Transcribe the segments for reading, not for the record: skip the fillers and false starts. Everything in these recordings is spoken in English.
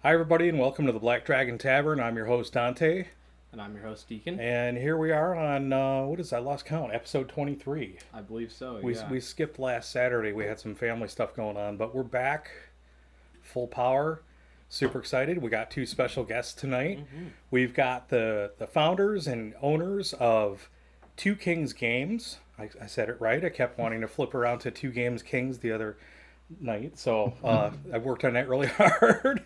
Hi, everybody, and welcome to the Black Dragon Tavern. I'm your host, Dante. And I'm your host, Deacon. And here we are on, what is that? I lost count. Episode 23. I believe so, We, yeah. we skipped last Saturday. We had some family stuff going on, but we're back full power. Super excited. We got two special guests tonight. We've got the founders and owners of Two Kings Games. I said it right. I kept wanting to flip around to Two Games Kings the other night, so I worked on that really hard.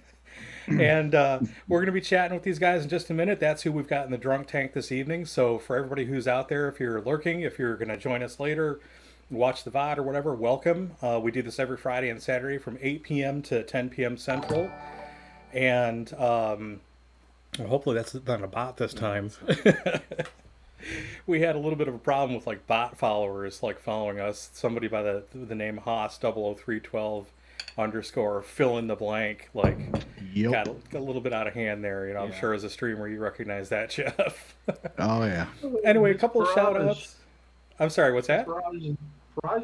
And we're going to be chatting with these guys in just a minute. That's who we've got in the drunk tank this evening. So for everybody who's out there, if you're lurking, if you're going to join us later, watch the VOD or whatever, welcome. We do this every Friday and Saturday from 8 p.m. to 10 p.m. Central. And hopefully that's not a bot this time. We had a little bit of a problem with like bot followers like following us. Somebody by the name Haas00312 underscore fill in the blank like got a little bit out of hand there. You know, I'm sure as a streamer you recognize that, Jeff. Oh yeah. Anyway, a couple of shout outs. I'm sorry, what's that? Praj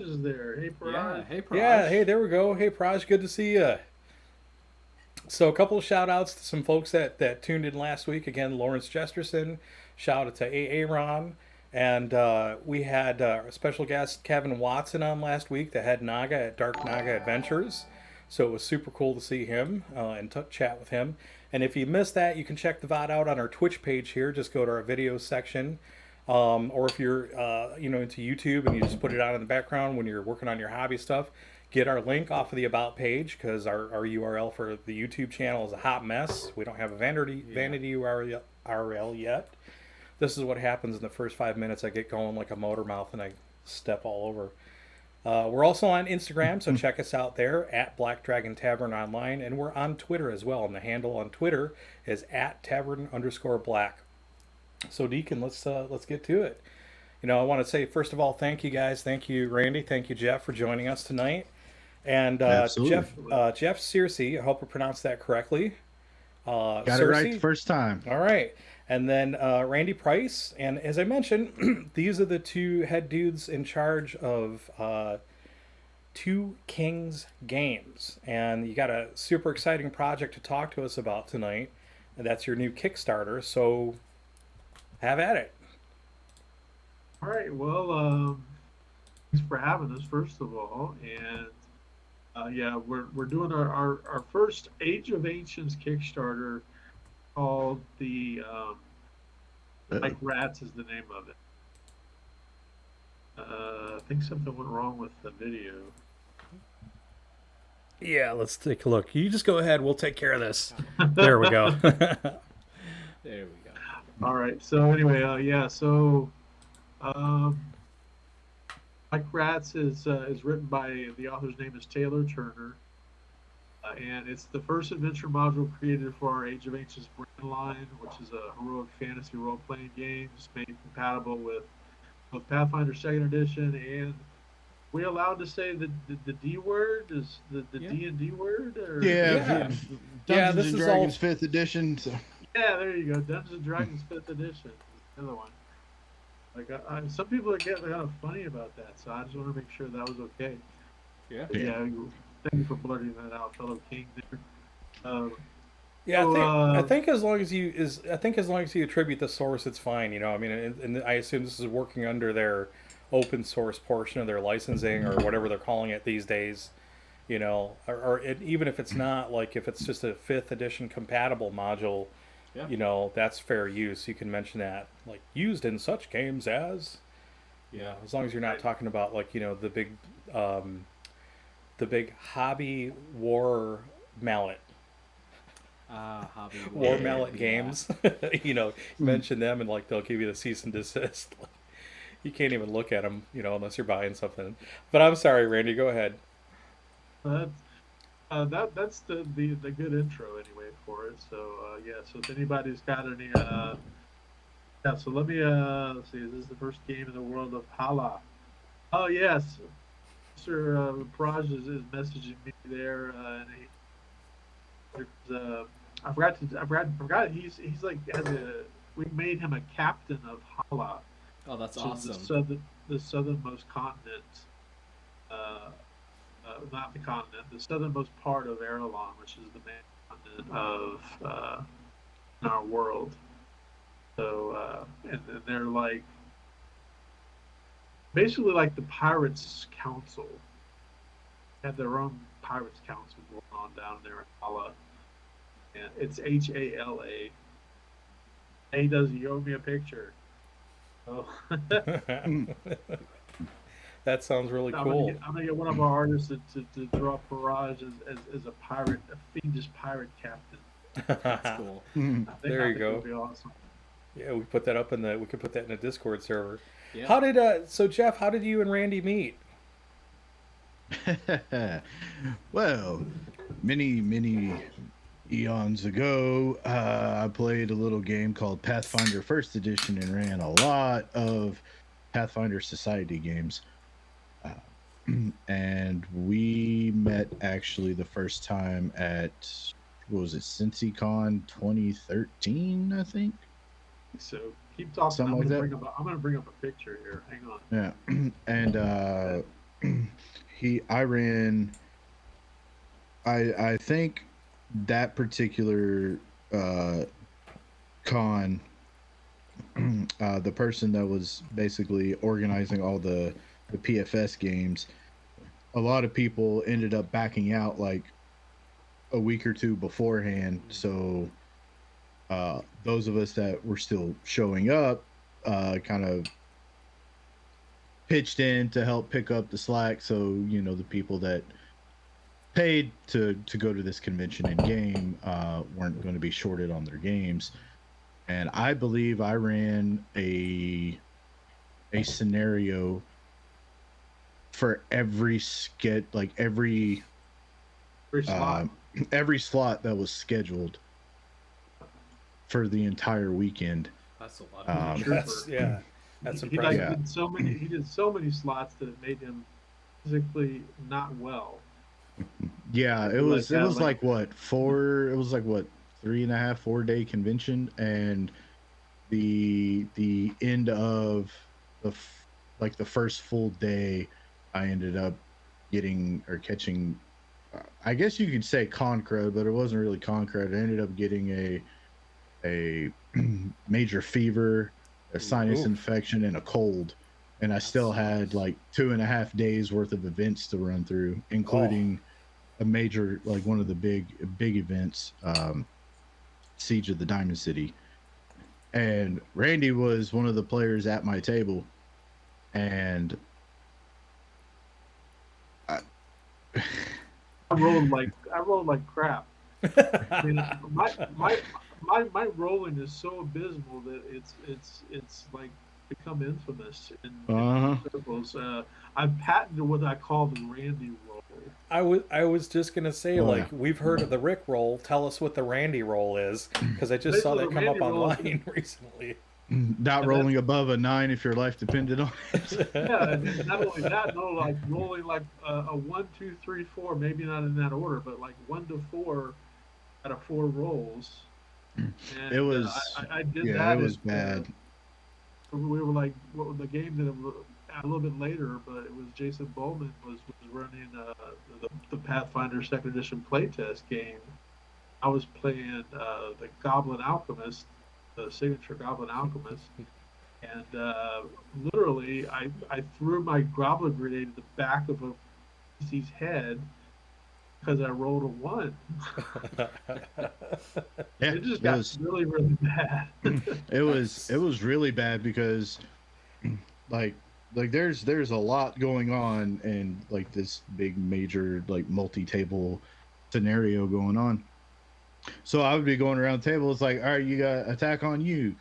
is there. Hey Praj. Yeah, hey Praj. Yeah, hey, there we go. Hey Praj, good to see you. So a couple of shout outs to some folks that tuned in last week. Again, Lawrence Jesterson, shout out to Aaron. And we had a special guest, Kevin Watson, on last week, the head Naga at Dark Naga Adventures. So it was super cool to see him and chat with him. And if you missed that, you can check the VOD out on our Twitch page here. Just go to our videos section. Or if you're into YouTube and you just put it on in the background when you're working on your hobby stuff, get our link off of the About page, because our URL for the YouTube channel is a hot mess. We don't have a vanity URL yet. This is what happens in the first 5 minutes. I get going like a motor mouth and I step all over. We're also on Instagram, so check us out there at Black Dragon Tavern Online, and we're on Twitter as well. And the handle on Twitter is at Tavern_Black. So Deacon, let's get to it. You know, I want to say first of all, thank you guys, thank you Randy, thank you Jeff for joining us tonight, and Jeff Searcy. I hope I pronounced that correctly. Got Searcy? It right the first time. All right. And then Randy Price. And as I mentioned, these are the two head dudes in charge of Two Kings Games. And you got a super exciting project to talk to us about tonight. And that's your new Kickstarter. So have at it. All right. Well, thanks for having us, first of all. And we're doing our first Age of Ancients Kickstarter, called the like Rats is the name of it. I think something went wrong with the video. Yeah, let's take a look. You just go ahead. We'll take care of this. There we go. There we go. All right. So anyway, Like Rats is written by the author's name is Taylor Turner. And it's the first adventure module created for our Age of Ancients brand line, which is a heroic fantasy role-playing game. It's made compatible with both Pathfinder 2nd Edition and we allowed to say the D word? Is the D&D word? Or? Dungeons and Dragons 5th Edition. So. Yeah, there you go. Dungeons and Dragons 5th Edition. Another one. Like some people are getting kind of funny about that, so I just want to make sure that was okay. Yeah. Thank you for blurting that out, fellow king there. I think as long as you attribute the source, it's fine. You know, I mean, and I assume this is working under their open source portion of their licensing or whatever they're calling it these days. You know, or even if it's not, like if it's just a 5th edition compatible module, you know, that's fair use. You can mention that, like used in such games as, as long as you're not talking about like the big hobby war mallet. Hobby war mallet games. Mention them and like they'll give you the cease and desist. You can't even look at them, unless you're buying something. But I'm sorry, Randy. Go ahead. That's the good intro anyway for it. So so if anybody's got any so let me let's see. This is the first game in the world of Hala. Oh yes. Mr. Praj is messaging me there, and I forgot. He's like we made him a captain of Hala. Oh, that's awesome. The southernmost continent. Not the continent, the southernmost part of Erelon, which is the main continent. of in our world. So and they're like basically like the Pirates Council. Have their own Pirates Council going on down there in Hala. And it's HALA. Hey, does he owe me a picture? Oh. That sounds really cool. I'm gonna get one of our artists to draw Paraj as a pirate, a fiendish pirate captain. That's cool. There you go. It'll be awesome. Yeah, we put that up we could put that in a Discord server. Yeah. How did so Jeff? How did you and Randy meet? Well, many eons ago, I played a little game called Pathfinder First Edition and ran a lot of Pathfinder Society games. And we met actually the first time at, what was it, CincyCon 2013, I think? So keep talking. Something like that. I'm gonna bring up a picture here. Hang on. Yeah. And I think that particular con, the person that was basically organizing all the PFS games, a lot of people ended up backing out like a week or two beforehand. So those of us that were still showing up kind of pitched in to help pick up the slack. So, you know, the people that paid to go to this convention and game weren't going to be shorted on their games. And I believe I ran a scenario for every every slot that was scheduled for the entire weekend. That's a lot. That's He impressive. did so many slots that it made him physically not well. Yeah, it was like what 3.5, 4 day convention, and the end of the first full day, I ended up catching, I guess you could say con crud, but it wasn't really con crud. I ended up getting a major fever, a sinus infection, and a cold, and I still had like 2.5 days worth of events to run through, including a major, like one of the big events, Siege of the Diamond City. And Randy was one of the players at my table, and I rolled like crap. I mean, my rolling is so abysmal that it's like become infamous in circles. I've patented what I call the Randy roll. I was just gonna say, we've heard of the Rick roll. Tell us what the Randy roll is, because I just saw that come up online recently. Not rolling above a 9 if your life depended on it. Yeah, and not only that, like rolling like a 1, 2, 3, 4, maybe not in that order, but like 1 to 4 out of 4 rolls. And it was I did that. It was bad. We were like, the game that a little bit later, but it was Jason Bowman was running the Pathfinder Second Edition playtest game. I was playing the Goblin Alchemist, the signature Goblin Alchemist, and literally I threw my Goblin grenade at the back of a beastie's head because I rolled a 1. Yeah, it just got really bad. it was really bad because like there's a lot going on in like this big major like multi-table scenario going on. So I would be going around the table. It's like, all right, you got attack on you.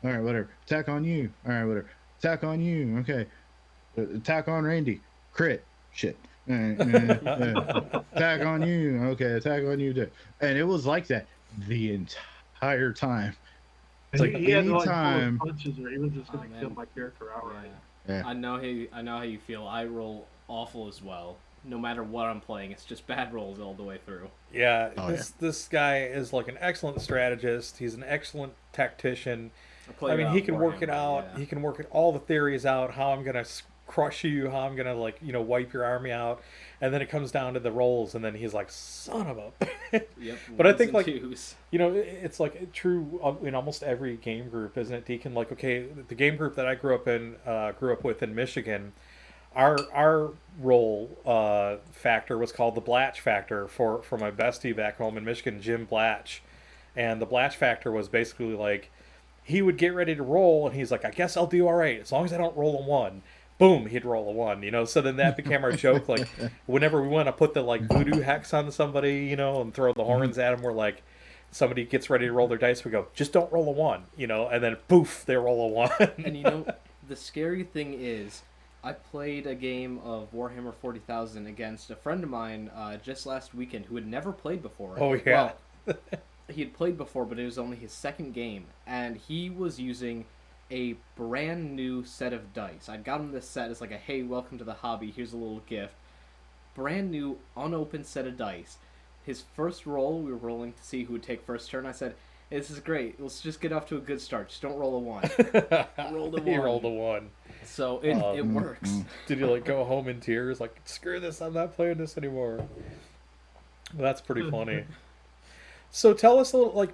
All right, whatever. Attack on you. All right, whatever. Attack on you. Okay. Attack on Randy. Crit. Shit. Attack on you. Okay. Attack on you. And it was like that the entire time. It's like anytime punches, or he was just gonna kill my character outright. Yeah. I know how you feel. I roll awful as well. No matter what I'm playing, it's just bad rolls all the way through. Yeah, this guy is like an excellent strategist. He's an excellent tactician. I mean, he can work it out. Yeah. He can work all the theories out, how I'm going to crush you, how I'm gonna like wipe your army out, and then it comes down to the rolls, and then he's like, son of a. Yep. But I Ones think and like twos. it's like true in almost every game group, isn't it, Deacon? Like okay, the game group that I grew up with in Michigan, our role factor was called the Blatch factor for my bestie back home in Michigan, Jim Blatch, and the Blatch factor was basically like he would get ready to roll, and he's like, I guess I'll do all right as long as I don't roll a one. Boom, he'd roll a one, So then that became our joke. Like, whenever we want to put the like voodoo hex on somebody, and throw the horns at them, we're like, somebody gets ready to roll their dice, we go, just don't roll a one, and then poof, they roll a one. And the scary thing is, I played a game of Warhammer 40,000 against a friend of mine just last weekend who had never played before. Oh yeah. Well, he had played before, but it was only his second game, and he was using a brand new set of dice. I'd got him this set as like a, hey, welcome to the hobby, here's a little gift. Brand new, unopened set of dice. His first roll, we were rolling to see who would take first turn. I said, hey, this is great. Let's just get off to a good start. Just don't roll a one. Rolled a one. He rolled a one. So it works. Did you like go home in tears? Like, screw this, I'm not playing this anymore. Well, that's pretty funny. So tell us a little, like,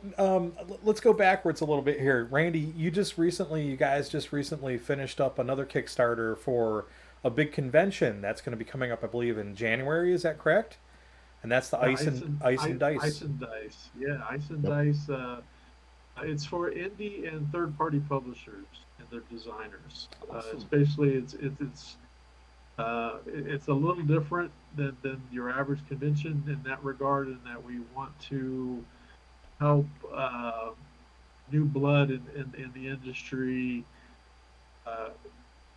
let's go backwards a little bit here. Randy, you guys just recently finished up another Kickstarter for a big convention that's going to be coming up, I believe, in January. Is that correct? And that's the Ice and Dice. Ice and Dice. Yeah, Ice and Dice. It's for indie and third-party publishers and their designers. Awesome. It's basically it's a little different than your average convention in that regard, in that we want to help new blood in the industry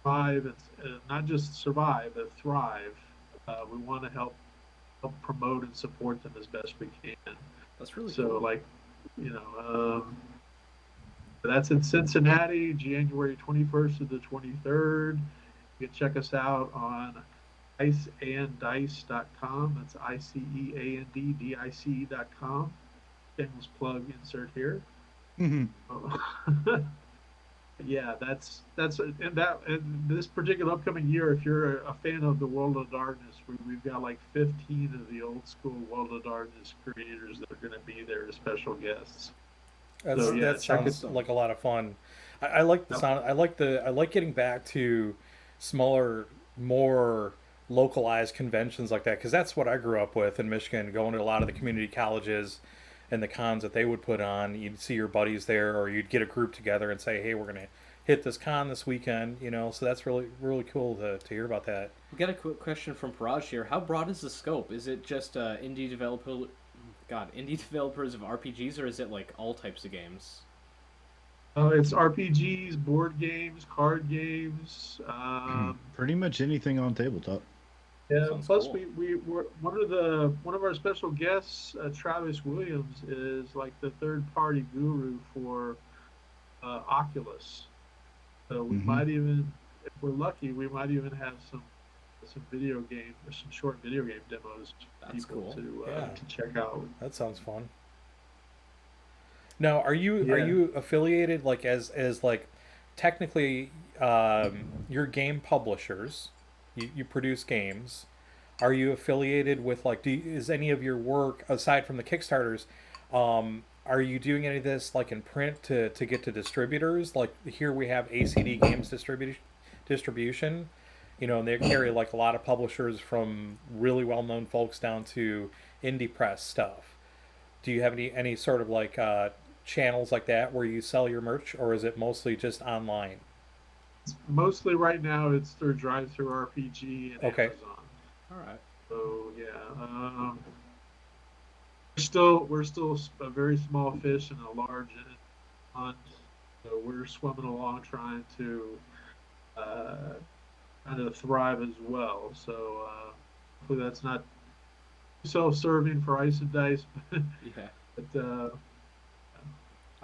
thrive, and not just survive, but thrive. We want to help promote and support them as best we can. That's really so cool. Like, that's in Cincinnati, January 21st to the 23rd. You can check us out on iceanddice.com. That's ICEANDDICE.com. Shameless plug insert here. Yeah, that's and this particular upcoming year, if you're a fan of the World of Darkness, we've got like 15 of the old school World of Darkness creators that are going to be there as special guests. That sounds like a lot of fun. I like the sound. I like getting back to smaller, more localized conventions like that, because that's what I grew up with in Michigan, going to a lot of the community colleges and the cons that they would put on. You'd see your buddies there, or you'd get a group together and say, hey, we're going to hit this con this weekend, so that's really, really cool to hear about that. We got a quick question from Paraj here. How broad is the scope? Is it just indie developers of RPGs, or is it like all types of games? It's RPGs, board games, card games. Pretty much anything on tabletop. Yeah. Sounds Plus, cool. we're one of our special guests, Travis Williams, is like the third-party guru for Oculus. So we might even, if we're lucky, we might even have some video game or some short video game demos for That's people cool. to check out. That sounds fun. Now, are you affiliated like as like technically your game publishers? You produce games. Are you affiliated with like? Is any of your work aside from the Kickstarters? Are you doing any of this like in print to get to distributors? Like here we have ACD Games distribution. And they carry like a lot of publishers from really well-known folks down to indie press stuff. Do you have any sort of like channels like that where you sell your merch, or is it mostly just online? Mostly right now it's through Drive-Thru RPG and Okay. Amazon. All right. So yeah, we're still a very small fish in a large pond. So we're swimming along trying to kind of thrive as well. So hopefully that's not self-serving for Ice and Dice. Yeah. But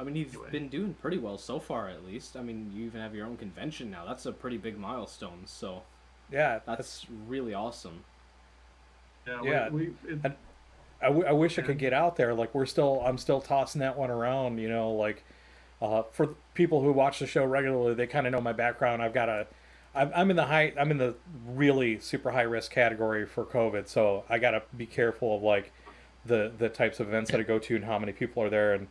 I mean, you've Anyway. been doing pretty well so far, at least. I mean, you even have your own convention now. That's a pretty big milestone. So Yeah, that's really awesome. yeah, And I wish I could get out there. Like I'm still tossing that one around. Like for people who watch the show regularly, they kind of know my background. I've got I'm in the high. I'm in the really super high risk category for COVID, so I gotta be careful of like the types of events that I go to and how many people are there. And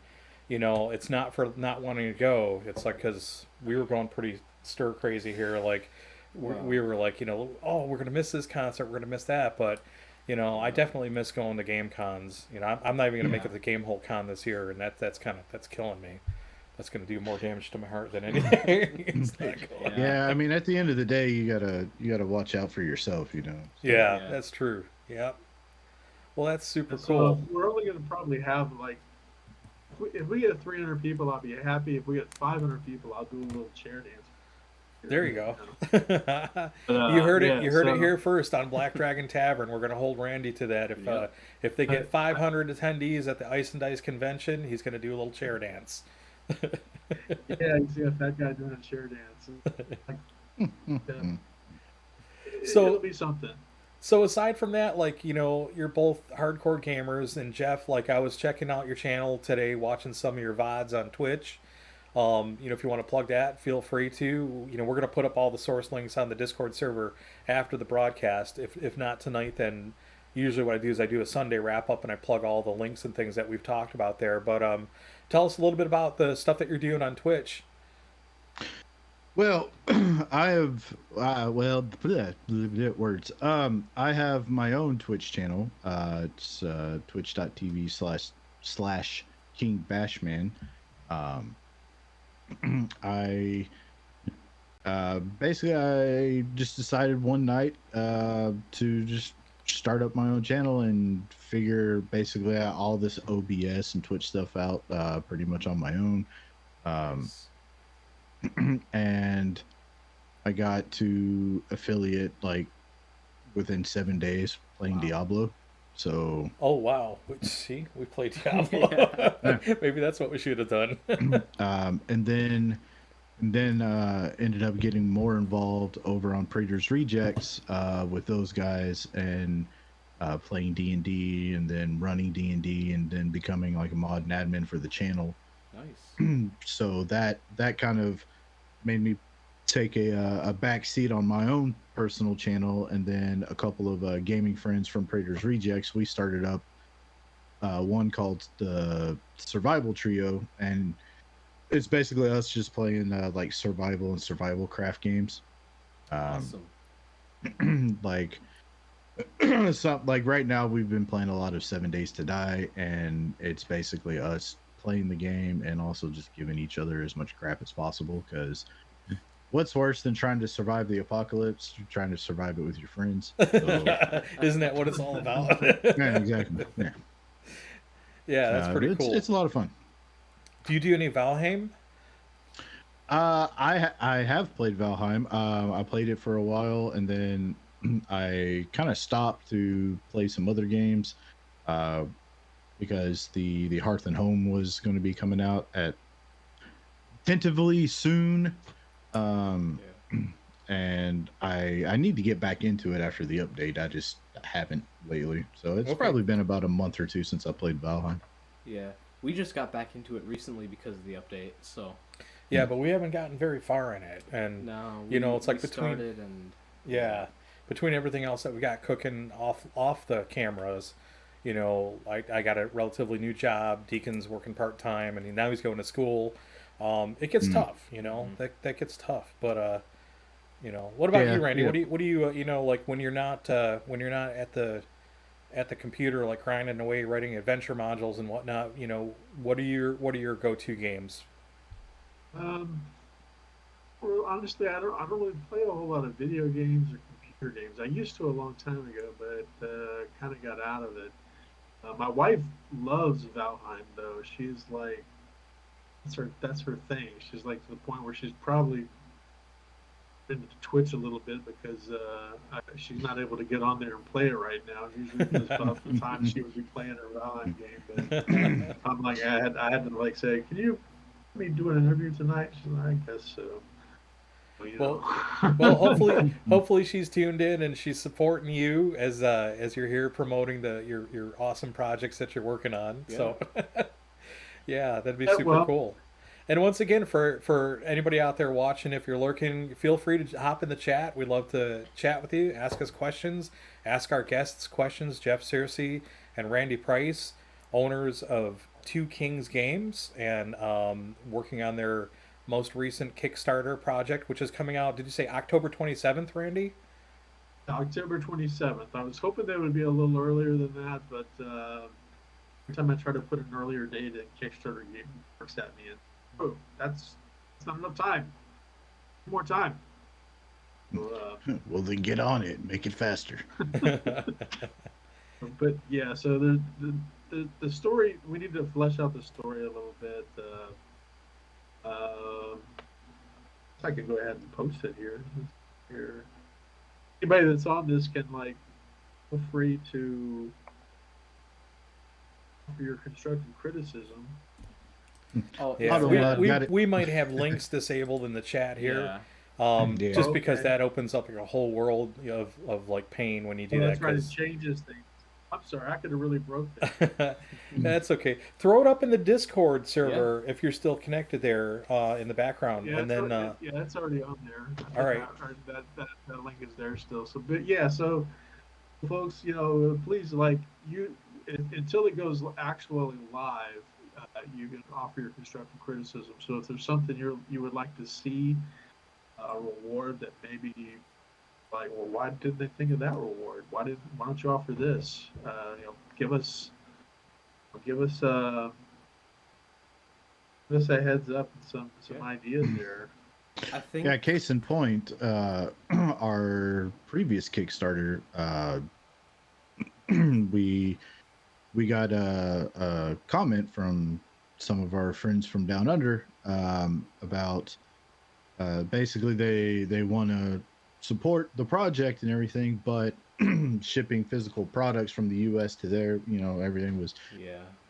it's not for not wanting to go. It's like because we were going pretty stir crazy here. Like we were like, oh, we're gonna miss this concert, we're gonna miss that. But I definitely miss going to game cons. I'm not even gonna make it to Game Hole Con this year, and that's killing me. That's gonna do more damage to my heart than anything. It's not cool. Yeah, I mean, at the end of the day, you gotta watch out for yourself, So. Yeah, that's true. Yep. Well, that's super So cool. we're only going to probably have like, if we get 300 people, I'll be happy. If we get 500 people, I'll do a little chair dance. There you go. But, You heard it. yeah, You heard it so- here first on Black Dragon Tavern. We're going to hold Randy to that. If they get 500 attendees at the Ice and Dice convention, he's going to do a little chair dance. Yeah, you see a fat guy doing a chair dance. So- it'll be something. So aside from that, like you're both hardcore gamers, and Jeff, like I was checking out your channel today, watching some of your VODs on Twitch. If you want to plug that, feel free to. We're gonna put up all the source links on the Discord server after the broadcast. If not tonight, then usually what I do is I do a Sunday wrap up and I plug all the links and things that we've talked about there. But tell us a little bit about the stuff that you're doing on Twitch. Well, I have words. I have my own Twitch channel. It's twitch.tv// King Bashman. I basically I just decided one night to just start up my own channel and figure basically all this OBS and Twitch stuff out pretty much on my own. And I got to affiliate like within 7 days playing Diablo. So Oh wow! See, we played Diablo. Maybe that's what we should have done. and then ended up getting more involved over on Praetor's Rejects with those guys and playing D&D and then running D&D and then becoming like a mod and admin for the channel. Nice. So that kind of made me take a back seat on my own personal channel, and then a couple of gaming friends from Praetor's Rejects, we started up one called the Survival Trio, and it's basically us just playing like survival and survival craft games. Awesome. Like like right now we've been playing a lot of 7 Days to Die, and it's basically us playing the game and also just giving each other as much crap as possible, because what's worse than trying to survive the apocalypse? You're trying to survive it with your friends. So, Isn't that what it's all about? yeah, exactly. Yeah, Yeah, that's pretty cool. It's a lot of fun. Do you do any Valheim? I have played Valheim. I played it for a while, and then I kind of stopped to play some other games because the Hearth and Home was going to be coming out at tentatively soon. And I need to get back into it after the update. I just haven't lately, so it's probably been about a month or two since I played Valheim. Yeah, we just got back into it recently because of the update. So Yeah, but we haven't gotten very far in it, and no, it's like we between started and between everything else that we got cooking off the cameras. I got a relatively new job. Deacon's working part time, and now he's going to school. It gets tough, that gets tough. But what about you, Randy? Yeah. What do you like when you're not at the computer, like grinding away writing adventure modules and whatnot? What are your go-to games? Well, honestly, I don't really play a whole lot of video games or computer games. I used to a long time ago, but kind of got out of it. My wife loves Valheim, though. She's like, that's her thing. She's like to the point where she's probably into Twitch a little bit because she's not able to get on there and play it right now. Usually, it's about the time she would be playing her Valheim game. But I'm like, I had to like say, can you let me do an interview tonight? She's like, I guess so. Well, Well, hopefully she's tuned in and she's supporting you as you're here promoting your awesome projects that you're working on. Yeah. So, yeah, that'd be Yeah, super well, cool. And once again, for anybody out there watching, if you're lurking, feel free to hop in the chat. We'd love to chat with you, ask us questions, ask our guests questions. Jeff Searcy and Randy Price, owners of Two Kings Games, and working on their most recent Kickstarter project, which is coming out. Did you say October 27th, Randy? October 27th. I was hoping they would be a little earlier than that, but every time I try to put an earlier date in, Kickstarter game works at me, and that's not enough time. More time. So, Well, then get on it. Make it faster. but yeah, so the story, we need to flesh out the story a little bit. I can go ahead and post it here. Anybody that's on this can feel free to offer your constructive criticism. Oh, Yeah, yeah. we might have links disabled in the chat here. Just because that opens up a whole world of like pain when you do that. That's right, it changes things. I'm sorry, I could have really broke that. That's okay. Throw it up in the Discord server if you're still connected there in the background, and then that's already on there. All right, that link is there still. So, but so folks, please until it goes actually live, you can offer your constructive criticism. So if there's something you would like to see, a reward that maybe. Well, why didn't they think of that reward? Why don't you offer this? Give us a heads up and some ideas there. I think. Yeah, case in point, our previous Kickstarter, we got a comment from some of our friends from Down Under about basically they want to support the project and everything, but shipping physical products from the US to there, everything was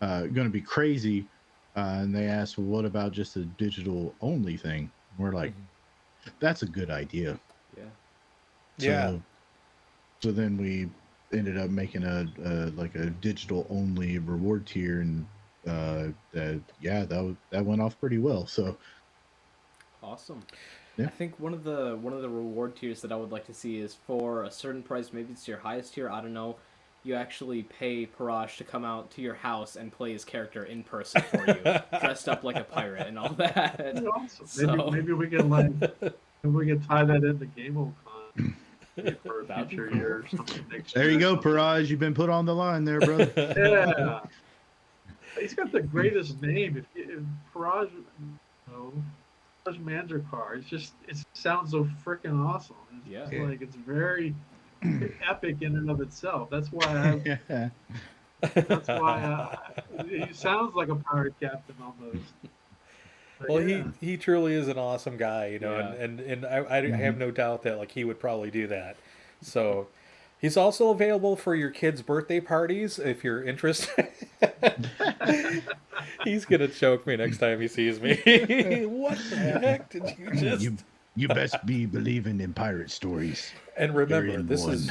going to be crazy. And they asked, well, what about just a digital only thing? We're like, that's a good idea. So then we ended up making a digital only reward tier, and that went off pretty well. So awesome. Yeah. I think one of the reward tiers that I would like to see is for a certain price, maybe it's your highest tier, I don't know, you actually pay Paraj to come out to your house and play his character in person for you, dressed up like a pirate and all that. That's awesome. Maybe we can tie that into GameOCon for a future year or something next year. There you go, Paraj. You've been put on the line there, brother. Yeah. He's got the greatest name. If Paraj, Mandracar. It sounds so freaking awesome. It's very epic in and of itself. That's why he sounds like a pirate captain almost. But well, he truly is an awesome guy, and I have no doubt that he would probably do that. So he's also available for your kids' birthday parties if you're interested. He's gonna choke me next time he sees me. What the heck did you just? You best be believing in pirate stories. And remember, this is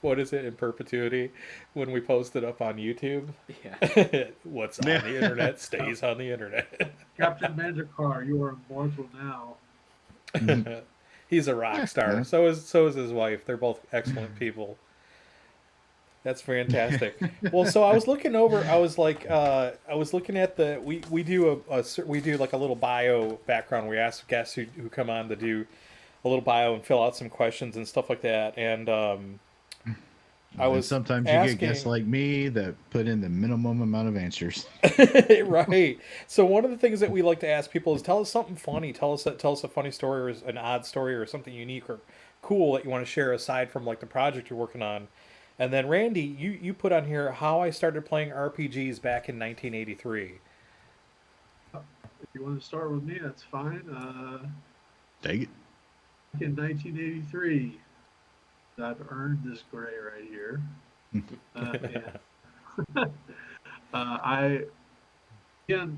what is it in perpetuity when we post it up on YouTube? Yeah. What's on the internet stays on the internet. Captain Mandracar, you are immortal now. He's a rock star. So is his wife. They're both excellent people. That's fantastic. Well, so I was looking over. I was looking at we do like a little bio background. We ask guests who come on to do a little bio and fill out some questions and stuff like that. And sometimes you get guests like me that put in the minimum amount of answers. Right. So one of the things that we like to ask people is tell us something funny. Tell us a funny story or an odd story or something unique or cool that you want to share aside from the project you're working on. And then Randy, you put on here how I started playing RPGs back in 1983. If you want to start with me, that's fine. Take it. Back in 1983, I've earned this gray right here.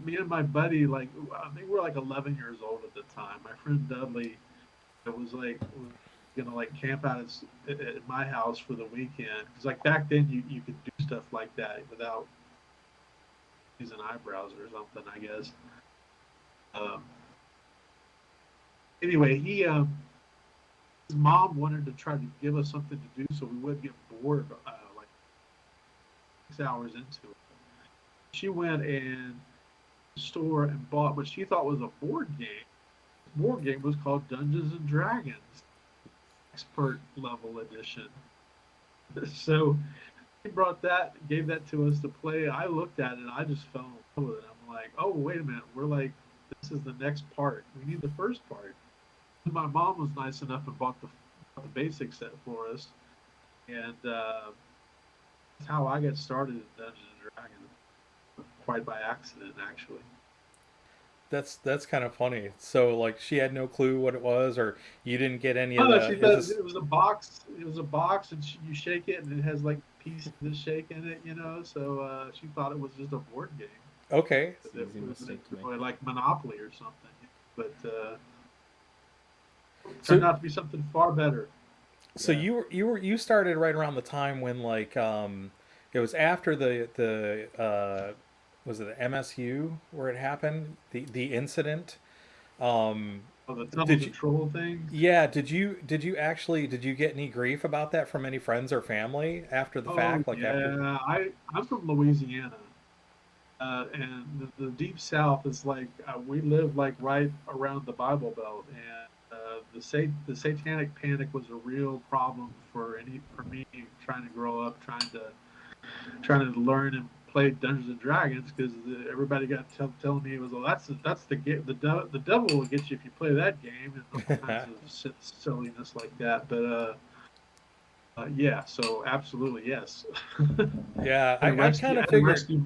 Me and my buddy, I think we're 11 years old at the time. My friend Dudley, was gonna camp out at my house for the weekend, because back then you could do stuff like that without an eyebrows or something, I guess. Um, anyway, his mom wanted to try to give us something to do so we wouldn't get bored like 6 hours into it. She went and store and bought what she thought was a board game. The board game was called Dungeons and Dragons, expert level edition. So he brought that, gave that to us to play. I looked at it, and I just fell in love with it. I'm like, oh wait a minute, we're like, this is the next part. We need the first part. And my mom was nice enough and bought the basic set for us, and that's how I got started in Dungeons and Dragons, quite by accident actually. That's kind of funny. So like she had no clue what it was, or you didn't get any of Oh, the. she Is does. this It was a box. It was a box, and you shake it, and it has like pieces to shake in it. So she thought it was just a board game. okay? It's an easy mistake to make. Like Monopoly or something. But So turned out to be something far better. so Yeah. you started right around the time when like it was after the was it the MSU where it happened, the incident. Um, Oh, the tumble did you? control thing. Yeah, did you get any grief about that from any friends or family after the Oh fact? Like after. yeah, I'm from Louisiana, and the deep South is like we live like right around the Bible Belt, and the Satanic Panic was a real problem for me trying to grow up, trying to learn and play Dungeons and Dragons because everybody got telling me it was that's the devil will get you if you play that game and all kinds of silliness like that, but. Yeah, so absolutely yes. Yeah, And I kind of and figured. rescue.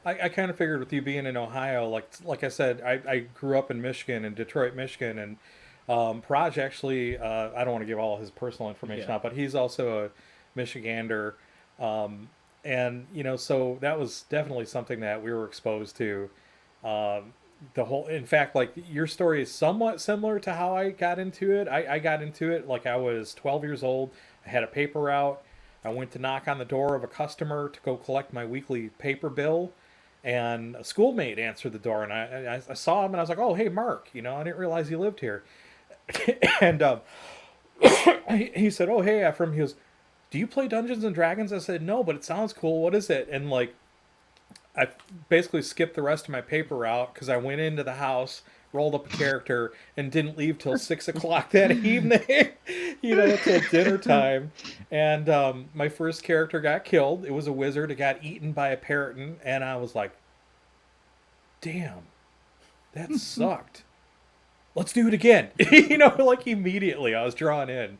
I kind of figured with you being in Ohio, like I said, I grew up in Michigan, in Detroit, Michigan, and Praj actually, I don't want to give all his personal information Yeah. out, but he's also a Michigander, um, and so that was definitely something that we were exposed to. Um, the whole, in fact, like your story is somewhat similar to how I got into it. I got into it like I was 12 years old. I had a paper route. I went to knock on the door of a customer to go collect my weekly paper bill, and a schoolmate answered the door, and I saw him, and I was like, "Oh, hey, Mark, I didn't realize you lived here." And he said, "Oh, hey, Ephraim." He goes, "Do you play Dungeons and Dragons?" I said, "No, but it sounds cool. What is it?" And like, I basically skipped the rest of my paper route because I went into the house, rolled up a character, and didn't leave till 6 o'clock that evening. Till dinner time. And my first character got killed. It was a wizard. It got eaten by a parrot, and I was like, "Damn, that sucked. Let's do it again." Like immediately I was drawn in.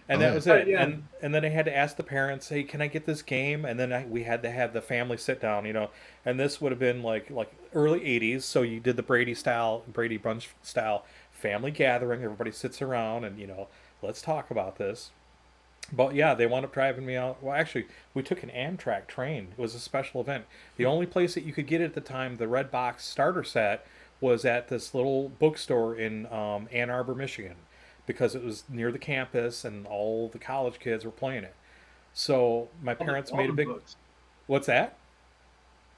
And Oh that yeah. was it. Yeah, And then I had to ask the parents, "Hey, can I get this game?" And then we had to have the family sit down, And this would have been like early '80s, so you did the Brady Bunch style family gathering. Everybody sits around and let's talk about this. But yeah, they wound up driving me out. Well, actually, we took an Amtrak train. It was a special event. The only place that you could get it at the time, the Red Box starter set, was at this little bookstore in Ann Arbor, Michigan, because it was near the campus and all the college kids were playing it. So my parents made a Walden big. books, What's that?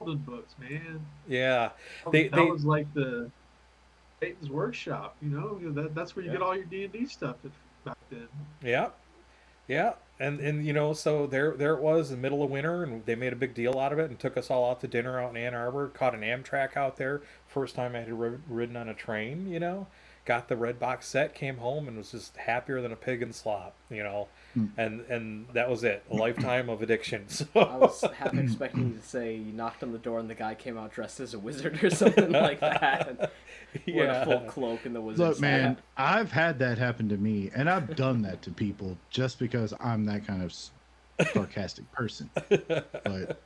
Walden books, man. Yeah, That they was like the Satan's workshop. That's where you yeah, get all your D&D stuff back then. yeah, yeah. And so there it was in the middle of winter, and they made a big deal out of it and took us all out to dinner out in Ann Arbor. Caught an Amtrak out there. First time I had ridden on a train. Got the red box set, came home, and was just happier than a pig in slop. Mm. And that was it. A lifetime of addiction. I was So half expecting you to say you knocked on the door and the guy came out dressed as a wizard or something like that, and wearing a full yeah. cloak and the wizard's Look, man, hat. I've had that happen to me, and I've done that to people just because I'm that kind of sarcastic person. But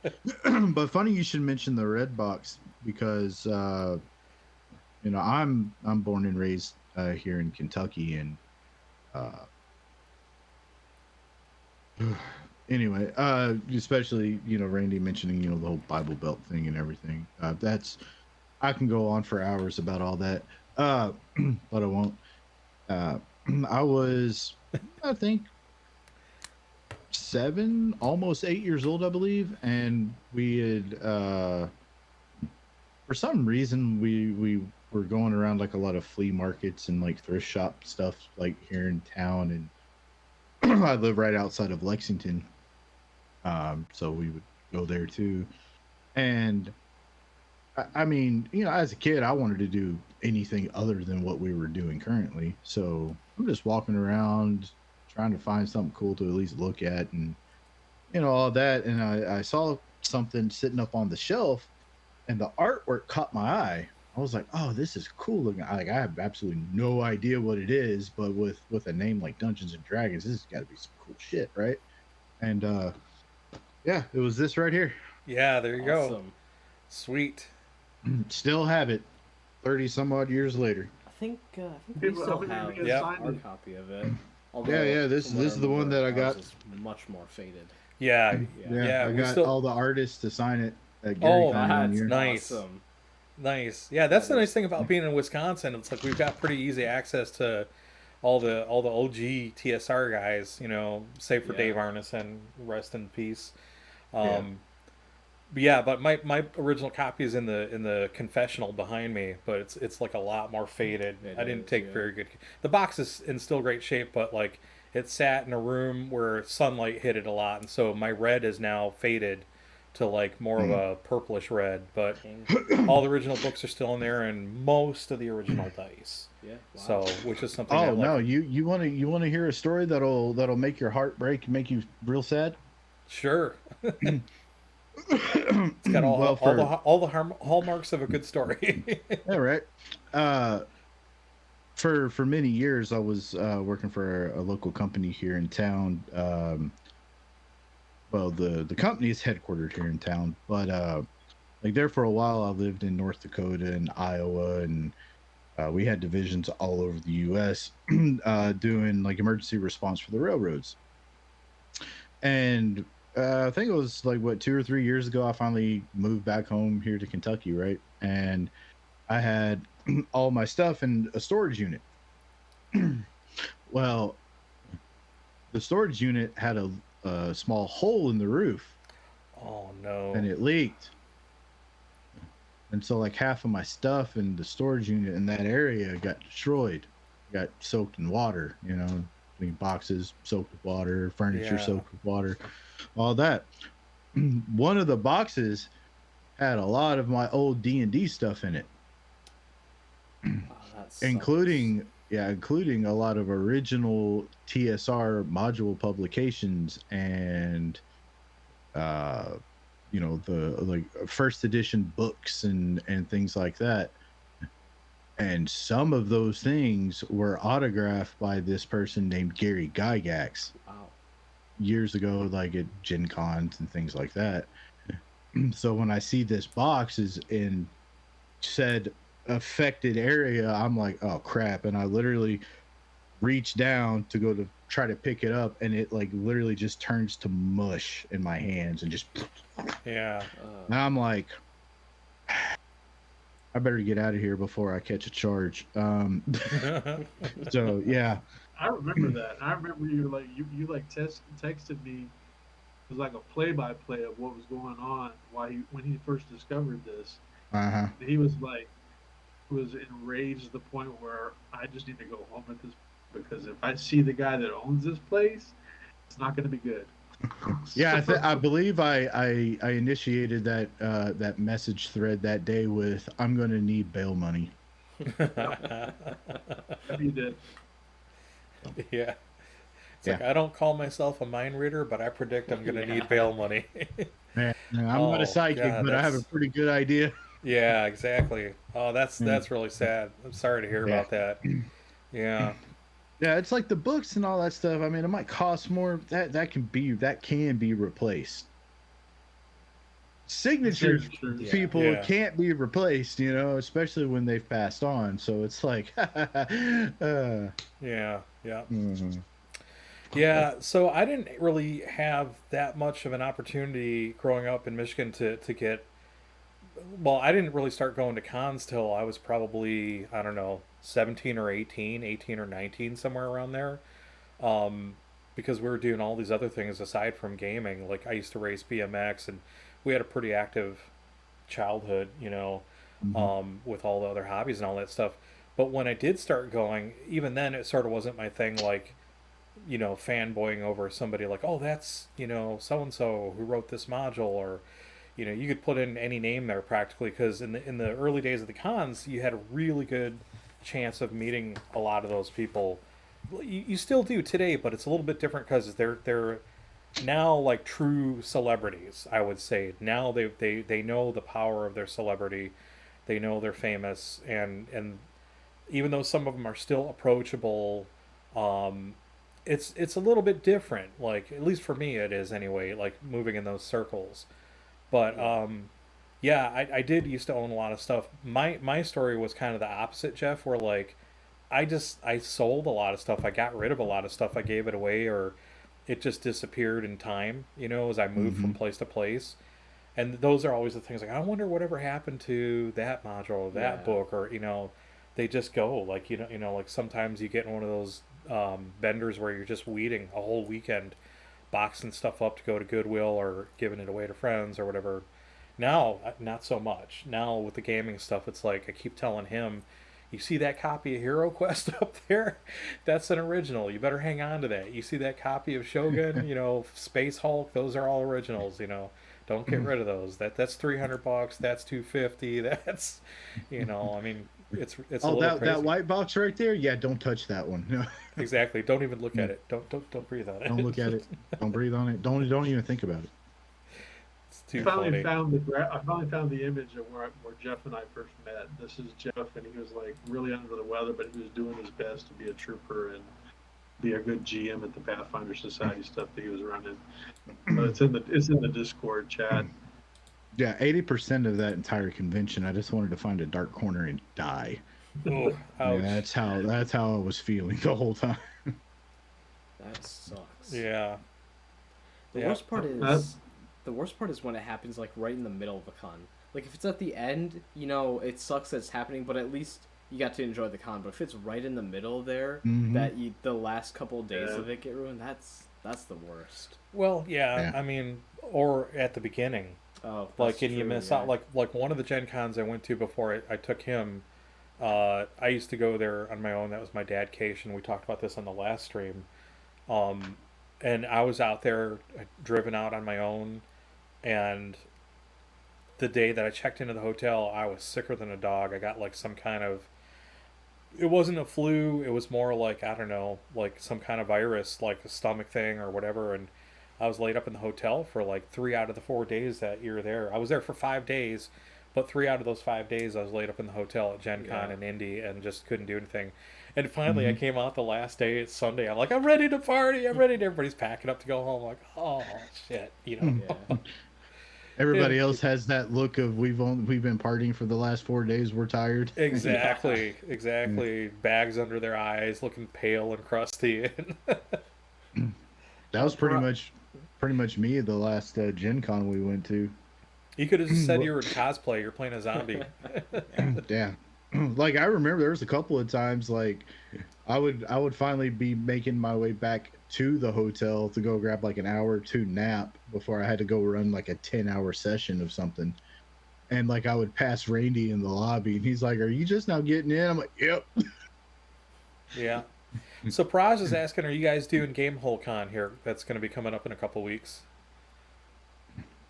but funny you should mention the red box because I'm born and raised here in Kentucky, and uh, anyway, especially Randy mentioning the whole Bible Belt thing and everything. That's I can go on for hours about all that, but I won't. Uh, I was, I think, 7, almost 8 years old, I believe, and we had for some reason we were going around like a lot of flea markets and like thrift shop stuff like here in town, and I live right outside of Lexington, so we would go there too. And I mean, as a kid, I wanted to do anything other than what we were doing currently. So I'm just walking around trying to find something cool to at least look at, and all that. And I saw something sitting up on the shelf, and the artwork caught my eye. I was like, "Oh, this is cool looking." I have absolutely no idea what it is, but with a name like Dungeons and Dragons, this has got to be some cool shit, right? And yeah, it was this right here. Yeah, there you go. Awesome. Sweet. Still have it, 30 some odd years later. I think we People- still how many have of you Yep. signed our it? copy of it. Yeah, this from what is the one that I remember, got. ours is much more faded. Yeah. I we got still- all the artists to sign it at Oh, Gryphon one That's year. nice. awesome. Nice. Yeah, that's That the is- nice thing about being in Wisconsin. It's like we've got pretty easy access to all the OG TSR guys, save for Yeah. Dave Arneson, rest in peace. Yeah. But yeah, but my original copy is in the confessional behind me, but it's like a lot more faded. It I didn't is, take yeah. very good. The box is in still great shape, but like it sat in a room where sunlight hit it a lot, and so my red is now faded to like more of a purplish red. But all the original books are still in there, and most of the original dice. Yeah. Wow. So, which is something. Oh that, like, no, you want to hear a story that'll make your heart break and make you real sad? Sure. It's got all, Well, all the hallmarks of a good story. all right. For many years, I was working for a local company here in town. Well, the company is headquartered here in town, but like there for a while, I lived in North Dakota and Iowa, and we had divisions all over the U.S. Doing like emergency response for the railroads. And I think it was like 2 or 3 years ago, I finally moved back home here to Kentucky, right? And I had all my stuff in a storage unit. Well, the storage unit had a small hole in the roof, Oh no. and it leaked. And so like half of my stuff in the storage unit in that area got destroyed, got soaked in water, I mean, boxes soaked with water, furniture Yeah. soaked with water, all that. One of the boxes had a lot of my old D&D stuff in it, Oh, that sucks. including a lot of original TSR module publications and the like first edition books and things like that. And some of those things were autographed by this person named Gary Gygax Wow. years ago, like at Gen Cons and things like that. So when I see this box is in said affected area, I'm like, oh crap. And I literally reach down to go to try to pick it up, and it like literally just turns to mush in my hands and just, Yeah. and I'm like, I better get out of here before I catch a charge. So yeah. I remember that. I remember you texted me. It was like a play-by-play of what was going on when he first discovered this. Uh-huh. He was enraged to the point where I just need to go home at this, because if I see the guy that owns this place, it's not going to be good. Yeah, I believe I initiated that message thread that day with, I'm going to need bail money. You did. Yeah. It's like, I don't call myself a mind reader, but I predict I'm going to need bail money. Man, I'm not Oh, a psychic, God, but I have a that's- pretty good idea. Yeah, exactly. Oh, that's really sad. I'm sorry to hear about that. Yeah. Yeah, it's like the books and all that stuff. I mean, it might cost more. That can be replaced. Signatures, Very true. Yeah. people Yeah. can't be replaced, especially when they've passed on. So it's like, Yeah. Yeah. mhm. Yeah, so I didn't really have that much of an opportunity growing up in Michigan to get. Well, I didn't really start going to cons till I was probably, I don't know, 17 or 18 or 19, somewhere around there. Because we were doing all these other things aside from gaming. Like I used to race BMX, and we had a pretty active childhood, with all the other hobbies and all that stuff. But when I did start going, even then it sort of wasn't my thing. Like, fanboying over somebody like, oh, that's so and so who wrote this module, or you could put in any name there practically, because in the early days of the cons, you had a really good chance of meeting a lot of those people. You still do today, but it's a little bit different because they're now like true celebrities. I would say now they know the power of their celebrity, they know they're famous, and even though some of them are still approachable, um, it's a little bit different. Like, at least for me, it is anyway. Like, moving in those circles. But yeah, I did used to own a lot of stuff. My story was kind of the opposite, Jeff. Where like I sold a lot of stuff. I got rid of a lot of stuff. I gave it away, or it just disappeared in time. As I moved from place to place. And those are always the things like, I wonder whatever happened to that module, or that book, or they just go. Like like sometimes you get in one of those vendors where you're just weeding a whole weekend, boxing stuff up to go to Goodwill or giving it away to friends or whatever. Now, not so much. Now with the gaming stuff, it's like I keep telling him, you see that copy of Hero Quest up there? That's an original. You better hang on to that. You see that copy of Shogun, Space Hulk? Those are all originals. Don't get rid of those. That's $300. That's $250. That's, I mean, it's a little that crazy. that white box right there. Yeah, don't touch that one. Exactly. Don't even look at it. Don't breathe on it. Don't look at it. Don't breathe on it. Don't even think about it. It's too I finally funny. found the image of where Jeff and I first met. This is Jeff, and he was like really under the weather, but he was doing his best to be a trooper and be a good GM at the Pathfinder Society stuff that he was running. But it's in the Discord chat. Yeah, 80% of that entire convention, I just wanted to find a dark corner and die. Oh, ouch. Yeah, that's how I was feeling the whole time. That sucks. Yeah. The Yeah. worst part is when it happens like right in the middle of a con. Like if it's at the end, it sucks that it's happening, but at least you got to enjoy the con. But if it's right in the middle there, the last couple of days of it get ruined, that's the worst. Well, yeah. I mean, or at the beginning. Oh, like, and you miss out. Like one of the Gen Cons I went to before I took him, I used to go there on my own. That was my dadcation. We talked about this on the last stream. And I was out there, driven out on my own, and the day that I checked into the hotel, I was sicker than a dog. I got like some kind of, it wasn't a flu, it was more like, I don't know, like some kind of virus, like a stomach thing or whatever. And I was laid up in the hotel for like 3 out of the 4 days that you're there. I was there for 5 days, but 3 out of those 5 days I was laid up in the hotel at Gen Con in Indy and just couldn't do anything. And finally I came out the last day, it's Sunday. I'm like, I'm ready to party. I'm ready. Everybody's packing up to go home. I'm like, oh shit, Everybody else has that look of we've been partying for the last 4 days. We're tired. Exactly. Bags under their eyes, looking pale and crusty. That was pretty much me the last Gen Con we went to. You could have just said you were in cosplay. You're playing a zombie. Yeah. Like I remember there was a couple of times like I would finally be making my way back to the hotel to go grab like an hour or two nap before I had to go run like a 10-hour session of something. And like I would pass Randy in the lobby and he's like, "Are you just now getting in?" I'm like, "Yep." Yeah. So Praj is asking, are you guys doing Gamehole Con here? That's going to be coming up in a couple weeks.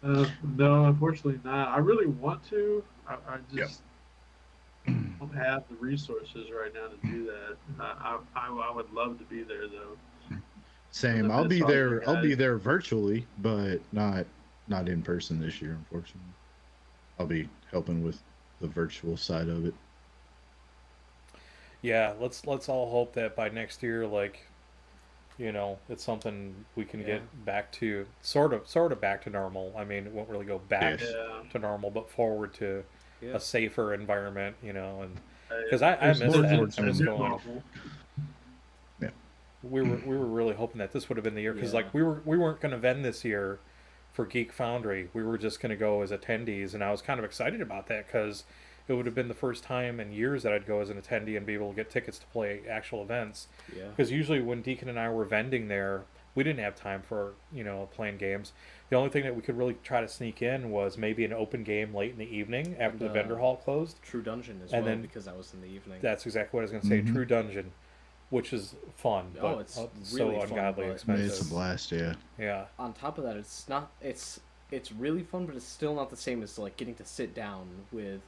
No, unfortunately not. I really want to. I just don't have the resources right now to do that. I would love to be there though. Same. I'll be there. I'll be there virtually, but not in person this year, unfortunately. I'll be helping with the virtual side of it. Yeah, let's all hope that by next year, like, it's something we can get back to sort of back to normal. I mean, it won't really go back to normal, but forward to a safer environment, and because I miss that. I miss going. Yeah, we were really hoping that this would have been the year, because like we weren't going to vend this year for Geek Foundry. We were just going to go as attendees, and I was kind of excited about that because it would have been the first time in years that I'd go as an attendee and be able to get tickets to play actual events. Yeah. Because usually when Deacon and I were vending there, we didn't have time for playing games. The only thing that we could really try to sneak in was maybe an open game late in the evening after the vendor hall closed. True Dungeon as And well, then- because that was in the evening. That's exactly what I was going to say. Mhm. True Dungeon, which is fun, Oh, but it's so really fun, ungodly but- expensive. It's a blast, yeah. Yeah. On top of that, it's really fun, but it's still not the same as like getting to sit down with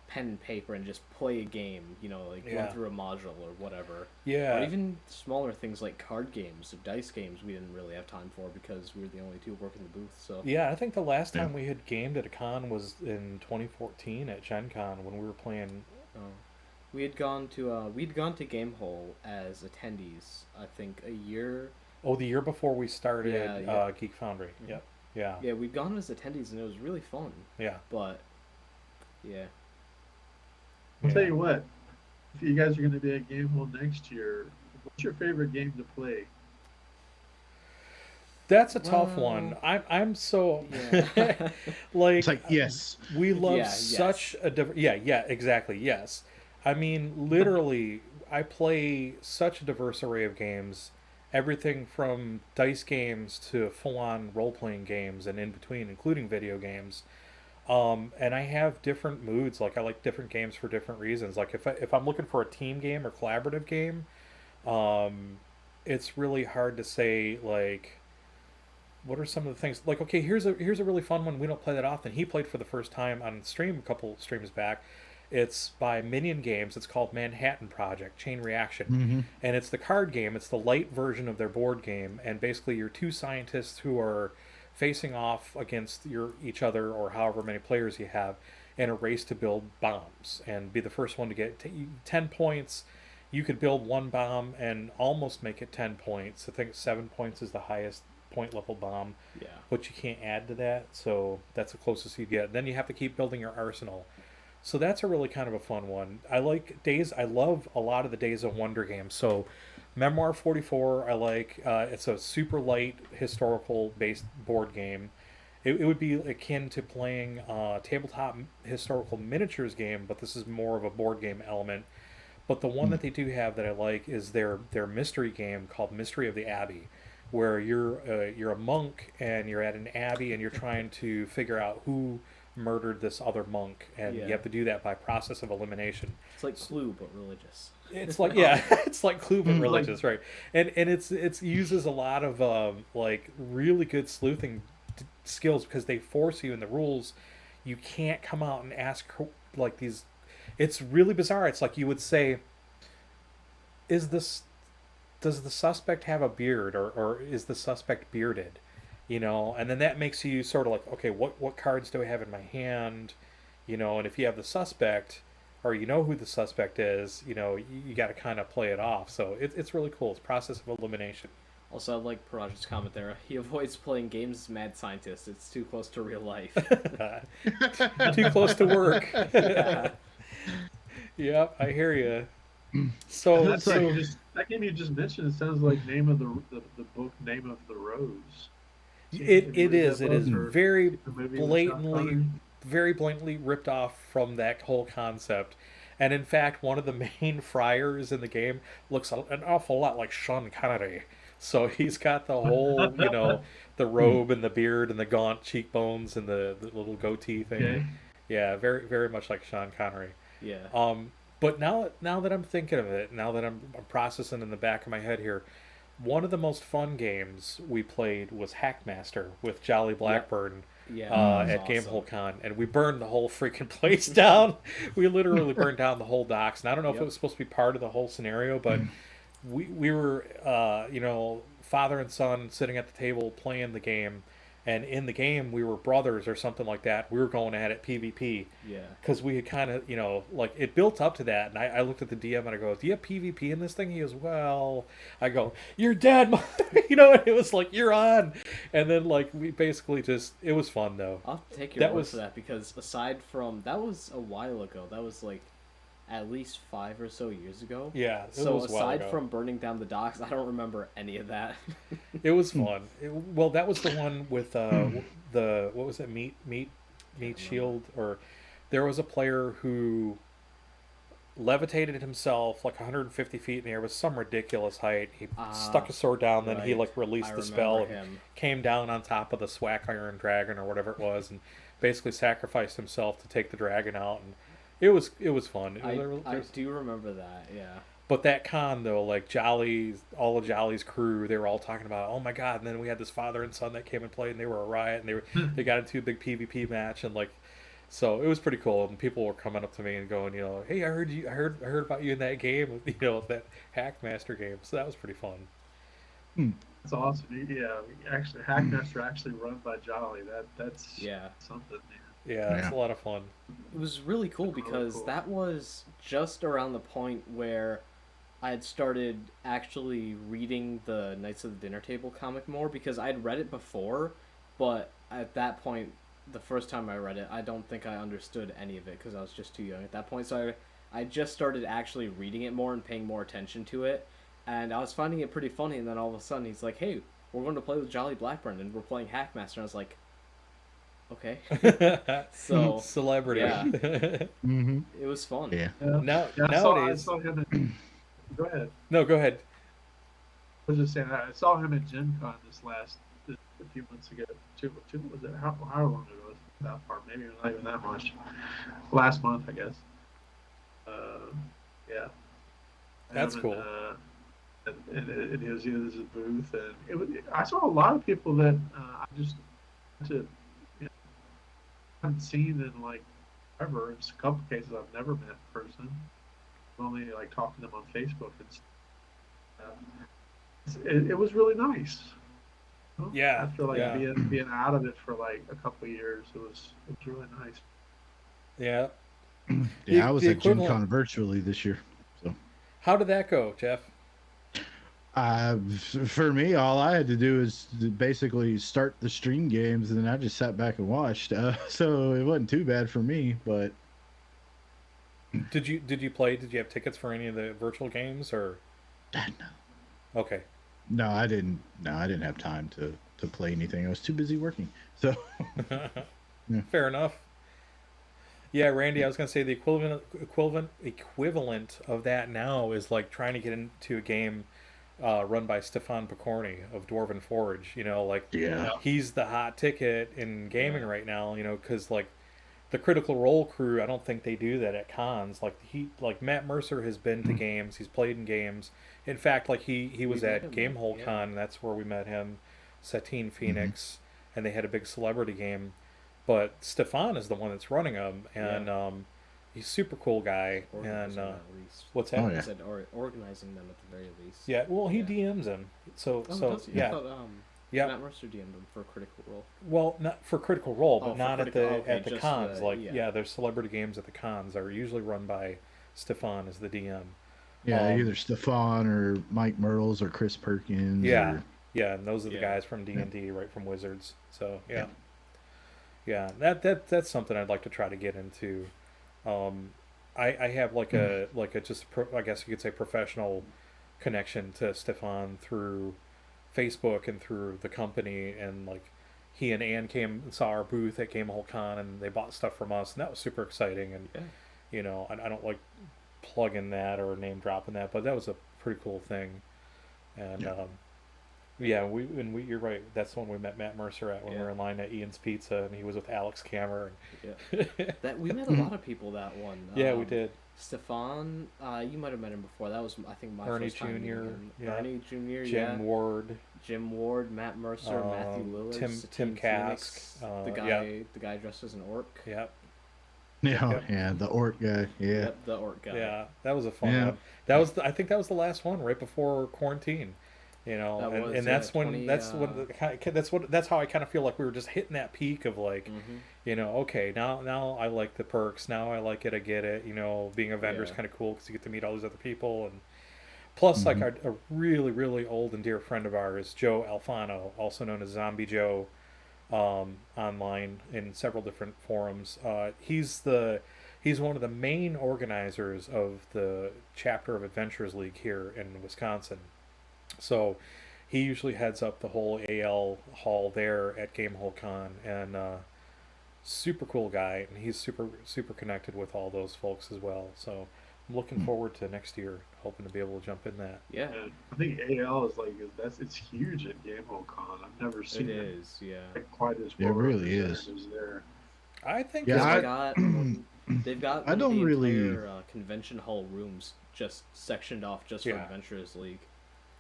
pen and paper and just play a game, like Yeah. run through a module or whatever. Yeah. Or even smaller things like card games or dice games we didn't really have time for because we were the only two working the booth. So Yeah, I think the last time Yeah. we had gamed at a con was in 2014 at Gen Con when we were playing. we'd gone to Gamehole as attendees. I think a year. Oh, the year before we started Yeah. Geek Foundry. Mhm. Yep. Yeah. Yeah, we'd gone as attendees and it was really fun. Yeah. But yeah, I'll Yeah. tell you what, if you guys are going to be at Gamehole next year, what's your favorite game to play? That's a tough Well, one. I'm so yeah. like It's like, yes. we love Yeah, such a yeah, exactly. Yes. I mean, literally I play such a diverse array of games. Everything from dice games to full-on role-playing games and in between, including video games. And I have different moods. Like I like different games for different reasons. Like if I'm looking for a team game or collaborative game, it's really hard to say like what are some of the things. Like okay, here's a really fun one. We don't play that often. He played for the first time on stream a couple streams back. It's by Minion Games. It's called Manhattan Project Chain Reaction. Mm-hmm. And it's the card game. It's the light version of their board game. And basically, you're two scientists who are facing off against each other or however many players you have in a race to build bombs and be the first one to get 10 points. You could build one bomb and almost make it 10 points. I think 7 points is the highest point level bomb, yeah. but you can't add to that. So that's the closest you get. Then you have to keep building your arsenal. So that's a really kind of a fun one. I love a lot of the Days of Wonder games. So Memoir 44, I like. It's a super light historical based board game. It would be akin to playing a tabletop historical miniatures game, but this is more of a board game element. But the one that they do have that I like is their mystery game called Mystery of the Abbey, where you're a monk and you're at an abbey and you're trying to figure out who murdered this other monk, and Yeah. you have to do that by process of elimination. It's like Clue but religious. It's like it's like Clue but religious, right? And it's uses a lot of like really good sleuthing skills because they force you in the rules. You can't come out and ask like these. It's really bizarre. It's like you would say, does the suspect have a beard or is the suspect bearded? And then that makes you sort of like, okay, what cards do I have in my hand? And if you have the suspect or who the suspect is, you got to kind of play it off. So it's really cool. It's process of elimination. Also, I like Paraj's comment there. He avoids playing games as mad scientist. It's too close to real life. Too close to work. Yeah. Yep, I hear you. So, That's like that game you just mentioned. It sounds like name of the book, Name of the Rose. it is Or very the movie with Sean Connery. very blatantly ripped off from that whole concept. And in fact, one of the main friars in the game looks an awful lot like Sean Connery. So he's got the whole, the robe and the beard and the gaunt cheekbones and the little goatee thing. Okay. Yeah, very very much like Sean Connery. Yeah. But now that I'm thinking of it, now that I'm processing in the back of my head here, one of the most fun games we played was Hackmaster with Jolly Blackburn. Yeah. At Gamehole Con, and we burned the whole freaking place down. We literally burned down the whole docks, and I don't know if it was supposed to be part of the whole scenario, but we were father and son sitting at the table playing the game, and in the game we were brothers or something like that. We were going at it PvP Yeah. because we had kind of like it built up to that, and I looked at the DM and I go, do you have PvP in this thing? He goes, well, I go, you're dead. And it was like, you're on. And then like we basically just, it was fun though. I'll have to take your That word was- for that because aside from that was a while ago. That was like at least 5 or so years ago. Yeah, it So was a while aside ago. from burning down the docks, I don't remember any of that. It was fun. Well, that was the one with the what was it? Meat Shield, or there was a player who levitated himself like 150 feet in the air with some ridiculous height. He stuck Ah, his sword down, then he right. like I released the remember spell and him. came down on top of the Swack Iron Dragon or whatever it was, and basically sacrificed himself to take the dragon out. And it was fun. I do remember that. Yeah. But that con though, like Jolly's, all of Jolly's crew, they were all talking about, oh my god! And then we had this father and son that came and played, and they were a riot, and they got into a big PvP match, and like, so it was pretty cool. And people were coming up to me and going, hey, I heard about you in that game, that Hackmaster game. So that was pretty fun. Hmm. That's awesome. Yeah, actually, Hackmaster actually run by Jolly. That's Yeah. something, man. Yeah, it's Yeah. a lot of fun. It was really cool Really because cool. that was just around the point where I had started actually reading the Knights of the Dinner Table comic more, because I'd read it before, but at that point, the first time I read it, I don't think I understood any of it because I was just too young at that point. So I just started actually reading it more and paying more attention to it, and I was finding it pretty funny. And then all of a sudden, he's like, "Hey, we're going to play with Jolly Blackburn, and we're playing Hackmaster." And I was like, "Okay." So Celebrity. yeah. Mm-hmm. It was fun. Yeah. Yeah. Now, Yeah, I nowadays, saw him at, go ahead. no, go ahead. I was just saying, I saw him at Gen Con a few months ago. Two was it? How long ago was it? That far? Maybe not even that much. Last month, I guess. Yeah. That's And, cool. and his booth, and I saw a lot of people that I just to haven't seen in like ever. It's a couple cases I've never met in person. I've only like talked to them on Facebook and it was really nice. Yeah, After like yeah. being out of it for like a couple of years, it was really nice. Yeah. Yeah, I was The at Gen equivalent. Con virtually this year. So How did that go, Jeff? for me, all I had to do is basically start the stream games, and then I just sat back and watched. So it wasn't too bad for me, but Did you play? Did you have tickets for any of the virtual games or? no, Okay. no, I didn't. No, I didn't have time to play anything. I was too busy working. So yeah. Fair enough. Yeah, Randy, I was gonna say the equivalent of that now is like trying to get into a game run by Stefan Picorni of Dwarven Forge. Like Yeah. he's the hot ticket in gaming Yeah. right now. Because like the Critical Role crew, I don't think they do that at cons. Like Matt Mercer has been to games, he's played in games. In fact, like he was met at him, Gamehole yeah. Con, and that's where we met him, Satine Mm-hmm. Phoenix, and they had a big celebrity game. But Stefan is the one that's running them, and he's a super cool guy. Organizing And them at least. what's that? Oh, I yeah. said organizing them at the very least. Yeah, well, he Yeah. DMs him, so Oh, so does he? I yeah, thought, yeah. Matt Mercer DM'd them for Critical Role. Well, not for Critical Role, but Oh, for not Critical- okay, at the just cons. the- Like yeah. there's celebrity games at the cons are usually run by Stefan as the DM. Yeah, Um, either Stefan or Mike Merles or Chris Perkins. Yeah, Or, yeah, and those are the Yeah. guys from D&D, right from Wizards. So yeah, that's something I'd like to try to get into. I have like a just I guess you could say professional connection to Stefan through Facebook and through the company, and like he and Ann came and saw our booth at Gamehole Con, and they bought stuff from us, and that was super exciting. And Yeah. I don't like plugging that or name dropping that, but that was a pretty cool thing. And Yeah. you're right. That's when we met Matt Mercer at when we Yeah. were in line at Ian's Pizza, and he was with Alex Kammer. Yeah. That we met a lot of people that one. Yeah, we did. Stefan, you might have met him before. That was, I think, my Ernie first time meeting Jr., him. yeah. Ernie Jr. Jim Yeah. Ward, Jim Ward, Matt Mercer, Matthew Lillard, Tim Satine Kask, Phoenix, yeah. the guy dressed as an orc. yeah, yeah, yeah, the orc guy. Yeah. Yep, the orc guy. yeah, that was a fun Yeah. one. I think that was the last one right before quarantine. That was, and yeah, that's when 20, that's how I kind of feel like we were just hitting that peak of like, Mhm. okay, now I like the perks, now I like it, I get it. Being a vendor is Yeah. kind of cool because you get to meet all these other people, and plus like Mhm. a really really old and dear friend of ours, Joe Alfano, also known as Zombie Joe, online in several different forums. He's one of the main organizers of the chapter of Adventurers League here in Wisconsin. So he usually heads up the whole AL hall there at Gamehole Con, and super cool guy, and he's super super connected with all those folks as well. So I'm looking forward to next year, hoping to be able to jump in that. Yeah, And I think AL is like it's huge at GameholeCon. I've never it seen it is. Yeah, like, quite as It well really represented is. as there. I think Yeah, because it's they've got I one of don't the really. entire convention hall rooms just sectioned off just for Yeah. Adventurers League.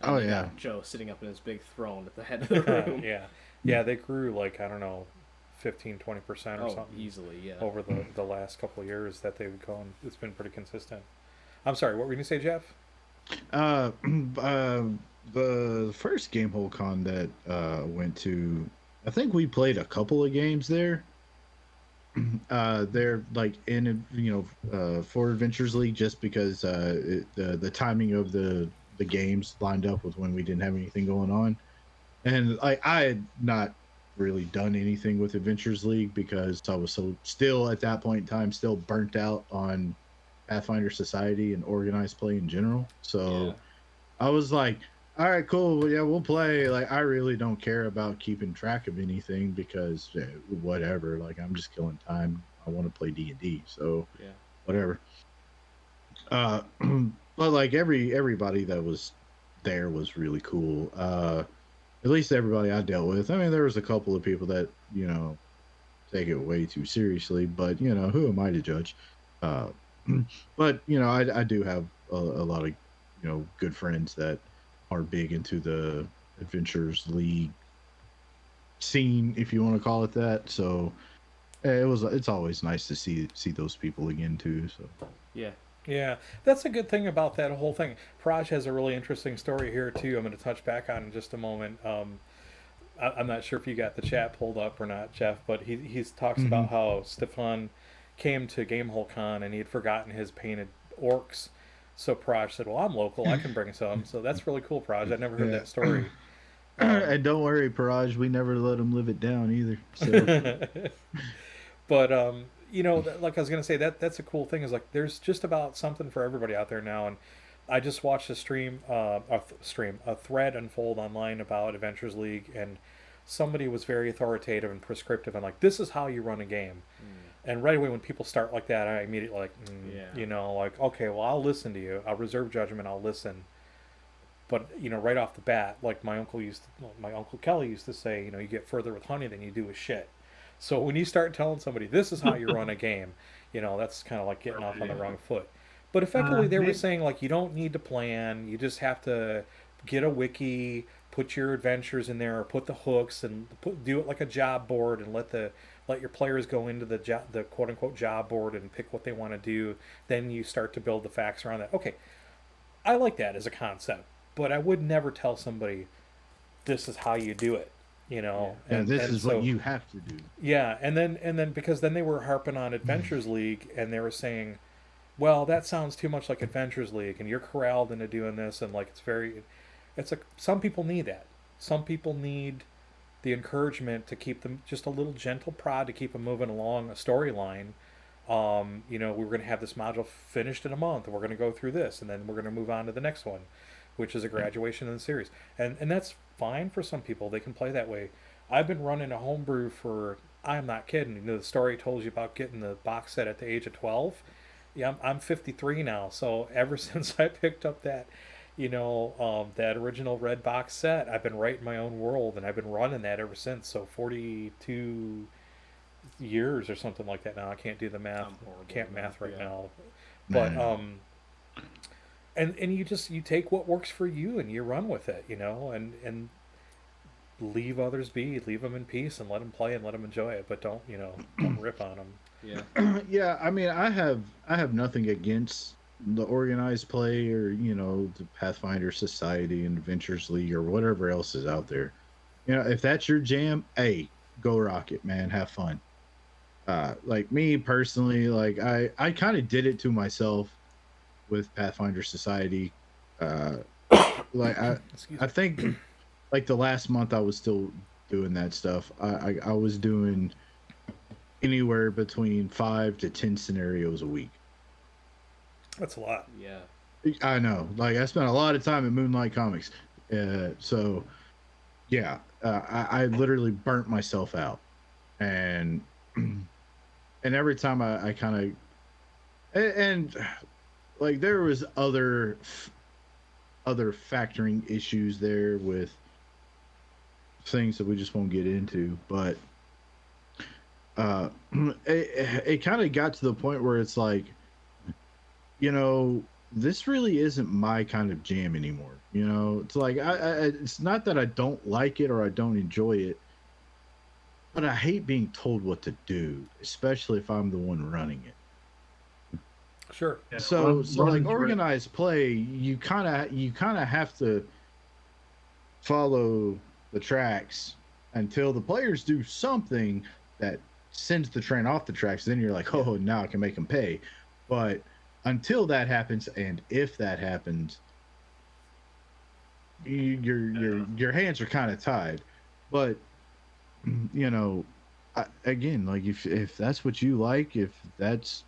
And Oh they yeah, got Joe sitting up in his big throne at the head of the room. yeah, they grew like, I don't know, 15-20% or Oh, something easily, yeah. over the last couple of years that they've gone. It's been pretty consistent. I'm sorry, what were you gonna say, Jeff? uh, the first Gamehole Con that went to, I think we played a couple of games there. They're like in for Adventures League just because the timing of the games lined up with when we didn't have anything going on, and I had not really done anything with Adventures League because I was so still at that point in time still burnt out on Pathfinder Society and organized play in general. Yeah. So I was like, all right, cool. Well, yeah, we'll play. Like, I really don't care about keeping track of anything because whatever. Like, I'm just killing time. I want to play D&D, so Yeah. whatever. Uh, but like everybody that was there was really cool. At least everybody I dealt with. I mean, there was a couple of people that take it way too seriously, but who am I to judge? Uh, but I do have a lot of good friends that are big into the Adventures League scene, if you want to call it that. So it's always nice to see those people again too. So Yeah. Yeah, that's a good thing about that whole thing. Praj has a really interesting story here too. I'm going to touch back on in just a moment. I'm not sure if you got the chat pulled up or not, Jeff, but he talks about how Stefan came to Gamehole Con and he had forgotten his painted orcs. So Praj said, "Well, I'm local. I can bring some." So that's really cool, Praj. I never heard that story. and don't worry, Paraj, we never let them live it down either. So But like I was gonna say, that's a cool thing. Is like there's just about something for everybody out there now. And I just watched a a thread unfold online about Adventures League, and somebody was very authoritative and prescriptive and like, this is how you run a game. And right away when people start like that, I immediately like, Yeah. like, okay, well, I'll listen to you. I'll reserve judgment. I'll listen. But right off the bat, like my uncle Kelly used to say, you get further with honey than you do with shit. So when you start telling somebody this is how you run a game, that's kind of like getting off on the wrong foot. But effectively, they were saying like you don't need to plan. You just have to get a wiki, put your adventures in there, or put the hooks, and do it like a job board, and let your players go into the quote unquote job board and pick what they want to do. Then you start to build the facts around that. Okay, I like that as a concept, but I would never tell somebody this is how you do it. and this is what you have to do. Yeah, and then because then they were harping on Adventures League, and they were saying, well, that sounds too much like Adventures League, and you're corralled into doing this, and like some people need that. Some people need the encouragement to keep them, just a little gentle prod to keep them moving along a storyline. We're going to have this module finished in a month, and we're going to go through this, and then we're going to move on to the next one, which is a graduation in the series. And that's fine for some people. They can play that way. I've been running a homebrew for, I'm not kidding, the story I told you about getting the box set at the age of 12. Yeah, I'm 53 now, so ever since I picked up that that original red box set, I've been writing my own world, and I've been running that ever since. So 42 years or something like that now. I can't do the math. Can't math right now. But and you take what works for you and you run with it, and leave others be, leave them in peace, and let them play and let them enjoy it. But don't rip on them. Yeah. Yeah, I mean, I have nothing against the organized play or the Pathfinder Society and Adventures League or whatever else is out there. If that's your jam, hey, go rock it, man. Have fun. Like me personally, like I kind of did it to myself with Pathfinder Society. Like I think like the last month I was still doing that stuff. I was doing anywhere between 5 to 10 scenarios a week. That's a lot. Yeah. I know. Like I spent a lot of time at Moonlight Comics. So yeah, I literally burnt myself out. And every time I kind of, and like there was other factoring issues there with things that we just won't get into, but uh it kind of got to the point where it's like, you know, this really isn't my kind of jam anymore. You know, it's like it's not that I don't like it or I don't enjoy it, but I hate being told what to do, especially if I'm the one running it. Sure. Yeah, So like running's great. organized play, you kind of have to follow the tracks until the players do something that sends the train off the tracks. Then you're like, oh, now I can make them pay. But until that happens, and if that happens, your hands are kind of tied. But you know, again, like if that's what you like, if that's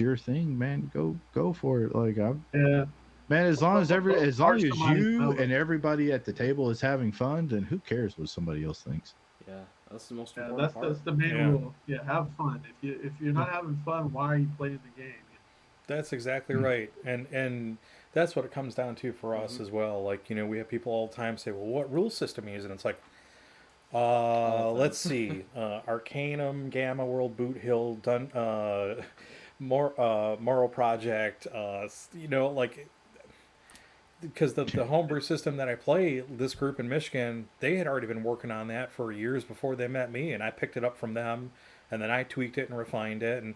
your thing, man, go for it. Like I'm Yeah. Man, as long as as long Hard as somebody's you mellow. and everybody at the table is having fun, then who cares what somebody else thinks? Yeah, that's the most Yeah, important part. that's the main Yeah. rule. Yeah, have fun. If you're not having fun, why are you playing the game? That's exactly right, and that's what it comes down to for us as well. Like, we have people all the time say, "Well, what rule system are you using?" It's like, All of them. let's see, Arcanum, Gamma World, Boot Hill, Moral Project. Like, because the homebrew system that I play, this group in Michigan, they had already been working on that for years before they met me, and I picked it up from them, and then I tweaked it and refined it, and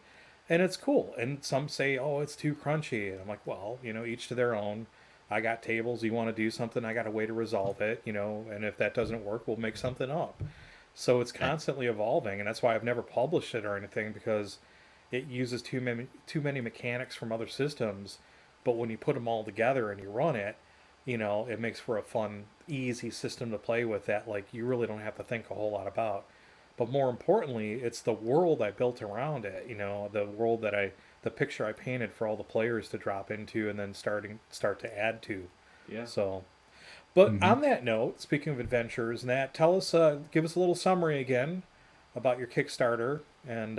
it's cool. And some say, oh, it's too crunchy, and I'm like, well, each to their own. I got tables. You want to do something, I got a way to resolve it, and if that doesn't work, we'll make something up. So it's constantly evolving, and that's why I've never published it or anything, because it uses too many mechanics from other systems. But when you put them all together and you run it, it makes for a fun, easy system to play with that, like, you really don't have to think a whole lot about. But more importantly, it's the world I built around it. The world the picture I painted for all the players to drop into and then start to add to. Yeah. So, but Mhm. on that note, speaking of adventures, Nat, give us a little summary again about your Kickstarter, and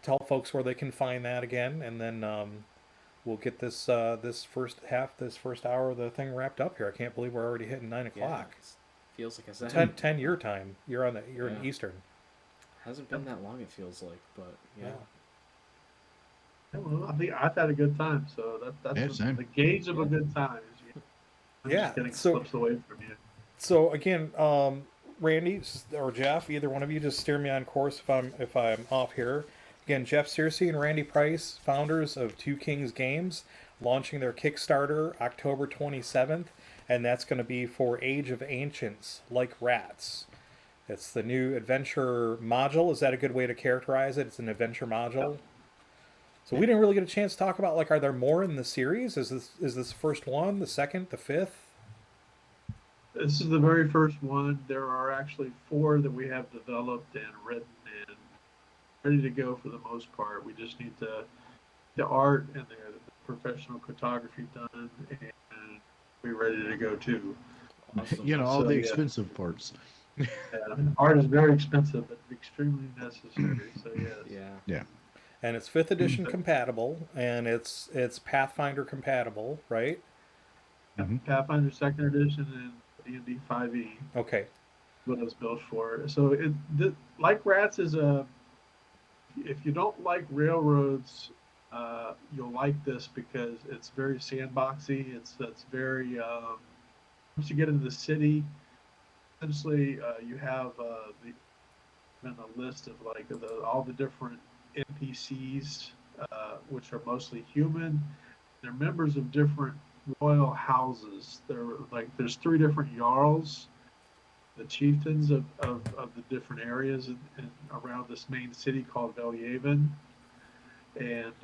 tell folks where they can find that again, and then we'll get this first hour of the thing wrapped up here. I can't believe we're already hitting 9 o'clock. Feels like I said. 10 your time. You're in Yeah. Eastern. Hasn't been that long. It feels like, but yeah. Yeah, well, I think I've had a good time. So that's Yeah, same. the gauge of a good time. Is Yeah. just getting So slips away from you. so again, Randy or Jeff, either one of you, just steer me on course if I'm off here. Again, Jeff Searcy and Randy Price, founders of Two Kings Games, launching their Kickstarter October 27th, and that's going to be for Age of Ancients, like rats. It's the new adventure module. Is that a good way to characterize it? It's an adventure module. So we didn't really get a chance to talk about, like, are there more in the series? Is this the first one, the second, the fifth? This is the very first one. There are actually 4 that we have developed and written and ready to go for the most part. We just need the art and the professional photography done, and we're ready to go too. Awesome. All the yeah. expensive parts. Art is very expensive, but extremely necessary. So yes. Yeah. Yeah. And it's 5th edition compatible, and it's Pathfinder compatible, right? Mhm. Pathfinder 2nd Edition and D&D 5e. Okay. What it was built for. So like Rats is if you don't like railroads, you'll like this because it's very sandboxy. It's very once you get into the city, essentially you have a list of like all the different NPCs, which are mostly human. They're members of different royal houses. There's 3 different jarls, the chieftains of the different areas around this main city called Belyaven, and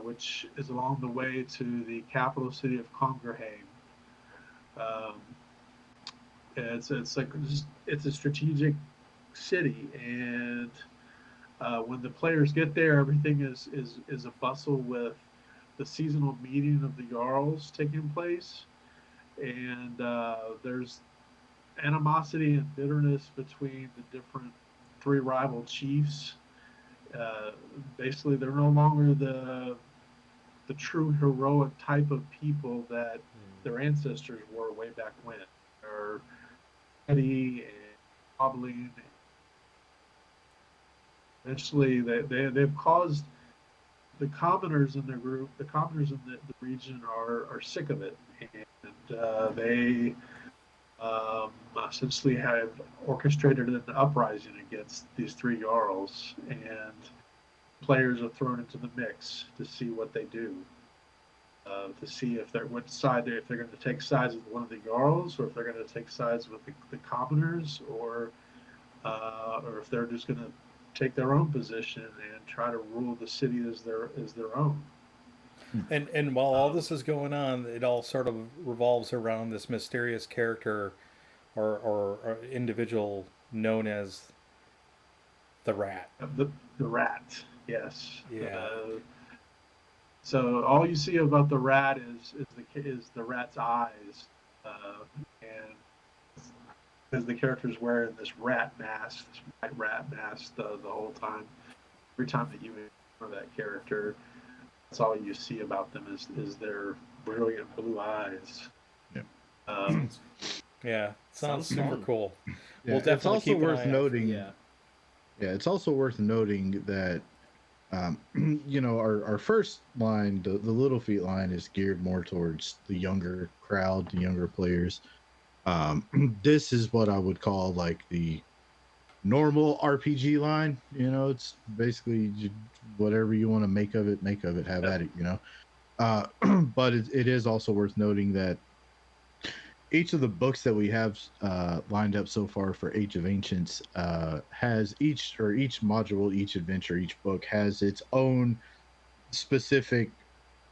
which is along the way to the capital city of Congerham. It's a strategic city, and when the players get there, everything is a bustle with the seasonal meeting of the jarls taking place, and there's animosity and bitterness between the different 3 rival chiefs. Basically, they're no longer the true heroic type of people that their ancestors were way back when. They're petty and hobbling. Eventually, they've caused the commoners in their group, the commoners in the region are sick of it, and they essentially have orchestrated an uprising against these three Jarls, and players are thrown into the mix to see what they do, to see if they're what side if they're going to take sides with one of the Jarls, or if they're going to take sides with the commoners, or if they're just going to take their own position and try to rule the city as their own. And while all this is going on, it all sort of revolves around this mysterious character or individual known as the Rat. The Rat, yes. Yeah. So all you see about the Rat is the Rat's eyes, and because the character's wearing this rat mask, this white rat mask, the whole time. Every time that you encounter that character, that's all you see about them is their brilliant blue eyes. Yeah. Yeah, sounds super fun. cool. Yeah, We'll definitely it's also keep an worth eye out noting. Yeah. Yeah, it's also worth noting that, you know, our first line, the Little Feet line, is geared more towards the younger crowd, the younger players. This is what I would call like the normal RPG line. You know, it's basically whatever you want to make of it, have at it. You know, but it is also worth noting that each of the books that we have lined up so far for Age of Ancients has each module, each adventure, each book has its own specific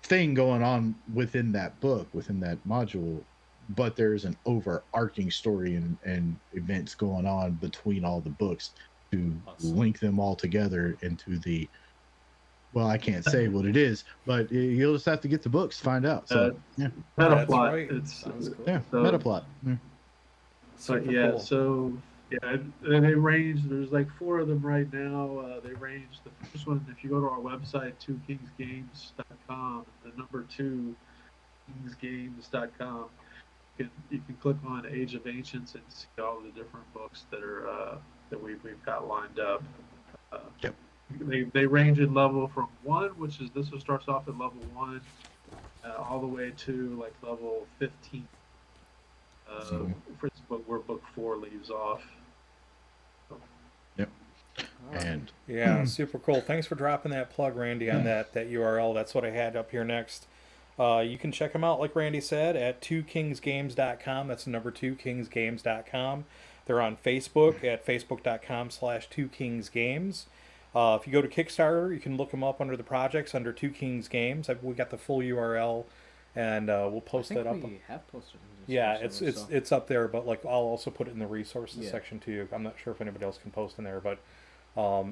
thing going on within that book, within that module, but there's an overarching story and events going on between all the books to link them all together into the, well, I can't say what it is, but you'll just have to get the books to find out. So yeah, Meta That's plot. right. It's Sounds cool. yeah, so, meta plot. Yeah. Super yeah, cool. so yeah, and they range. There's like 4 of them right now. They range. The first one, if you go to our website, 2kingsgames.com, the number 2 kingsgames.com, you can click on Age of Ancients and see all the different books that are that we've got lined up. Yep. They range in level from 1, which is this one starts off at level 1, all the way to like level 15. For this book, where book 4 leaves off. Yep. And Yeah, super cool. Thanks for dropping that plug, Randy, on that URL. That's what I had up here next. You can check them out, like Randy said, at 2kingsgames.com. That's the number 2kingsgames.com. They're on Facebook at facebook.com/2kingsgames. If you go to Kickstarter, you can look them up under the projects under 2 Kings Games. We got the full URL, and we'll post that up. We have posted it. Yeah, it's up there, but like I'll also put it in the resources Yeah. section too. I'm not sure if anybody else can post in there, but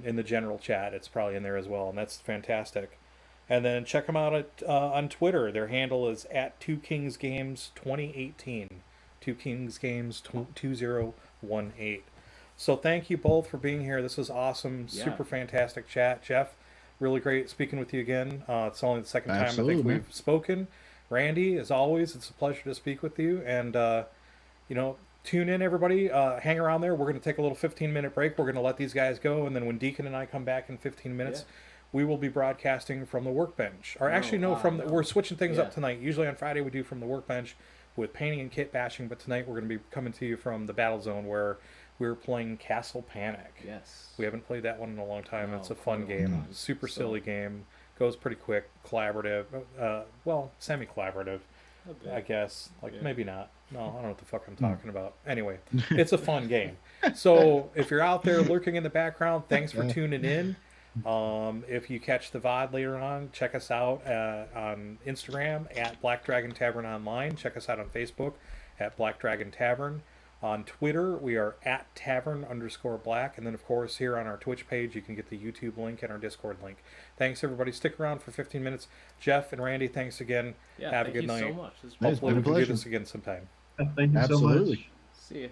in the general chat, it's probably in there as well, and that's fantastic. And then check them out at on Twitter. Their handle is at 2kingsgames2018, 2kingsgames2018. So thank you both for being here. This was awesome, Yeah. super fantastic chat, Jeff. Really great speaking with you again. It's only the second time I Absolutely, think man. we've spoken. Randy, as always, it's a pleasure to speak with you. And you know, tune in, everybody. Hang around there. We're going to take a little 15-minute break. We're going to let these guys go, and then when Deacon and I come back in 15 minutes, we will be broadcasting from the workbench. Or actually, no, we're switching things up tonight. Usually on Friday we do from the workbench with painting and kit bashing, but tonight we're going to be coming to you from the battle zone where we're playing Castle Panic. Yes. We haven't played that one in a long time. No, It's a fun quite a long game. time. Super So- silly game. Goes pretty quick. Collaborative. Well, semi-collaborative, I guess. Like, maybe not. No, I don't know what the fuck I'm talking about. Anyway, it's a fun game. So if you're out there lurking in the background, thanks for tuning in. If you catch the VOD later on, check us out on Instagram at Black Dragon Tavern Online. Check us out on Facebook at Black Dragon Tavern. On Twitter, we are at Tavern_Black. And then, of course, here on our Twitch page, you can get the YouTube link and our Discord link. Thanks, everybody. Stick around for 15 minutes. Jeff and Randy, thanks again. Yeah, Have a good thank you night. so much. This was It's Hopefully been we a can do pleasure. this again sometime. Thank you Absolutely. so much. See you.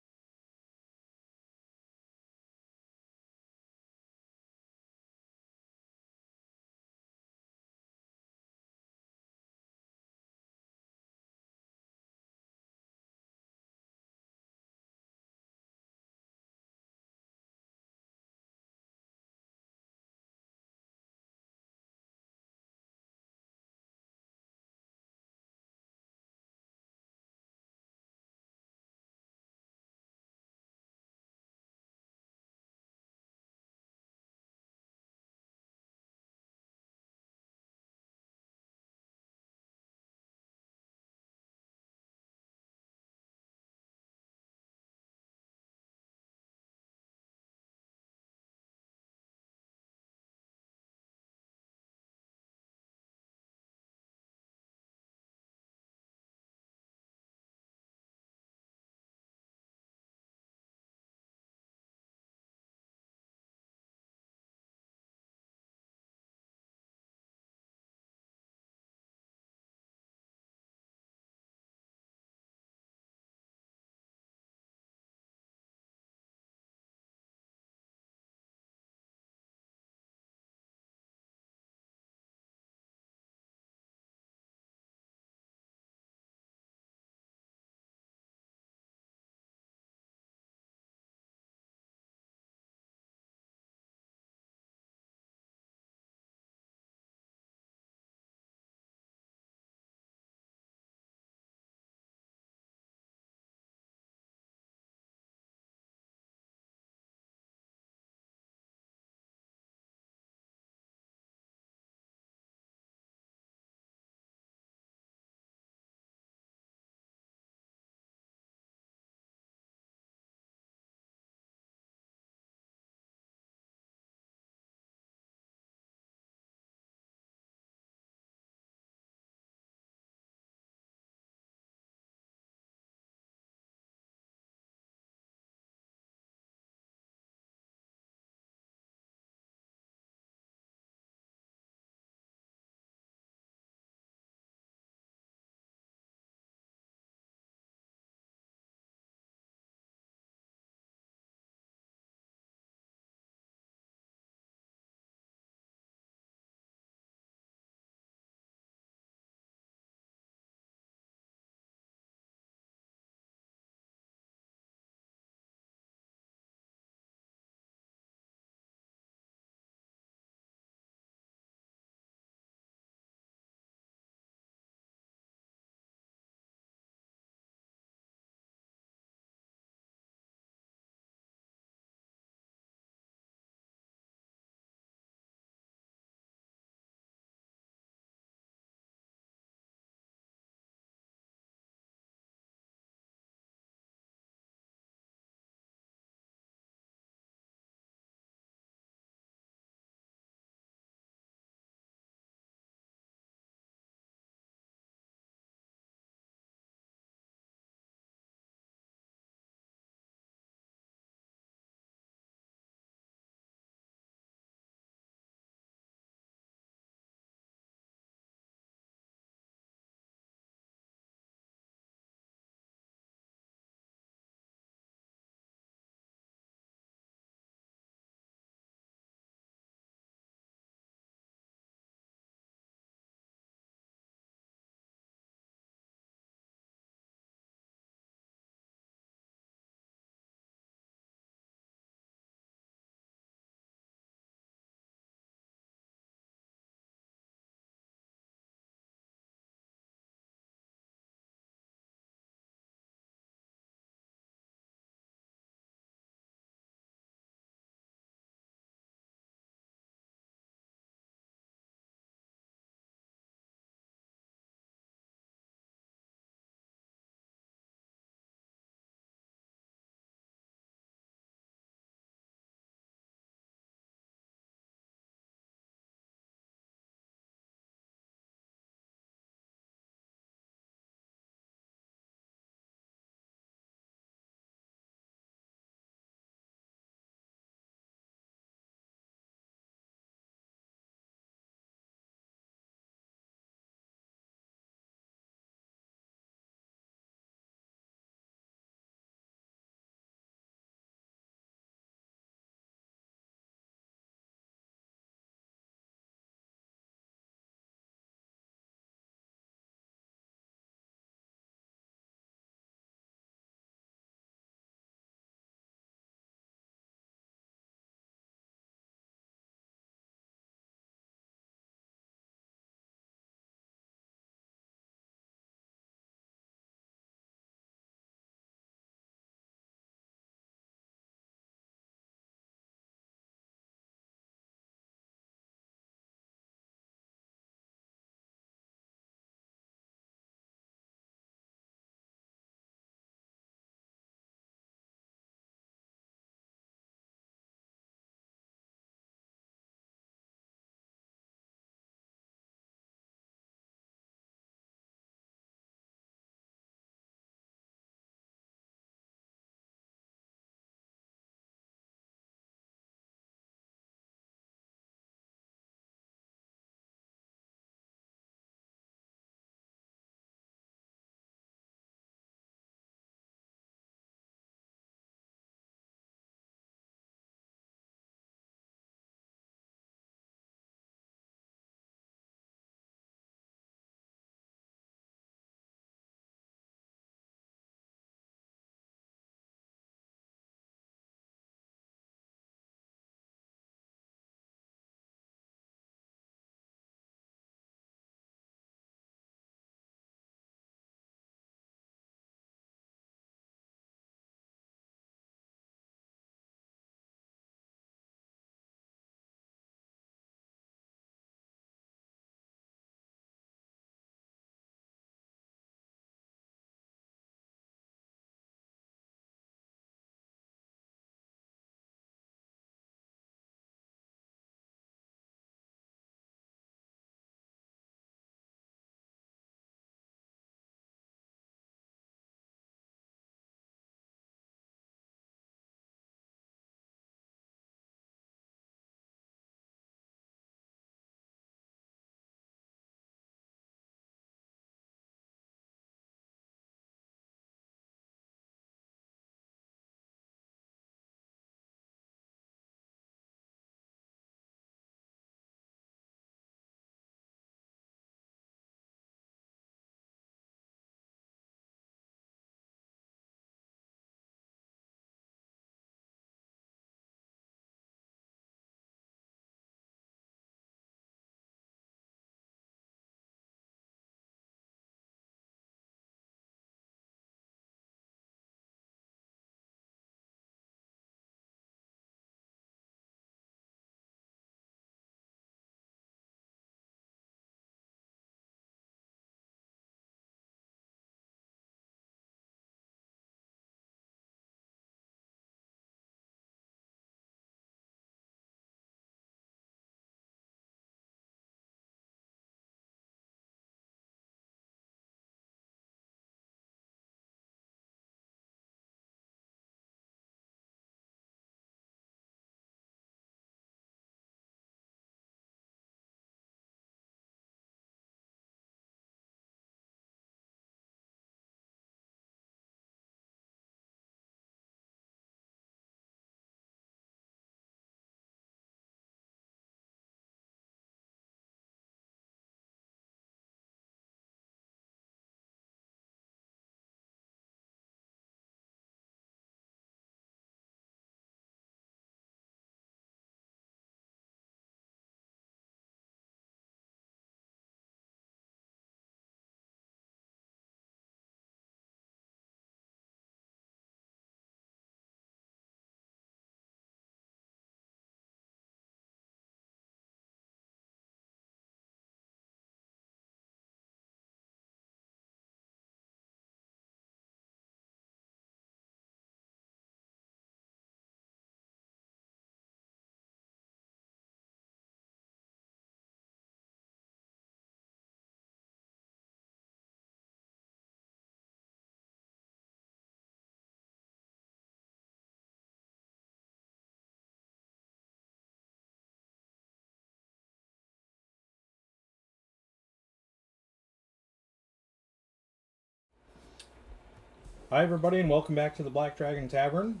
Hi, everybody, and welcome back to the Black Dragon Tavern.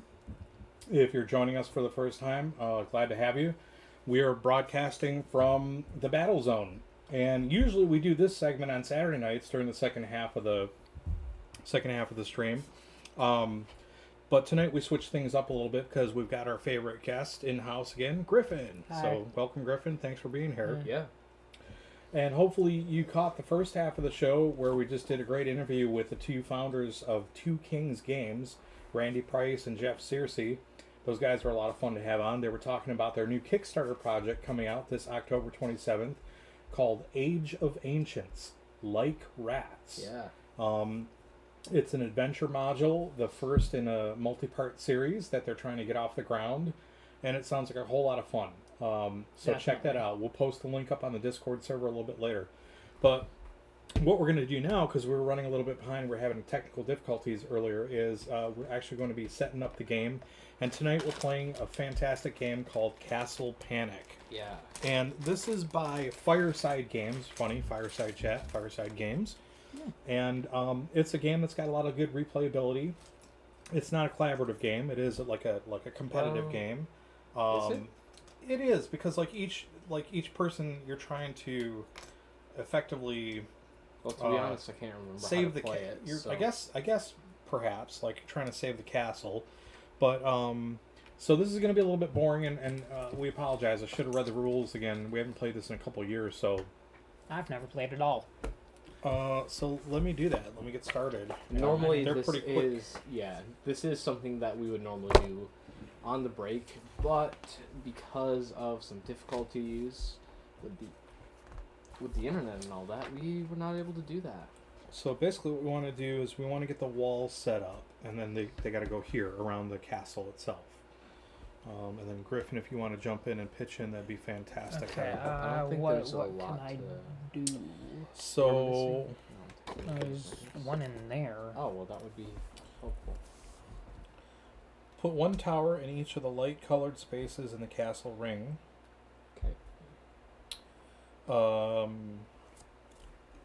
If you're joining us for the first time, glad to have you. We are broadcasting from the Battle Zone, and usually we do this segment on Saturday nights during the second half of the stream. But tonight we switched things up a little bit because we've got our favorite guest in house again, Gryphon. Hi. So welcome, Gryphon. Thanks for being here. Yeah. And hopefully you caught the first half of the show where we just did a great interview with the two founders of Two Kings Games, Randy Price and Jeff Searcy. Those guys were a lot of fun to have on. They were talking about their new Kickstarter project coming out this October 27th called Age of Ancients, Like Rats. Yeah. It's an adventure module, the first in a multi-part series that they're trying to get off the ground, and it sounds like a whole lot of fun. So check that out. We'll post the link up on the Discord server a little bit later. But what we're going to do now, because we were running a little bit behind, we're having technical difficulties earlier, is we're actually going to be setting up the game. And tonight we're playing a fantastic game called Castle Panic. Yeah. And this is by Fireside Games. Funny, Fireside Chat, Fireside Games. And it's a game that's got a lot of good replayability. It's not a collaborative game. It is like a competitive game. Is it? It is, because each person you're trying to effectively Well, to be honest, I can't remember save how to the play it. you're, So. I guess perhaps trying to save the castle, but so this is going to be a little bit boring, and we apologize. I should have read the rules again. We haven't played this in a couple of years, so I've never played at all. so let me do that. Let me get started. Normally, they're this pretty quick. this is something that we would normally do on the break, but because of some difficulties with the internet and all that, we were not able to do that. So basically what we want to do is we want to get the walls set up, and then they got to go here around the castle itself. And then Gryphon, if you want to jump in and pitch in, that'd be fantastic. Okay, I don't think what there's a can lot I to- do? So There's one in there. Oh, well, that would be helpful. put one tower in each of the light-colored spaces in the castle ring. Okay.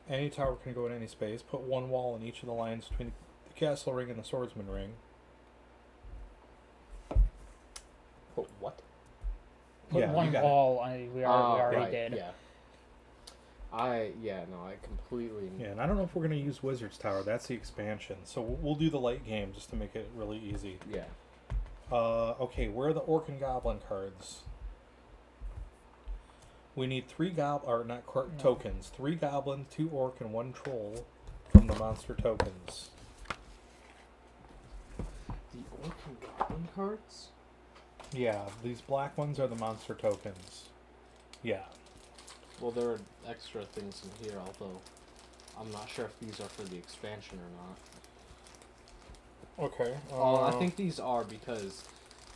Any tower can go in any space. Put one wall in each of the lines between the castle ring and the swordsman ring. Put what? Put Yeah, you one got it. wall. We already right, did. Yeah. I completely. Yeah, and I don't know if we're going to use Wizard's Tower. That's the expansion. So we'll do the light game just to make it really easy. Yeah. Okay, where are the Orc and Goblin cards? We need tokens. 3 Goblins, 2 Orc, and 1 Troll from the monster tokens. The Orc and Goblin cards? Yeah, these black ones are the monster tokens. Yeah. Well, there are extra things in here, although I'm not sure if these are for the expansion or not. Okay. I think these are because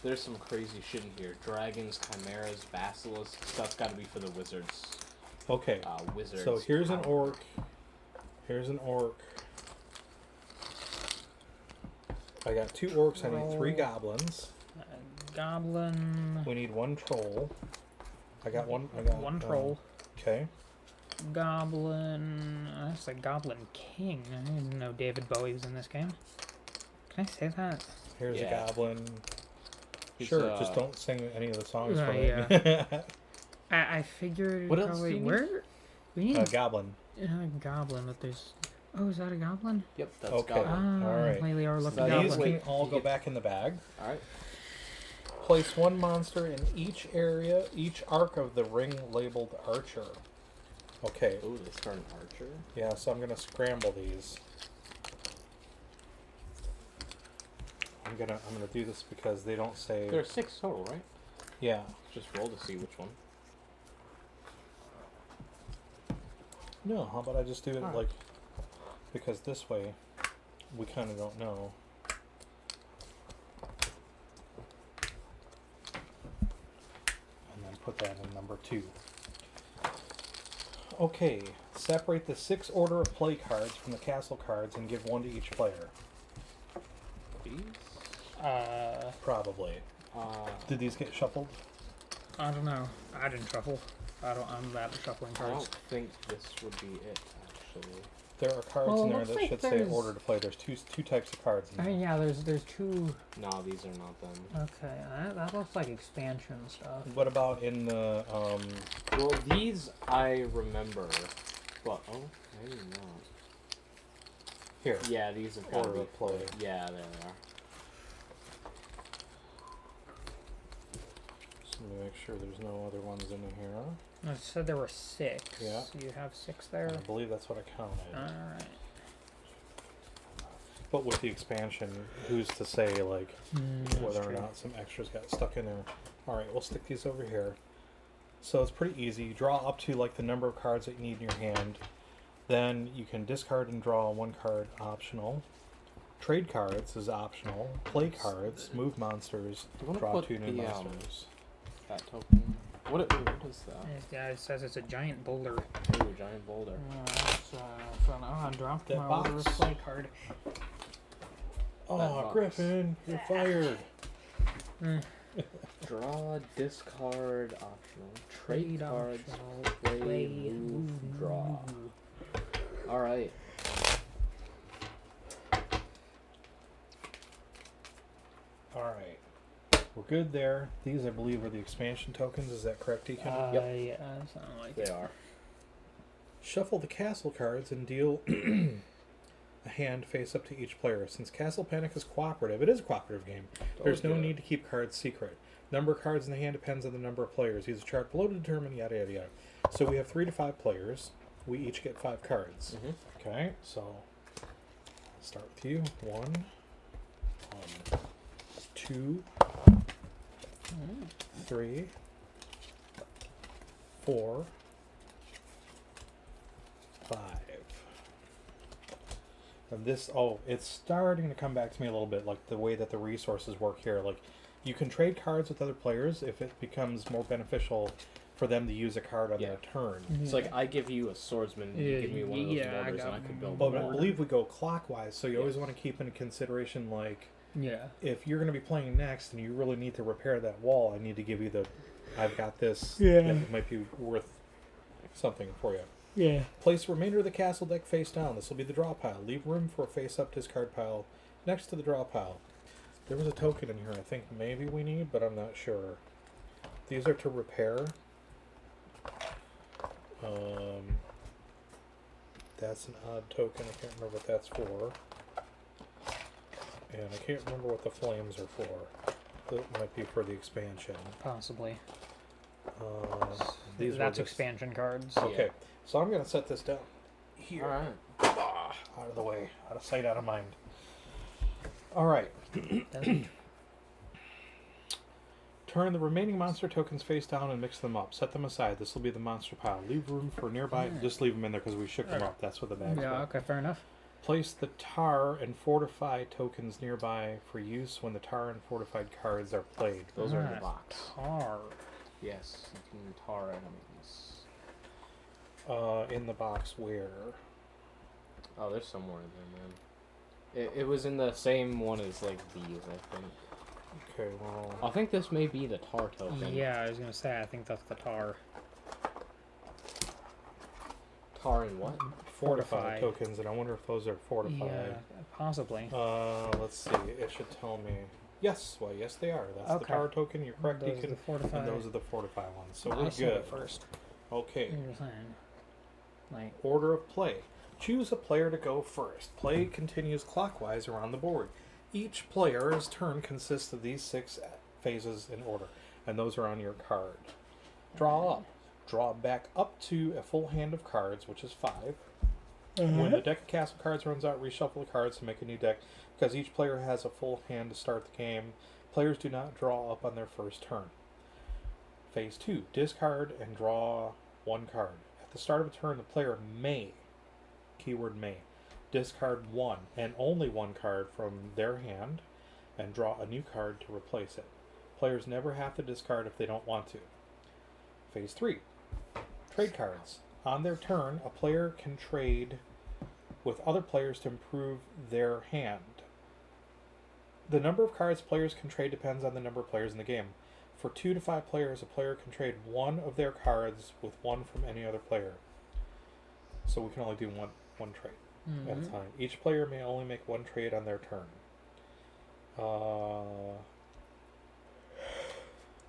there's some crazy shit in here. Dragons, chimeras, basilisks. That's got to be for the wizards. Okay. Wizards. So here's an power. orc. Here's an orc. I got 2 orcs. I need 3 goblins. Goblin. We need 1 troll. I got one. One troll. Okay. Goblin. That's a Goblin King. I didn't know David Bowie was in this game. Can I say that? Here's Yeah. a goblin. He's, Sure, just don't sing any of the songs for yeah. me. I figured. What else probably, do you need? where? We need A goblin. a goblin, but there's. Oh, is that a goblin? Yep, that's Okay. goblin. Ah, alright. lately our lucky So These goblin. wait, can all you go get- back in the bag. Alright. Place 1 monster in each area, each arc of the ring labeled archer. Okay. Ooh, let's start an archer. Yeah, so I'm gonna scramble these. I'm gonna do this because they don't say. There are 6 total, right? Yeah. Just roll to see which one. No, how about I just do it Alright. because this way we kind of don't know. And then put that in number 2. Okay, separate the 6 order of play cards from the castle cards and give 1 to each player. These? Probably. Did these get shuffled? I don't know. I didn't shuffle. I'm bad at shuffling I cards. don't think this would be it, actually. There are cards Well, it in there looks that like should say there's- order to play. There's two types of cards in I there. mean, yeah, there's two. No, these are not them. Okay, that looks like expansion stuff. What about in the Well, these I remember, but maybe not. here? Yeah, these have got to Order be of play. Yeah, there they are. Just let me make sure there's no other ones in here. It said there were 6. Yeah. You have 6 there. I believe that's what I counted. All right. But with the expansion, who's to say like whether or true. not some extras got stuck in there? All right, we'll stick these over here. So it's pretty easy. You draw up to like the number of cards that you need in your hand. Then you can discard and draw 1 card, optional. Trade cards is optional. Play cards, move monsters, Do you wanna draw put 2 new the, monsters. That token. What is that? Yeah, it says it's a giant boulder. Ooh, giant boulder. So no, I dropped That my box? order of play card. Oh, box. Gryphon, you're fired. Draw, discard, optional. Trade cards, optional, play, move, draw. Alright. All right. We're good there. These, I believe, are the expansion tokens. Is that correct, Deacon? Yeah, sound like They it. are. Shuffle the castle cards and deal a hand face up to each player. Since Castle Panic is cooperative, it is a cooperative game. There's no need to keep cards secret. Number of cards in the hand depends on the number of players. Use a chart below to determine yada yada yada. So we have 3 to 5 players. We each get 5 cards. Okay, so I'll start with you. 1, 2, 3, 4, 5. And this, it's starting to come back to me a little bit, like the way that the resources work here. Like, you can trade cards with other players if it becomes more beneficial for them to use a card on their turn. It's like I give you a swordsman, you give me one of those Yeah, I mortars, got and I could build But one. I believe we go clockwise, so you always want to keep into consideration, like, Yeah. if you're going to be playing next and you really need to repair that wall, I need to give you I've got this Yeah. that might be worth something for you. Yeah. Place the remainder of the castle deck face down. This will be the draw pile. Leave room for a face-up discard pile next to the draw pile. There was a token in here I think maybe we need, but I'm not sure. These are to repair. That's an odd token. I can't remember what that's for. And I can't remember what the flames are for. That might be for the expansion. Possibly. These were That's just- expansion cards. Okay, so I'm going to set this down here. Alright. Out of the way. Out of sight, out of mind. Alright. Turn the remaining monster tokens face down and mix them up. Set them aside. This will be the monster pile. Leave room for nearby. Just leave them in there because we shook them up. That's what the bag's Yeah, for. okay, fair enough. Place the tar and fortify tokens nearby for use when the tar and fortified cards are played. Those are in the Alright. box. Tar. Yes, you can tar enemies. In the box where? Oh, there's somewhere in there, man. It was in the same one as like these, I think. Okay, well. I think this may be the tar token. Yeah, I was gonna say, I think that's the tar. Tar and what? Fortify Fortify. tokens, and I wonder if those are fortified. Yeah, possibly. Let's see. It should tell me. Yes, well, yes, they are. That's the Okay. tar token. You're correct, Those are Deacon. the fortify. And those are the fortify ones. So I we're said good. it first. Okay. You're saying, like, Order of play. Choose a player to go first. Play continues clockwise around the board. Each player's turn consists of these 6 phases in order, and those are on your card. Draw up. Draw back up to a full hand of cards, which is 5. When the deck of castle cards runs out, reshuffle the cards to make a new deck. Because each player has a full hand to start the game, players do not draw up on their first turn. Phase 2. Discard and draw 1 card. At the start of a turn, the player may, keyword may, discard 1 and only 1 card from their hand and draw a new card to replace it. Players never have to discard if they don't want to. Phase 3. Trade cards. On their turn, a player can trade with other players to improve their hand. The number of cards players can trade depends on the number of players in the game. For 2 to 5 players, a player can trade 1 of their cards with 1 from any other player. So we can only do one trade. at a time. Each player may only make one trade on their turn.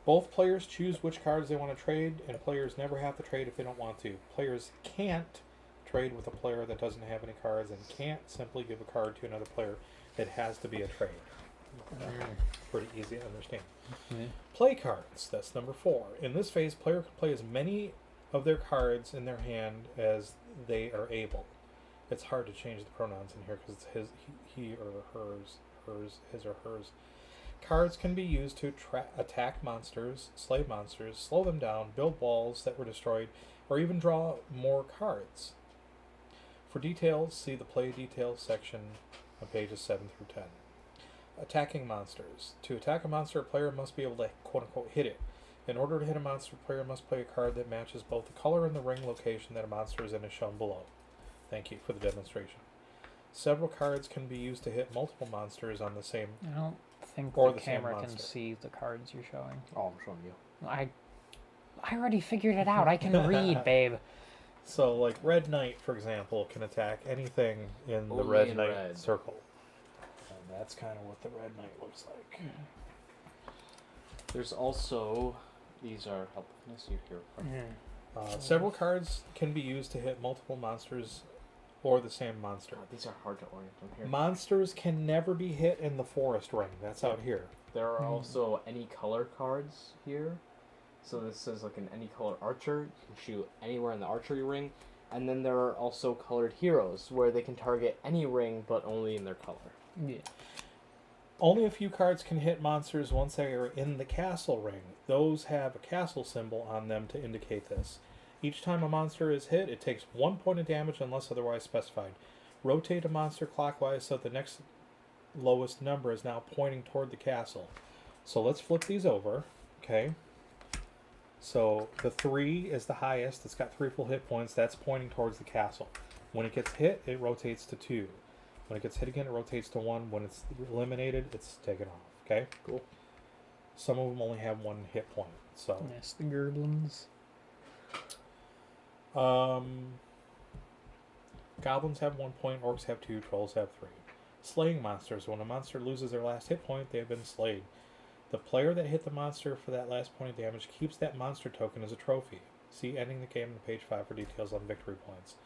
Both players choose which cards they want to trade, and players never have to trade if they don't want to. Players can't trade with a player that doesn't have any cards, and can't simply give a card to another player. It has to be a trade. Pretty easy to understand. Play cards. That's number 4. In this phase, player can play as many of their cards in their hand as they are able. It's hard to change the pronouns in here because it's his, he or hers, his or hers. Cards can be used to attack monsters, slay monsters, slow them down, build walls that were destroyed, or even draw more cards. For details, see the Play Details section on pages 7 through 10. Attacking monsters. To attack a monster, a player must be able to quote-unquote hit it. In order to hit a monster, a player must play a card that matches both the color and the ring location that a monster is in as shown below. Thank you for the demonstration. Several cards can be used to hit multiple monsters on the same... I don't think Or the the same camera can monster. see the cards you're showing. Oh, I'm showing you. I already figured it out. I can read, babe. So, like, Red Knight, for example, can attack anything in the Only Red in Knight red. circle. And that's kind of what the Red Knight looks like. There's also... These are helpfulness you hear from. Several cards can be used to hit multiple monsters or the same monster. God, these are hard to orient from here. Monsters can never be hit in the forest ring. That's out here. There are also any color cards here. So this is like an any color archer. You can shoot anywhere in the archery ring. And then there are also colored heroes where they can target any ring but only in their color. Yeah. Only a few cards can hit monsters once they are in the castle ring. Those have a castle symbol on them to indicate this. Each time a monster is hit, it takes 1 point of damage unless otherwise specified. Rotate a monster clockwise so the next lowest number is now pointing toward the castle. So let's flip these over. Okay. So the 3 is the highest. It's got 3 full hit points. That's pointing towards the castle. When it gets hit, it rotates to 2. When it gets hit again, it rotates to 1. When it's eliminated, it's taken off. Okay? Cool. Some of them only have 1 hit point. So Yes, the goblins. Goblins have 1 point, orcs have 2, trolls have 3. Slaying monsters. When a monster loses their last hit point, they have been slayed. The player that hit the monster for that last point of damage keeps that monster token as a trophy. See ending the game on page 5 for details on victory points.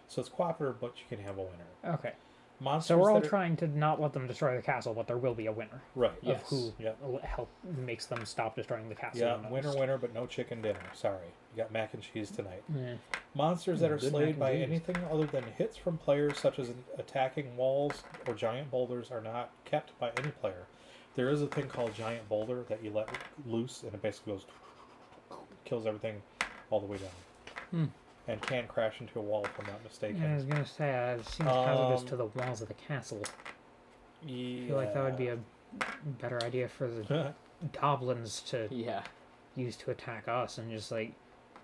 So it's cooperative, but you can have a winner. Okay. Monsters So we're all that are- trying to not let them destroy the castle, but there will be a winner Right. of Yes. who Yep. help makes them stop destroying the castle. Yeah, the winner, most. winner, but no chicken dinner. Sorry. You got mac and cheese tonight. Yeah. Monsters that are Good mac slayed and by cheese. anything other than hits from players, such as attacking walls or giant boulders, are not kept by any player. There is a thing called giant boulder that you let loose, and it basically goes, kills everything all the way down. And can crash into a wall if I'm not mistaken. I was gonna say, it seems hazardous to the walls of the castle. Yeah. I feel like that would be a better idea for the goblins to Yeah. use to attack us and just like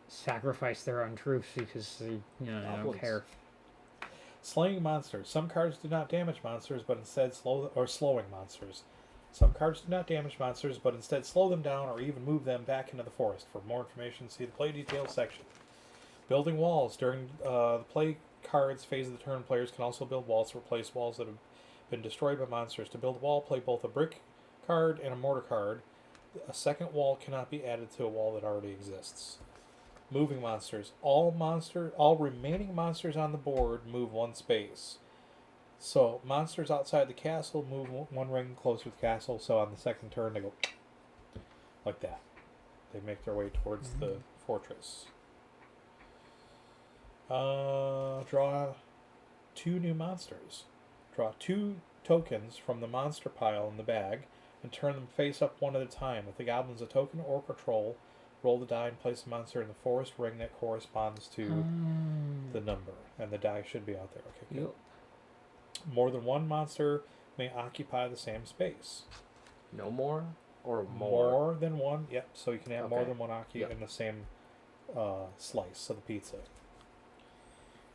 sacrifice their own troops because they, they don't Goblins. care. Slaying monsters. Some cards do not damage monsters, but instead slowing monsters. Some cards do not damage monsters, but instead slow them down or even move them back into the forest. For more information, see the play details section. Building walls. During the play cards phase of the turn, players can also build walls to replace walls that have been destroyed by monsters. To build a wall, play both a brick card and a mortar card. A second wall cannot be added to a wall that already exists. Moving monsters. All remaining monsters on the board move 1 space. So monsters outside the castle move 1 ring closer to the castle. So on the second turn, they go like that. They make their way towards the fortress. Draw 2 new monsters. Draw 2 tokens from the monster pile in the bag and turn them face up 1 at a time. If the goblin's a token, orc, or troll, roll the die and place a monster in the forest ring that corresponds to the number. And the die should be out there. Okay, good. Yep. More than 1 monster may occupy the same space. No more or more? More than 1, yep. So you can have more Okay. than 1 Yep. in the same slice of the pizza.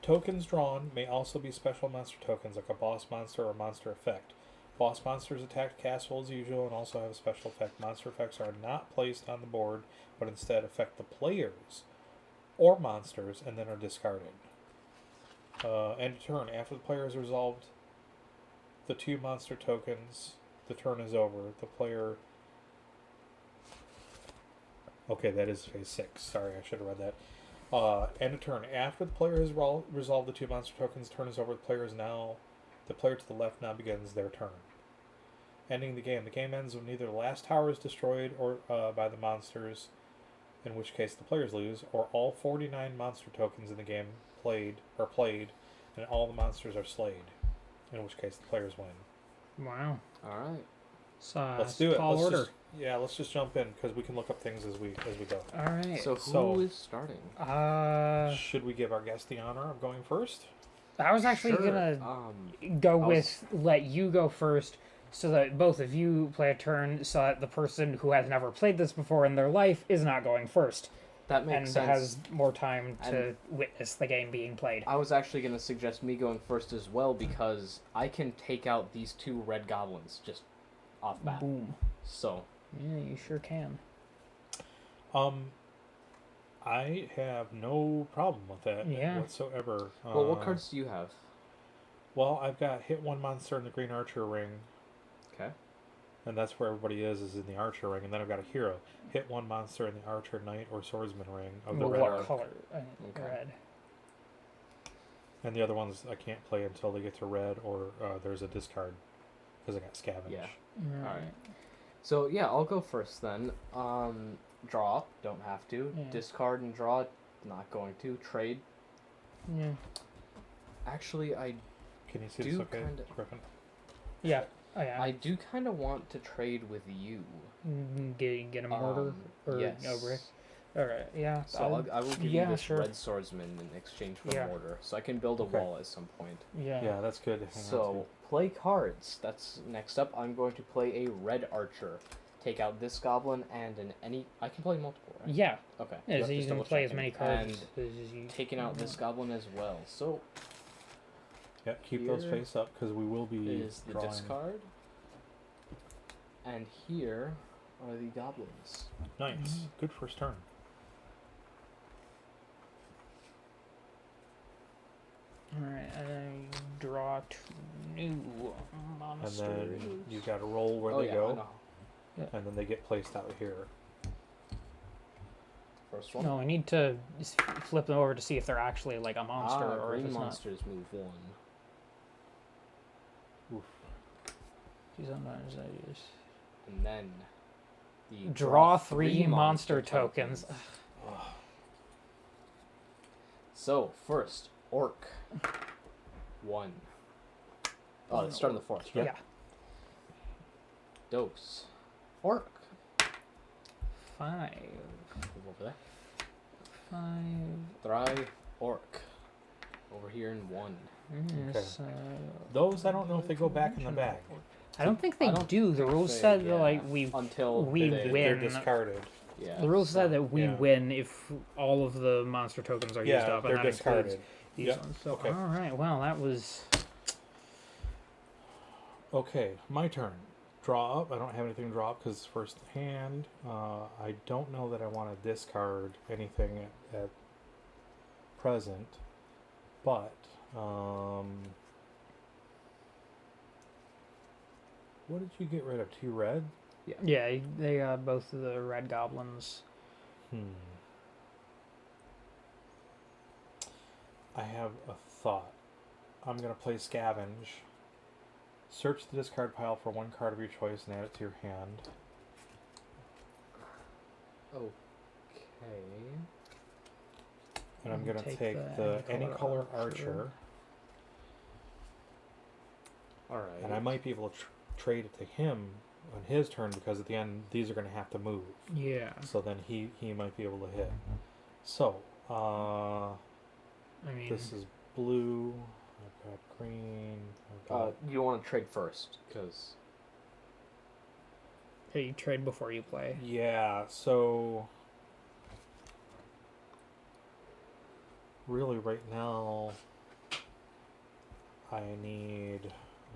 Tokens drawn may also be special monster tokens, like a boss monster or monster effect. Boss monsters attack the castle as usual and also have a special effect. Monster effects are not placed on the board, but instead affect the players or monsters and then are discarded. End of turn. After the player has resolved the 2 monster tokens, the turn is over. The player... Okay, that is phase 6. Sorry, I should have read that. End of turn. After the player has resolved the 2 monster tokens, turn is over. The player to the left now begins their turn. Ending the game. The game ends when either the last tower is destroyed or by the monsters, in which case the players lose, or all 49 monster tokens in the game are played, and all the monsters are slayed, in which case the players win. Wow. All right. So, Let's do it. tall order. Let's just jump in because we can look up things as we go. All right. So who is starting? Should we give our guest the honor of going first? I was actually Sure. gonna go with let you go first, so that both of you play a turn, so that the person who has never played this before in their life is not going first, That makes and sense. has more time to witness the game being played. I was actually going to suggest me going first as well because I can take out these 2 red goblins just off bat. Boom. So, Yeah, you sure can. I have no problem with that whatsoever. well, what cards do you have? Well, I've got hit 1 monster in the green archer ring, Okay. and that's where everybody is in the archer ring, and then I've got a hero. Hit 1 monster in the archer, knight, or swordsman ring of the red What arc. color? Okay. Red. And the other ones I can't play until they get to red, or there's a discard, because I got scavenge. Yeah. All Alright. So, yeah, I'll go first then. Draw, don't have to. Yeah. Discard and draw, not going to. Trade. Yeah. Actually, I Can you see Do this okay, kinda- Gryphon? Yeah. Oh yeah. I do kind of want to trade with you. Get a mortar or yes. no brick. All right. Yeah. So I will give yeah, you this sure. red swordsman in exchange for Yeah. a mortar, so I can build a Okay. wall at some point. Yeah. Yeah, that's good. to hang on So play cards. That's next up. I'm going to play a red archer. Take out this goblin and I can play multiple, right? Yeah. Okay. Yeah, Yep, so you just can double play as checking. many cards And as you. taking out this goblin as well. So Yeah, keep those Here face up because we will be is the drawing. discard. And here are the goblins. Nice, good first turn. All right, and then draw 2 new And monsters. then you got to roll where Oh they yeah, I go, know. and then they get placed out here. First one. No, I need to flip them over to see if they're actually like a monster or if green it's monsters move 1. Oof. not. Sometimes I just And then the draw 3 monster tokens. So first, orc. 1. Oh, let's start in the forest, right? Yeah. Dose. Orc. 5. Move over there. 5. Thrive. Orc. Over here in 1. Yes, Those I don't know if they go back in the bag. I don't think they I don't do. The think rules they- said yeah, like until we they- They're win. discarded. Yeah. The rules said that we Yeah. win if all of the monster tokens are used Yeah, up, and they're that includes discarded. these Yep, ones. So, okay. all right. Well, that was Okay, my turn. Draw up. I don't have anything to draw up because it's first hand. I don't know that I want to discard anything at present, but what did you get rid of? 2 red? yeah. They got both of the red goblins. I have a thought. I'm going to play Scavenge. Search the discard pile for 1 card of your choice and add it to your hand. Okay. And I'm going to Take take the the any color archer. Alright. And I might be able to trade it to him on his turn because at the end these are going to have to move. Yeah. So then he might be able to hit. So, I mean, this is blue. I've got green. I've got You want to trade first, because... hey, you trade before you play. yeah, so really right now I need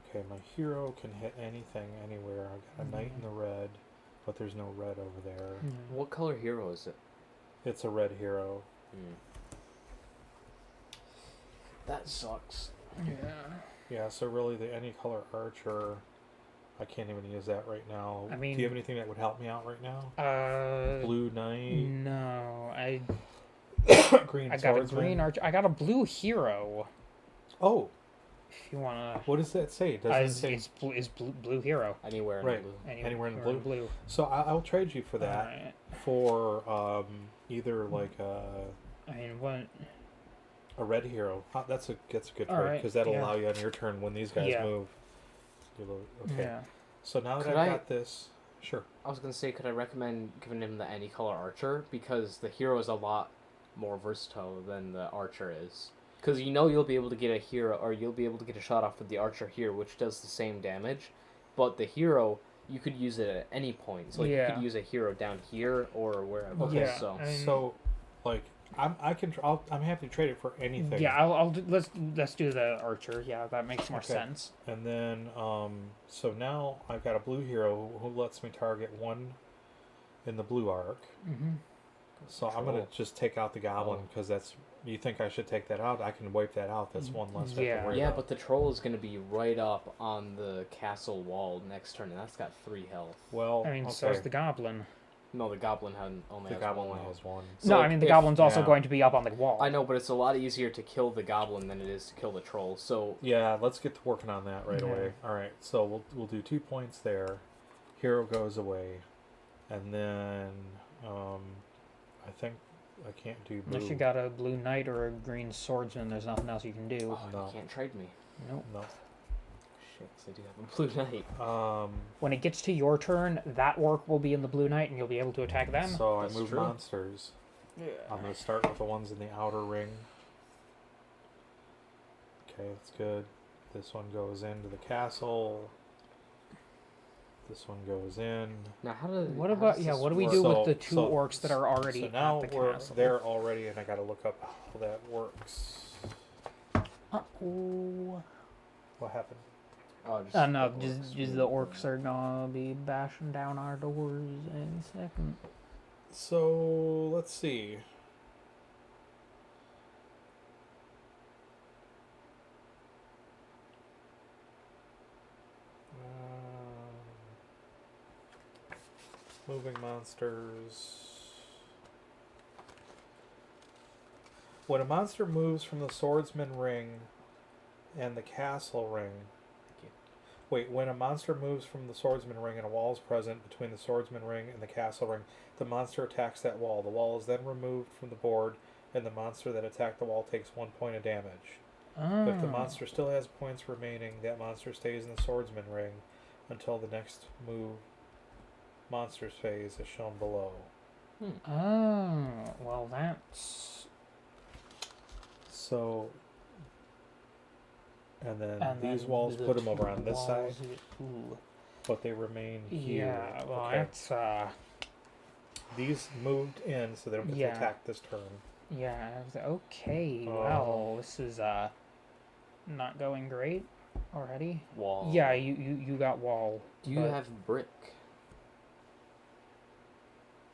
okay, my hero can hit anything anywhere. I got a knight in the red, but there's no red over there. What color hero is it? It's a red hero. That sucks. Yeah. Yeah, so really the any color archer, I can't even use that right now. I mean- do you have anything that would help me out right now? Blue knight, No, green I got a swordsman. green archer. I got a blue hero. Oh, If you wanna, what does that say? Does it say it's blue hero. Anywhere in Right. blue. Anywhere in anywhere blue? So I'll trade you for that Alright. for either like I mean, what? a red hero. That's a good trade Alright, because that'll yeah. allow you on your turn when these guys Yeah. move. Okay. Yeah. So now that Could I've I- got this, sure. I was gonna say, could I recommend giving him the any color archer, because the hero is a lot more versatile than the archer is. Because you'll be able to get a hero, or you'll be able to get a shot off with the archer here, which does the same damage, but the hero you could use it at any point. So like you Yeah. could use a hero down here or wherever. Okay. Yeah. So I mean- So, like, I'm happy to trade it for anything. Yeah, I'll do, let's do the archer. Yeah, that makes more Okay. sense. And then, so now I've got a blue hero who lets me target one in the blue arc. Mm-hmm. So I'm gonna Troll. just take out the goblin because that's. You think I should take that out? I can wipe that out. That's one less. I have Yeah. to worry yeah, about. but the troll is gonna be right up on the castle wall next turn, and that's got 3 health. Well, I mean, okay. so is the goblin. No, the goblin only The has goblin one only health. has one. So, No, like, I mean the if- goblin's also yeah. going to be up on the wall. I know, but it's a lot easier to kill the goblin than it is to kill the troll. So Yeah, let's get to working on that right Yeah. away. All right, so we'll do 2 points there. Hero goes away, and then I think I can't do blue. Unless you got a blue knight or a green swordsman, there's nothing else you can do. oh, No. you can't trade me. Nope. No. Shit, 'cause I do have a blue knight. When it gets to your turn, that orc will be in the blue knight, and you'll be able to attack them. So I That's move true. monsters. Yeah. I'm going to start with the ones in the outer ring. Okay, that's good. This one goes into the castle. This one goes in. Now, how do What how about does yeah? this What do we work? do So- with the 2 so- orcs that are already So now at the we're castle? there already, and I got to look up how that works. Uh-oh. What happened? Oh, just No, the just the orcs are gonna be bashing down our doors any second. So let's see. Moving monsters. When a monster moves from the swordsman ring and the castle ring. Wait, when a monster moves from the swordsman ring and a wall is present between the swordsman ring and the castle ring, the monster attacks that wall. The wall is then removed from the board, and the monster that attacked the wall takes 1 point of damage. Oh. If the monster still has points remaining, that monster stays in the swordsman ring until the next move monsters phase is shown below. Oh, well that's. So, and then And these then walls the put them two over on this side, walls, ooh. but they remain here. Yeah, well Okay. that's These moved in, so they don't get Yeah. to attack this turn. yeah. Okay, Oh. well this is not going great already. wall. Yeah, you got wall. Do you but have brick?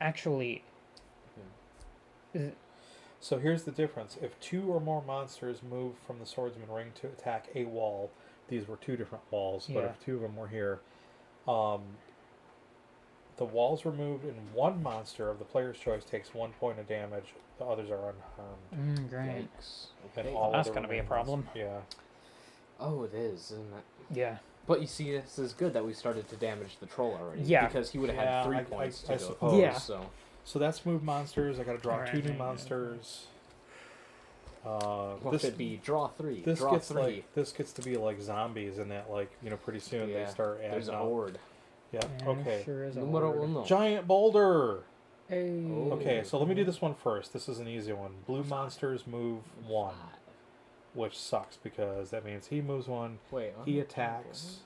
actually? So here's the difference. If 2 or more monsters move from the swordsman ring to attack a wall, these were 2 different walls, but Yeah. if 2 of them were here, the walls removed and one monster of the player's choice takes 1 point of damage. The others are unharmed. Great. Yikes. And Okay. all That's of the gonna be a remaining problem. Yeah. Oh, it is, isn't it? Yeah. But you see, this is good that we started to damage the troll already. Yeah. Because he would have Yeah, had 3 I points to go suppose. through, Yeah. So So that's move monsters. I got to draw Alright, 2 new yeah. monsters. what This could be draw 3, this draw gets 3. like this gets to be like zombies in that pretty soon they Yeah, start adding There's a up. horde. Yeah. Yeah, Okay. Sure is a Numero horde. uno. Giant boulder. Hey. Oh. Okay, so let me do this one first. This is an easy one. Blue monsters move 1, which sucks because that means he moves 1. Wait. He attacks.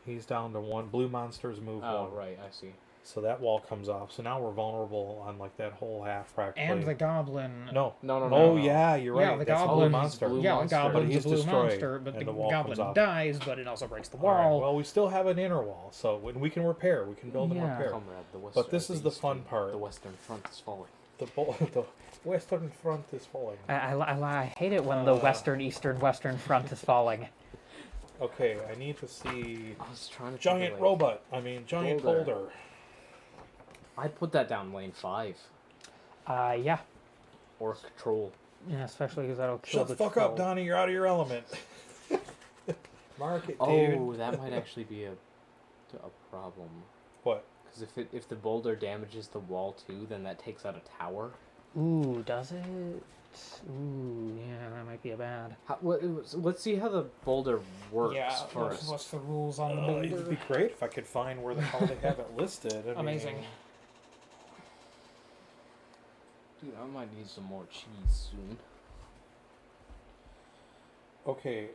He's down to 1. Blue monsters move Oh, 1. right. I see. So that wall comes off. So now we're vulnerable on like that whole half practically. And the goblin. No. No. Oh yeah, you're right. Yeah, the That's a blue goblin- monster. blue Yeah, monster. the But goblin's he's a blue destroyed, monster, but and the the wall comes goblin off. dies, but it also breaks the All right, wall. well, we still have an inner wall, so when we can repair, we can build and Yeah. repair. Comrade, the Western But this is the fun part. The Western Front is falling. the western front is falling. I hate it when the western, eastern, western front is falling. Okay, I need to see I was trying to giant think robot. I mean giant boulder. I'd put that down lane 5. Yeah. Or troll. Yeah, especially because that'll kill Shut the the fuck troll. up, Donnie. You're out of your element. Mark it, dude. Oh, that might actually be a problem. What? Because if the boulder damages the wall too, then that takes out a tower. Ooh, does it? Ooh, yeah, that might be a bad. Let's see how the boulder works Yeah, first. what's the rules on the boulder? It'd be great if I could find where the hell they have it listed. I Amazing. mean, Dude, I might need some more cheese soon. okay.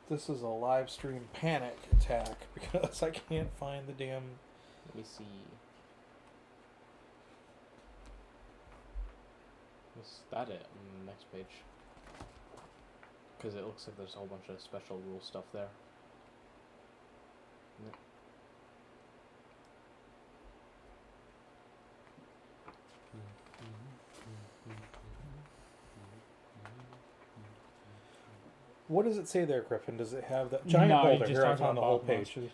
This is a live stream panic attack because I can't find the damn. Let me see. Is that it on the next page? Because it looks like there's a whole bunch of special rule stuff there. Yep. What does it say there, Gryphon? Does it have the giant No, boulder? just Here, I talking found the about whole monsters. page.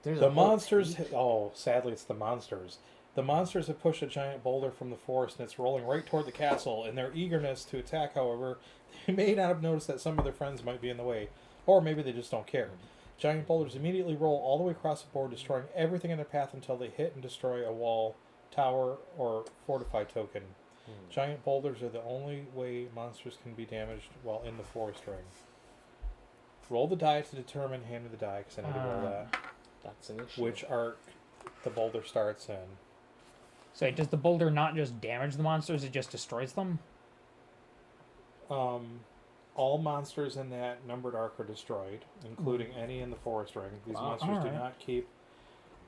There's The a whole monsters. page. Oh, sadly, it's the monsters. The monsters have pushed a giant boulder from the forest, and it's rolling right toward the castle. In their eagerness to attack, however, they may not have noticed that some of their friends might be in the way, or maybe they just don't care. Giant boulders immediately roll all the way across the board, destroying everything in their path until they hit and destroy a wall, tower, or fortified token. Giant boulders are the only way monsters can be damaged while in the forest ring. Roll the die to determine. Hand me the die, because I need to roll that. That's an issue. Which arc the boulder starts in. So does the boulder not just damage the monsters, it just destroys them? All monsters in that numbered arc are destroyed, including any in the forest ring. These Wow. monsters do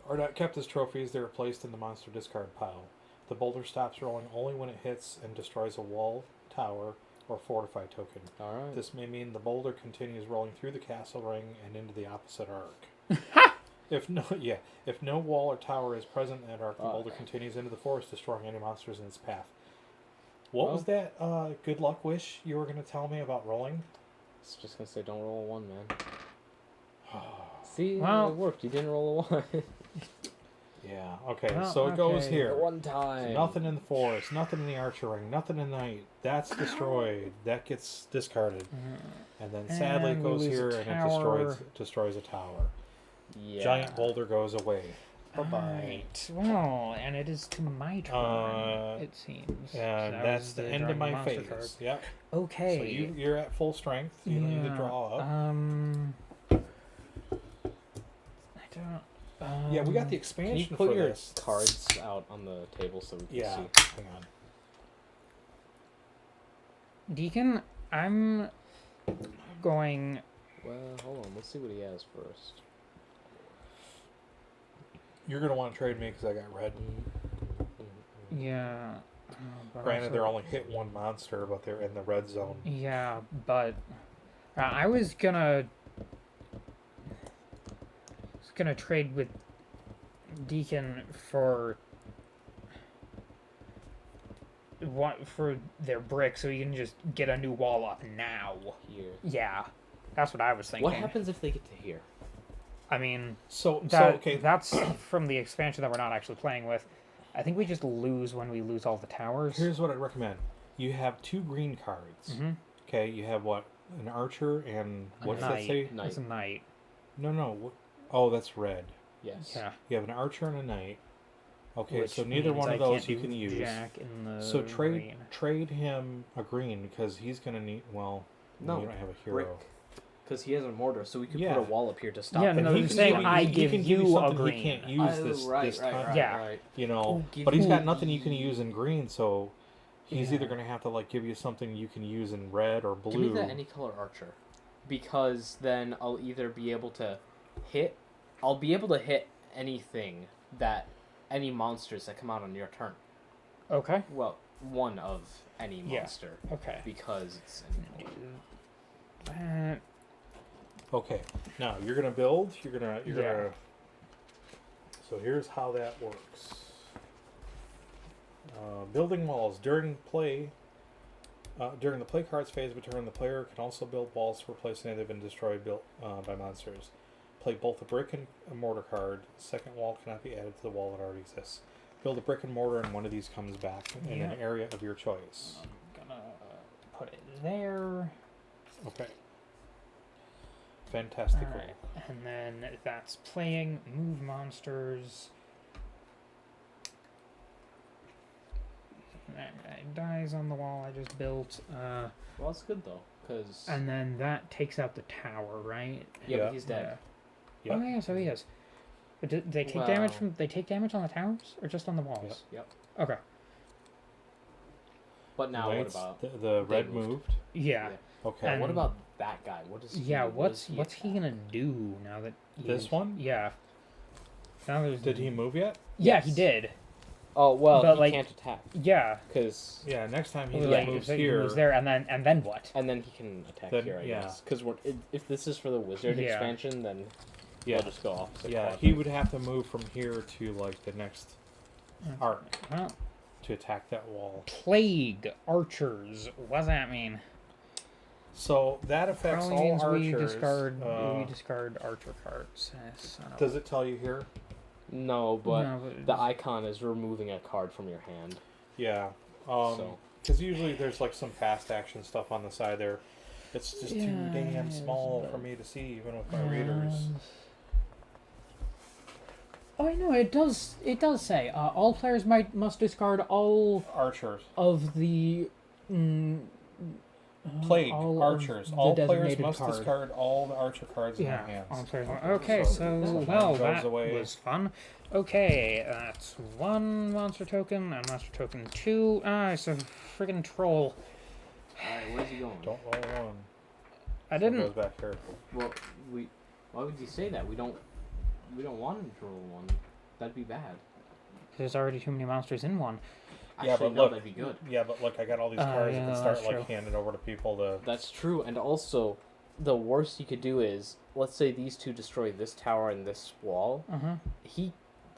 Alright. not kept as trophies. They are placed in the monster discard pile. The boulder stops rolling only when it hits and destroys a wall, tower, or fortified token. Alright. This may mean the boulder continues rolling through the castle ring and into the opposite arc. If no wall or tower is present in that arc, the boulder continues into the forest, destroying any monsters in its path. What was that good luck wish you were going to tell me about rolling? I was just gonna say, don't roll a 1, man. See, Well- it worked. You didn't roll a 1. Yeah, okay, Well, so it goes okay. here. One time. Nothing in the forest, nothing in the archer ring, nothing in the night. That's destroyed. That gets discarded. And then sadly it And we goes lose a here and it tower. destroys a tower. Yeah. Giant boulder goes away. Bye-bye. Right. Well, and it is to my turn, it seems. And So that's was the the end of drawing my monster phase. card. Yep. Okay. So you're at full strength. You don't need to draw up. I don't. Yeah, we got the Can you expansion put for your this. cards out on the table so we can Yeah, see? hang on. Deacon, I'm going. Well, hold on. Let's see what he has first. You're going to want to trade me because I got red. Yeah. But Granted, also- they're only hit one monster, but they're in the red zone. Yeah, but I was gonna trade with Deacon for their brick, so you can just get a new wall up now. Here. Yeah, that's what I was thinking. What happens if they get to here? I mean, So okay. that's from the expansion that we're not actually playing with. I think we just lose when we lose all the towers. Here's what I'd recommend. You have 2 green cards. Mhm. Okay, you have what? An archer and what does that Knight. say? Knight. It's a knight. No. Oh, that's red. Yes. Yeah. You have an archer and a knight. Okay, Which so neither means one I of those can't you do can use. Jack in the So green. trade him a green because he's gonna need. Well, No, you don't have a hero. brick. Because he has a mortar, so we could Yeah. put a wall up here to stop Yeah, him. no, And you're he can saying give you- I he give can you a something green. He can't use this time. Yeah. You know, Oh, give but he's got me- nothing you can use in green, so he's Yeah. either gonna have to like give you something you can use in red or blue. Give me the any color archer, because then I'll either be able to hit. I'll be able to hit anything any monsters that come out on your turn. Okay. Well, one of any Yeah. monster, Okay. because it's any color. That Okay, now you're gonna build. You're Yeah. gonna. So here's how that works. Building walls during play. During the play cards phase of a turn, the player can also build walls to replace any that have been destroyed built by monsters. Play both a brick and a mortar card. Second wall cannot be added to the wall that already exists. Build a brick and mortar, and one of these comes back in an area of your choice. I'm gonna put it there. Okay. Fantastic. Alright, and then that's playing. Move monsters. That dies on the wall I just built. Well, that's good though, because And then that takes out the tower, right? yeah, Yeah. but he's dead. Yep. Oh yeah, so he is. But do they take damage from? They take damage on the towers or just on the walls? Yep. Okay. But now Knights, what about the they red moved? moved? Yeah. Okay. And- what about that guy? What is Yeah. he, What's he attack? gonna do now that This one? Yeah. Now there's. Did he move yet? Yeah, Yes. he did. Oh well, But, he like- can't attack Yeah. because Yeah. Next time he Well, just like, moves if he here. moves there, and then what? and then he can attack Then- here. I yeah. guess because if this is for the wizard Yeah. expansion, then Yeah. we'll just go opposite. Yeah. quadrant. He would have to move from here to like the next arc Well, to attack that wall. plague archers. What does that mean? So that affects Probably all means archers. we discard archer cards. Son of Does it tell you here? No, but No, but the icon is removing a card from your hand. Yeah. So Because usually there's like some fast action stuff on the side there. It's just too Yeah, damn it is, small but- for me to see, even with my readers. Oh, I know it does. It does say all players must discard all Archers. of the Plague all of archers. the All players designated must card. discard all the archer cards in Yeah, their all hands. players. Okay, So so one well goes that away. was fun. Okay, that's one monster token and monster token 2. It's a friggin' troll. Alright, where's he going? Don't roll one. I So it didn't. goes back here. Well, why would you say that? We don't want him to roll one. That'd be bad. There's already too many monsters in one. Yeah, Actually, but no, look. that'd be good. Yeah, but look, I got all these cards. yeah, I can that's start like true. handing over to people to. That's true, and also, the worst you could do is, let's say these two destroy this tower and this wall. He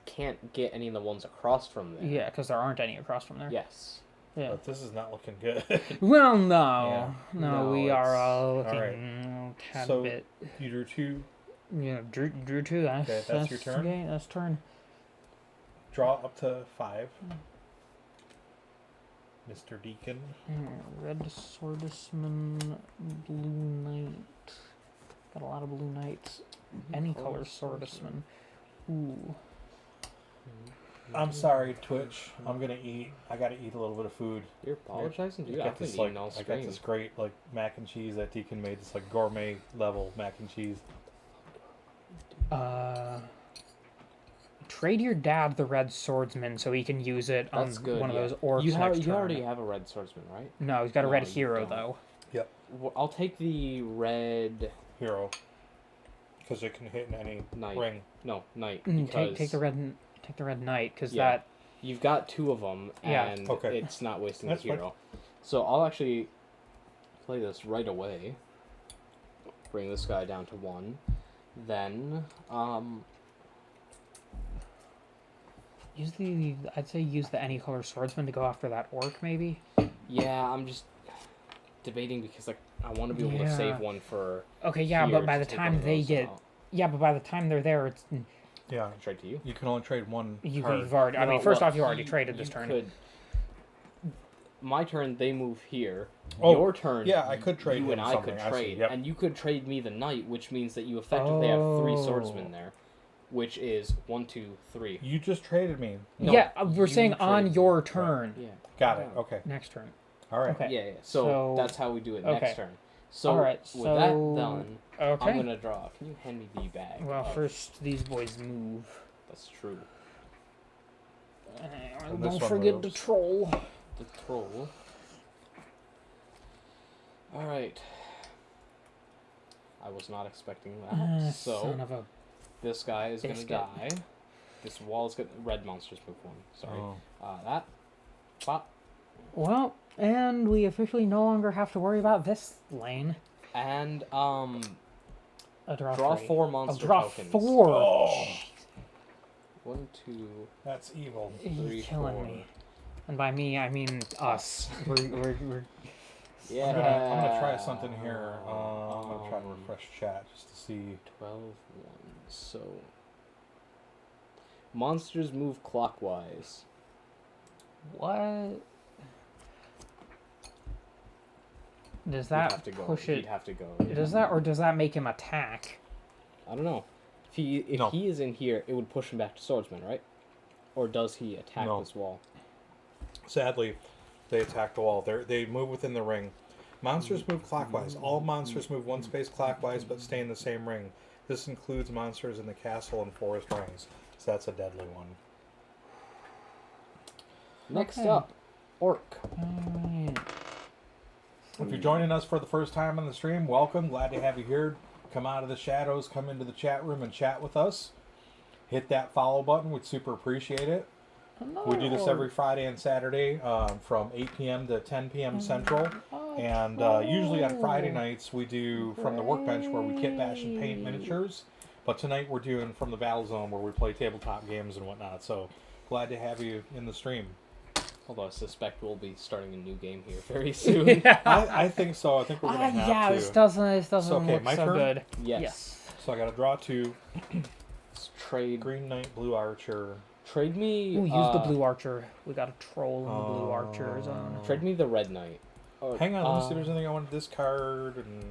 can't get any of the ones across from there. Yeah, because there aren't any across from there. Yes. Yeah. But this is not looking good. Well, no, Yeah. no, No, we are it's- all looking Alright. a tad So- bit. You drew two. Yeah, drew 2. That's, Okay, that's your turn? Okay, that's turn. Draw up to 5. Mr. Deacon. Red swordsman, blue knight. Got a lot of blue knights. Any color swordsman. Ooh. I'm sorry, Twitch. I'm gonna eat. I gotta eat a little bit of food. You're apologizing, dude. I I've got been this eating like all I got stream. this great like mac and cheese that Deacon made. This like gourmet level mac and cheese. Trade your dad the red swordsman so he can use it on That's good. one yeah. of those orcs You next turn. already have a red swordsman, right? No, he's got a No, red you hero don't. though. Yep. Well, I'll take the red Hero. Because it can hit in any knight. ring. No, knight. Because Take the red knight because Yeah. that. you've got 2 of them, Yeah. and Okay. it's not wasting That's the fine. hero. So I'll actually play this right away. Bring this guy down to 1. Then, I'd say use the any color swordsman to go after that orc maybe. yeah, I'm just debating because like I want to be able to Yeah. save one for Okay, yeah, here but by to the take time one of they those get, out. yeah, but by the time they're there, it's Yeah. Trade to you. You can only trade one you've card. already. I mean, No, first well, off, you already traded this you turn. Could, my turn, they move here. Oh, Your turn. yeah, I could trade You him and I something. could I see, trade, yep. and you could trade me the knight, which means that you effectively have 3 Oh. swordsmen there, which is 1, 2, 3. You just traded me. No, Yeah, we're you saying on traded your me. turn. Yeah. Got it. Yeah. Okay. Next turn. All right. Okay. Yeah, yeah. So, So- that's how we do it okay. next turn. So Alright, with that so- done, Okay. I'm gonna draw. Can you hand me the bag? Well, of- first these boys move. That's true. And this Don't one forget the moves. troll. The troll. All right. I was not expecting that. So Son of a. this guy is gonna biscuit. die. This wall is gonna. Red monsters move 1. Sorry. Oh. That. Pop. Well, and we officially no longer have to worry about this lane. And A draw, draw three. 4 monster A draw tokens. 4. Oh, 1, 2, that's evil. You're 3, killing 4. me. And by me, I mean us. We're Yeah. I'm gonna try something here. I'm gonna try to refresh chat just to see. 12 1. So monsters move clockwise. what? Does He'd that have to go. push He'd it? have to go. Does that, or does that make him attack? I don't know. If No. he is in here, it would push him back to swordsman, right? Or does he attack No. this wall? Sadly, they attack the wall. They move within the ring. Monsters move clockwise. All monsters move one space clockwise but stay in the same ring. This includes monsters in the castle and forest rings. So that's a deadly one. Next Okay. up, orc. Alright. If you're joining us for the first time on the stream, welcome. Glad to have you here. Come out of the shadows, come into the chat room and chat with us. Hit that follow button. We'd super appreciate it. We do this every Friday and Saturday from 8 p.m. to 10 p.m. Central. And usually on Friday nights we do from the workbench where we kit bash and paint miniatures. But tonight we're doing from the battle zone where we play tabletop games and whatnot. So glad to have you in the stream. Although I suspect we'll be starting a new game here very soon. I think so. I think we're gonna have yeah, to. this doesn't okay, look my so turn? good. Yes. So I got to draw 2. Let's trade. Green Knight, Blue Archer. Trade me. Ooh, use the blue archer. We got a troll in the blue archer zone. Trade me the red knight. Oh, Hang on, let me see if there's anything I want to discard. And,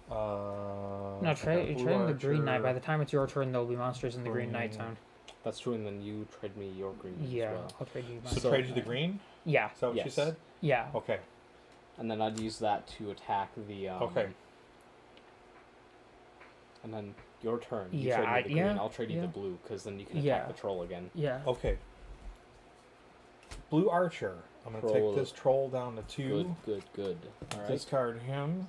No, I got trade Blue the green knight. Archer. By the time it's your turn, there'll be monsters in the green knight zone. That's true, and then you trade me your green Yeah, as well. I'll trade you my. So trade you the green? Yeah, Is that what you Yes. said? yeah. Okay. And then I'd use that to attack the. Okay. And then your turn. You Yeah, trade me the green. yeah, I'll trade you yeah. the blue, because then you can Yeah. attack the troll again. Yeah. Okay. Blue Archer. I'm going to Troll. take this troll down to 2. Good. All right. Discard him.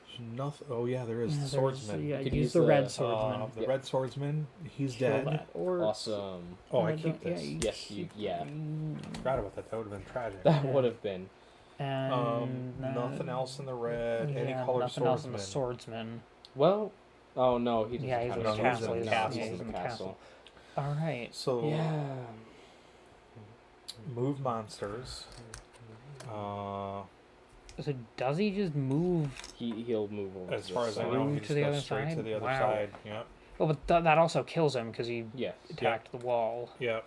There's nothing. Oh, yeah, there is Yeah, the there's- swordsman. Yeah, You could use use the the, red swordsman. The Yep. red swordsman. He's Kill dead. that orc. Awesome. Oh, I No, keep yeah, this. you Yes, you. Yeah. Forgot about that. That would have been tragic. That would have been. And Nothing else in the red. Any yeah, color nothing else in swordsman. the swordsman. Well. Oh no, he doesn't Yeah, he's count in as the a castle. swordsman. He's No, castle. he's Yeah, in the castle. All right. So Yeah. move monsters. So does he just move? He'll move over. As to far this as I side. know, Through he to just the goes other straight to side? the other Wow. side. Yep. Oh, but that also kills him because he Yes. attacked the wall. Yep.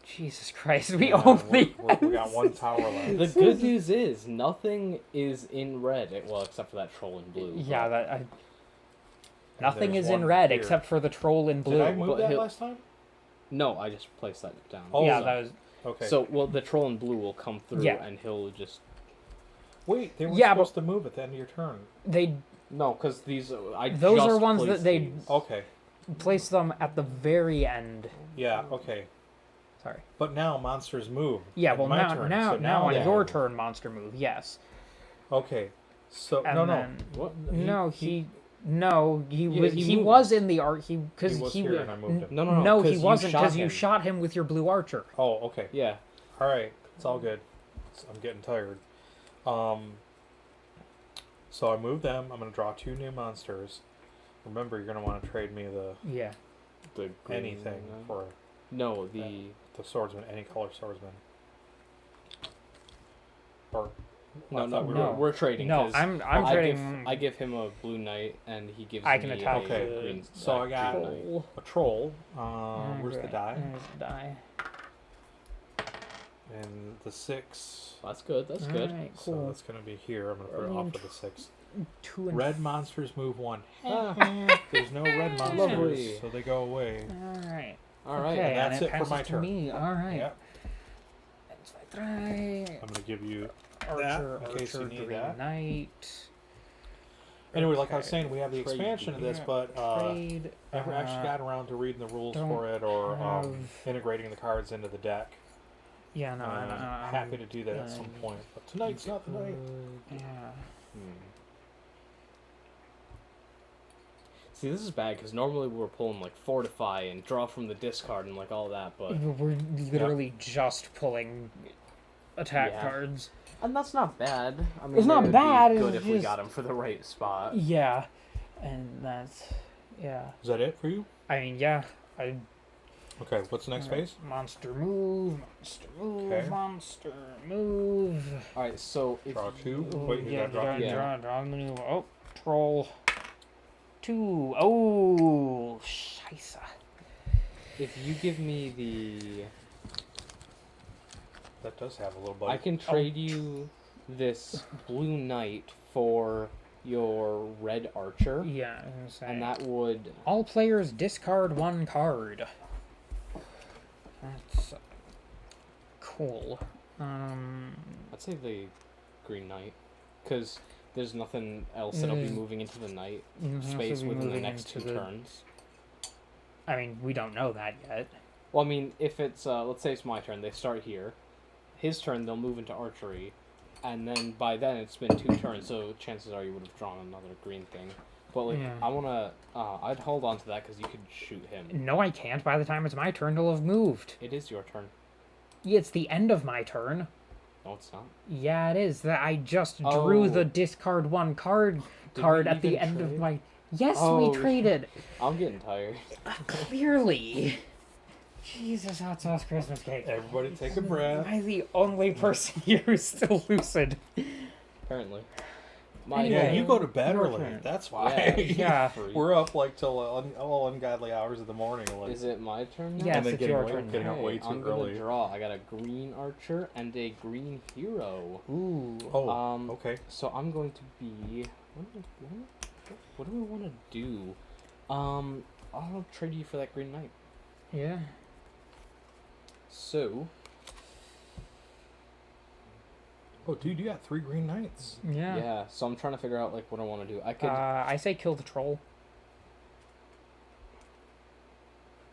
Jesus Christ, we Yeah, only. we got one tower left. The good news is nothing is in red. Well, except for that troll in blue. Yeah, but- that. Nothing there's is in one red here. except for the troll in blue. Did I move But that he'll- last time? No, I just placed that down. Oh, yeah, so- that was. Okay. So, well, the troll in blue will come through, Yeah. and he'll just wait, they were Yeah, supposed to move at the end of your turn. They no, because these Those just are ones that placed they- these. Okay. place them at the very end. Yeah. Okay. Sorry. But now monsters move. Yeah, in well my now turn. now So now on they your move. turn, monster move. Yes. Okay. So And no. then, What? No, he Yeah, was he he moved. was in the art because He was here and I moved him. No, he 'cause you wasn't shot because you him. shot him with your blue archer. Oh, okay. Yeah. All right. It's all good. I'm getting tired. So I moved them. I'm gonna draw 2 new monsters. Remember, you're gonna want to trade me the Yeah. The green anything one. for No, the the swordsman, any color swordsman. Or no, I no, thought we no. we're trading. No, 'cause I'm I trading. I give him a blue knight, and he gives I me can attack a the- green. So I got- green knight. troll. a troll. Where's the Right, die? There's the die. And the 6. That's good. That's good. Alright, So cool. that's gonna be here. I'm gonna put it Early off in for the 6. 2 and Red monsters move 1. Ah, There's no red monsters, Lovely. so they go away. All right. all right. Okay, and that's and it for passes my to turn. Me. All right. Yep. That's my try. I'm gonna give you Archer, in case you archer, need green that. knight. Anyway, like I was Okay. saying, we have the Trade expansion of this, Yeah, but Trade. never actually got around to reading the rules don't for it or have- integrating the cards into the deck. Yeah, no, Happy to do that at some point, but tonight's not the night. Yeah. See, this is bad because normally we're pulling like fortify and draw from the discard and like all that, but We're literally just pulling attack Yeah. cards. and that's not bad. I mean, It's not it would bad, Be it's good if we just- got him for the right spot. Yeah, and that's yeah. Is that it for you? I mean, yeah. I Okay, what's the next phase? Monster move, monster move, Okay. monster move. All right, so if Draw two. Ooh, Wait, you yeah, gotta draw two. draw the new. Oh, troll. 2. Oh, scheisse. if you give me the, That does have a little bite. I can trade you this blue knight for your red archer, Yeah, I was gonna say. and that would. All players discard 1 card. That's cool. I'd say the green knight, because there's nothing else that'll be moving into the night space within the next 2 turns. I mean, we don't know that yet. Well, I mean, if it's let's say it's my turn, they start here. His turn, they'll move into archery, and then by then it's been 2 turns, so chances are you would have drawn another green thing. But like, Yeah. I wanna, I'd hold on to that because you could shoot him. No, I can't. By the time it's my turn, it'll have moved. It is your turn. Yeah, it's the end of my turn. No, it's not. Yeah, it is. That I just drew the Oh. discard 1 card Did card we at the even end of trade? my. Yes, Oh. we traded. I'm getting tired. Clearly. Jesus, hot sauce Christmas cake. Everybody take a breath. Am I the only person here who's still lucid? Apparently. Anyway. Yeah, you go to bed Your early. turn. That's why. Yeah. Freak. We're up like till all ungodly hours of the morning. Like, Is it my turn now? Yes, and then it's getting your way, turn. getting up Okay, way too I'm early. gonna draw. I got a green archer and a green hero. Ooh. Oh, okay. So I'm going to be. What do I want to do? I'll trade you for that green knight. Yeah. So Oh, dude, you got 3 green knights. Yeah. yeah. So I'm trying to figure out like what I want to do. I could. I say kill the troll.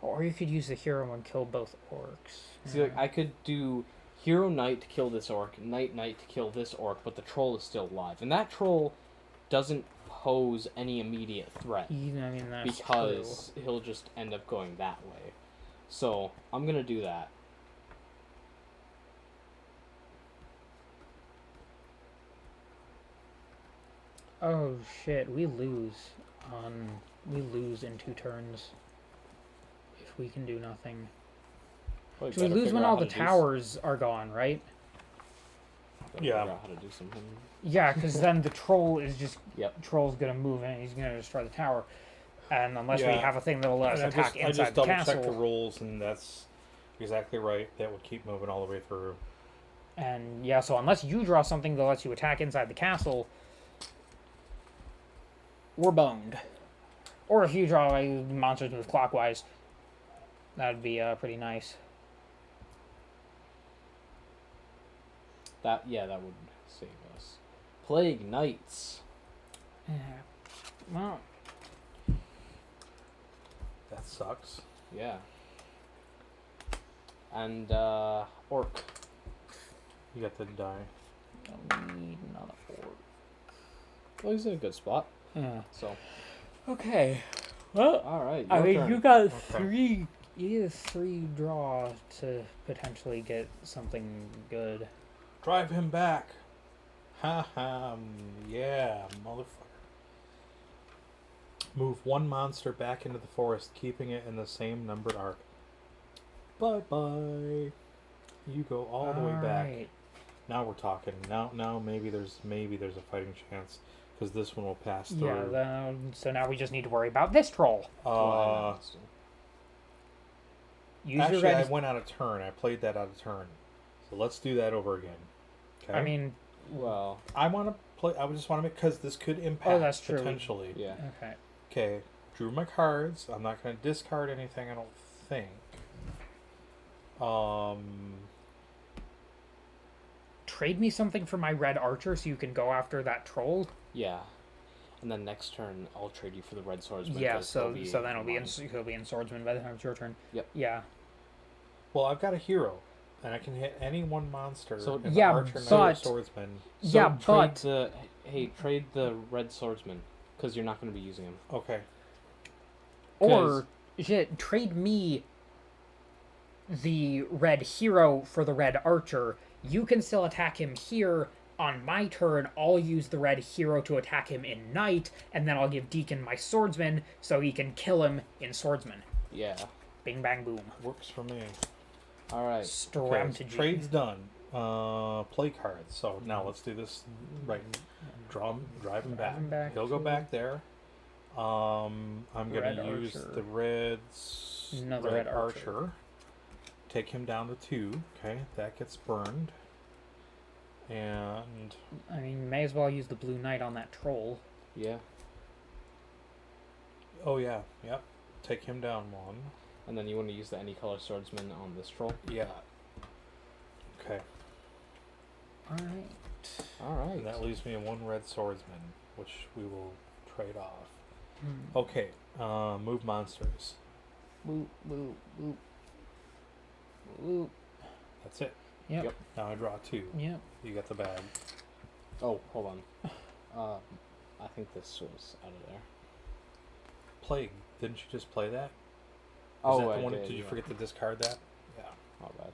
Or you could use the hero and kill both orcs. See, like, I could do hero knight to kill this orc, knight to kill this orc, but the troll is still alive, and that troll doesn't pose any immediate threat I mean, that's because he'll just end up going that way. So I'm gonna do that. true. Oh shit, we lose in 2 turns. If we can do nothing. Well, So we lose when all the towers are gone, right? Yeah. Figure out how to do something. Yeah, because then the troll is just Yep. troll's gonna move in, he's gonna destroy the tower, and unless we Yeah. have a thing that'll let us And attack I inside just the double checked the castle, rules, and that's exactly right. That would keep moving all the way through. and yeah, so unless you draw something that lets you attack inside the castle, we're boned. Or if you draw monsters move clockwise, that'd be pretty nice. That would save us. Plague Knights. Yeah. Well, That sucks. Yeah. And orc. You got the die. I'll need another orc. Well, he's in a good spot. Yeah. So Okay. Well, all right. I your mean, turn. you got Okay. 3. You need 3 draw to potentially get something good. Drive him back. Ha ha. Yeah, motherfucker. Move 1 monster back into the forest, keeping it in the same numbered arc. Bye bye. You go all the way back. Alright. Now we're talking. Now maybe there's a fighting chance because this one will pass through. Yeah, so now we just need to worry about this troll. Use your Actually, I red. went out of turn. I played that out of turn. So let's do that over again. Okay. I mean, well, I want to play. I just want to make because this could impact that's true. potentially. yeah. okay. Okay. Drew my cards. I'm not going to discard anything. I don't think. Trade me something for my red archer so you can go after that troll. Yeah. And then next turn, I'll trade you for the red swordsman. Yeah, 'cause so he'll then mine. he'll be in swordsman by the time it's your turn. Yep. Yeah. Well, I've got a hero, and I can hit any 1 monster. So- in the Yeah, archer, knight, or but- swordsman. So Yeah, trade but trade the red swordsman because you're not going to be using him. Okay. or shit, trade me the red hero for the red archer. You can still attack him here. On my turn, I'll use the red hero to attack him in night, and then I'll give Deacon my swordsman so he can kill him in swordsman. Yeah. Bing bang boom. Works for me. All right. Okay, Strategy. trade's done. Play cards. So now let's do this right. Drive him back. him back He'll go to- back there. I'm Red gonna use archer. the red's Another red red archer. archer. Take him down to 2. Okay, that gets burned. And I mean, may as well use the blue knight on that troll. Yeah. oh yeah, yep. Take him down 1. And then you want to use the any color swordsman on this troll. Yeah. Okay. Alright. All right. And that leaves me 1 red swordsman, which we will trade off. Hmm. Okay. Move monsters. Boop, boop, boop. Boop. That's it. Yep. Yep. Now I draw 2. Yep. You got the bag. Oh, hold on. I think this was out of there. Plague. Didn't you just play that? Oh, that the I one? did. Did you yeah. forget to discard that? Yeah. Not bad.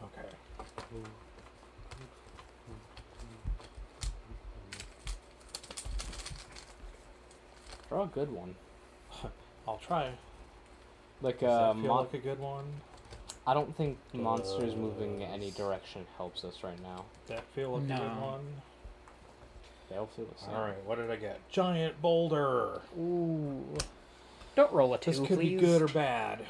Okay. Draw a good one. I'll try. Like Does that feel like a good one? I don't think monsters moving any direction helps us right now. That feel like a good No. one? They'll feel the same. All right. What did I get? Giant boulder. Ooh. Don't roll a 2, This could please. be good or bad.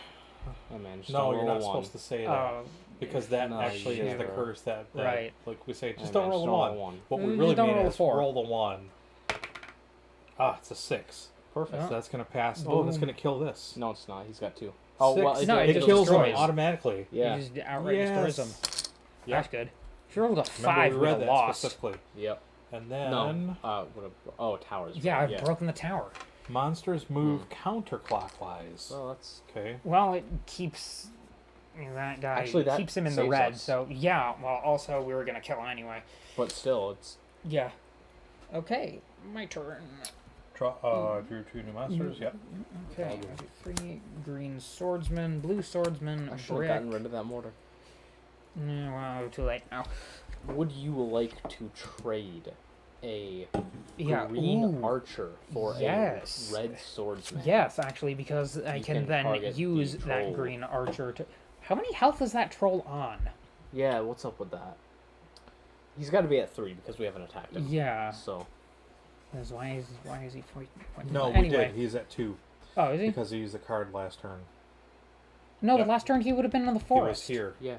Hey man, just No, don't you're roll not a one. supposed to say that Oh, because that No, actually you is the never- curse that Right. like we say, just Hey, don't man, roll just a don't 1. roll one. What we Mm, really don't mean roll a is 4. roll the 1. Ah, it's a 6. Perfect. Yeah. So that's gonna pass. Oh, that's Boom. gonna kill this. No, it's not. He's got 2. Oh, well, 6. No, it just kills him destroys. automatically. Yeah. You just outright Yes. destroys them. Yep. That's good. If you rolled a Remember 5, we we read would that have lost. specifically. Yep. And then No. Towers. Yeah, right, I've broken the tower. monsters move counterclockwise. Well, that's Okay. Well, it keeps that guy Actually, that keeps him in the saves red. us. So yeah. Well, also we were gonna kill him anyway. but still, it's Yeah. Okay, my turn. Drew 2 new monsters. Yep. Okay, I do 3 green swordsman, blue swordsman, I should have brick. gotten rid of that mortar. No, well, too late now. Would you like to trade a Yeah. green Ooh. archer for Yes. a red swordsman? Yes, actually, because I You can can then target use the that troll. green archer to. How many health is that troll on? Yeah, what's up with that? He's got to be at 3 because we haven't attacked him. Yeah. So, That's why is he fighting? No, we anyway. did. He's at 2 Oh, is he? because he used the card last turn. No, yeah. the last turn he would have been in the He forest. was here. yeah.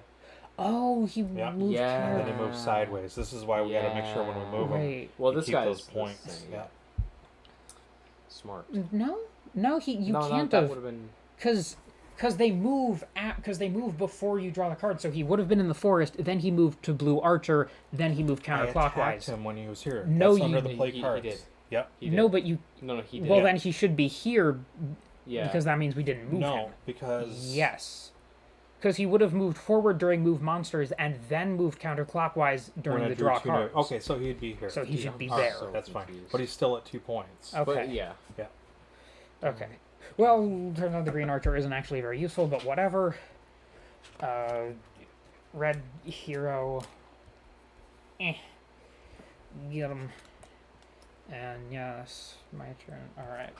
Oh, he Yeah. moved. Yeah. And then he moves sideways. This is why we got to make sure when we move him, Right. Well, we this keep guy those is points. Yeah. Smart. No, you no, can't that have would have been. because they move before you draw the card. So he would have been in the forest. Then he moved to blue archer. Then he moved I attacked counterclockwise. him when he was here. No, That's you- under the play he cards. did. Yep. He did. No, but you. No, he did. Well, Yeah. then he should be here yeah. because that means we didn't move No, him. because Yes. Because he would have moved forward during move monsters and then moved counterclockwise when during I the drew draw 2 new- cards. Okay, so he'd be here. So he should be I'm there. so That's fine. confused. But he's still at 2 points. Okay. But yeah. Okay. Well, turns out the green archer isn't actually very useful, but whatever. Red hero. Get him. And yes, my turn. Alright.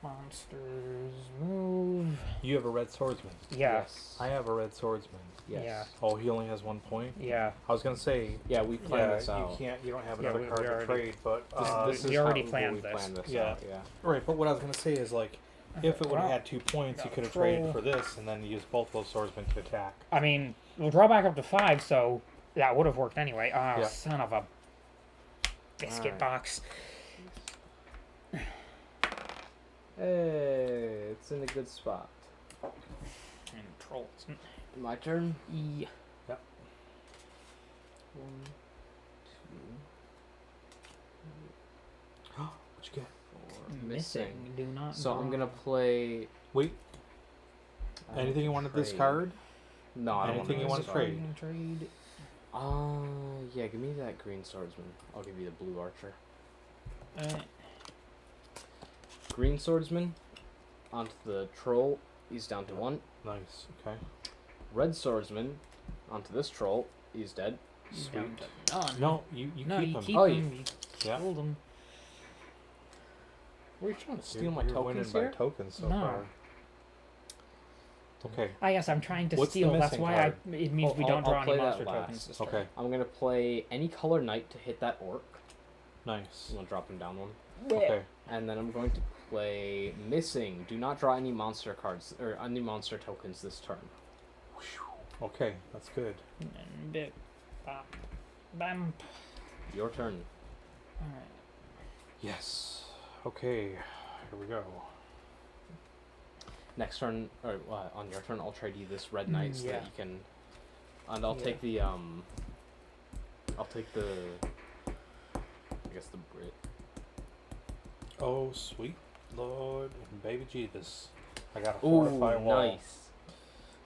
Monsters move. You have a red swordsman. Yeah. Yes. I have a red swordsman. Yes. Yeah. Oh, he only has 1 point. Yeah. I was gonna say, Yeah, we planned yeah, this out. you don't have Yeah, another we card to already- trade, but This we is already how planned we this. planned this Yeah. out. Yeah. right. But what I was gonna say is like, if it would have well, had 2 points, you got could have troll. traded for this and then used both those swordsmen to attack. I mean, we'll draw back up to 5, so that would have worked anyway. Oh, Yeah. son of a biscuit Alright. box. Hey, it's in a good spot. And trolls. My turn. Yeah. Yep. 1, 2, What'd you get? 4. Missing. Do not. So I'm draw. gonna play. Wait. Anything you want to trade. discard? No, I don't Anything you want wanna trade? Trade. Yeah, give me that green swordsman. I'll give you the blue archer. Green swordsman onto the troll. He's down to 1. Nice. Okay. Red swordsman onto this troll. He's dead. Down to none. No, you No, keep you him. keep Oh, him. You Yeah. killed him. Were you trying to steal my You're tokens winning here? by tokens so No. far. Okay. I guess I'm trying to What's the steal. That's missing why card? it means we don't I'll draw any play that monster last. tokens this turn. Okay. I'm gonna play any color knight to hit that orc. Nice. I'm gonna drop him down one. Okay. And then I'm going to play missing. Do not draw any monster cards or any monster tokens this turn. Okay, that's good. And bit, bop, bam. Your turn. Alright. Yes. Okay. Here we go. Next turn, or on your turn, I'll trade you this red knight so yeah. that you can. And I'll Yeah. take the I'll take the. I guess the Brit. Oh, sweet Lord and baby Jesus. I got a Ooh, fortify wall. nice.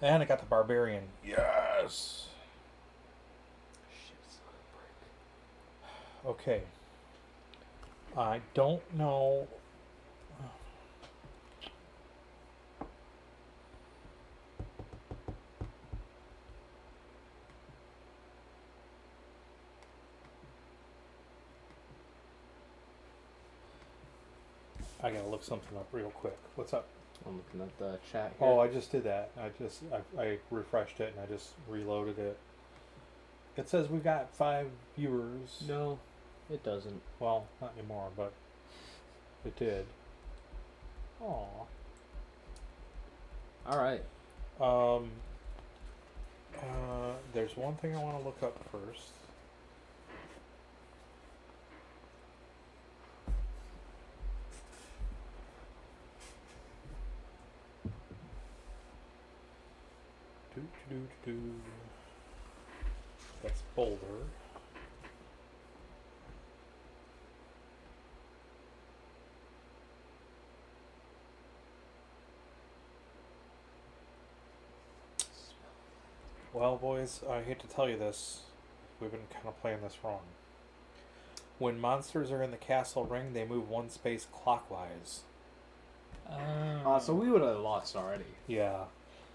And I got the barbarian. Yes. Shit, son of a brick. Okay. I don't know. I gotta look something up real quick. What's up? I'm looking at the chat here. Oh, I just did that. I refreshed it and I just reloaded it. It says we got 5 viewers. No, it doesn't. Well, not anymore, but it did. Aw. Alright. There's one thing I want to look up first. Do. That's Boulder. Well, boys, I hate to tell you this. We've been kind of playing this wrong. When monsters are in the castle ring, they move 1 space clockwise. So we would have lost already. Yeah.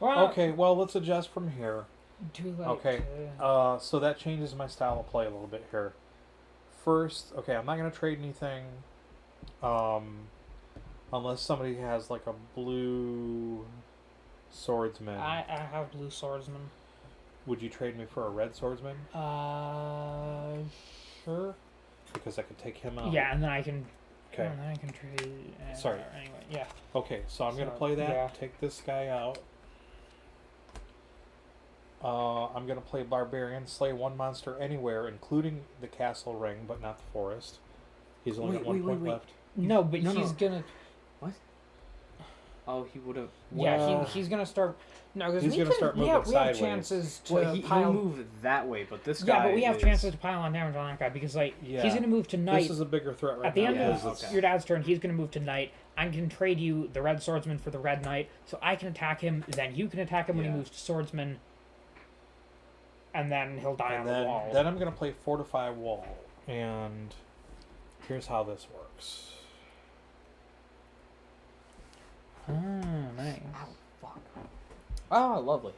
Well, Okay, well, let's adjust from here. too late. Okay. So that changes my style of play a little bit here. First, okay, I'm not going to trade anything. Unless somebody has like a blue swordsman. I have blue swordsman. Would you trade me for a red swordsman? Sure. Because I could take him out. Yeah, and then I can. Okay. And then I can trade. Sorry. Anyway, yeah. Okay, so I'm going to So, play that. yeah. Take this guy out. I'm going to play Barbarian. Slay 1 monster anywhere, including the castle ring, but not the forest. He's only got 1 point left. No, but No, he's no. gonna. Oh, he would have. Yeah, Well, he's gonna start. No, because he's gonna start moving we have sideways. chances to Well, he pile. moved that way, but this guy. Yeah, but we have is... chances to pile on damage on that guy because like Yeah. he's gonna move to knight. This is a bigger threat right At the now. end Yeah, of because it's- your dad's turn, he's going to move to knight. I can trade you the red swordsman for the red knight, so I can attack him. Then you can attack him when he Yeah. moves to swordsman, and then he'll die on And the wall. then I'm going to play Fortify Wall. And here's how this works. Nice. Fuck. Ah, lovely.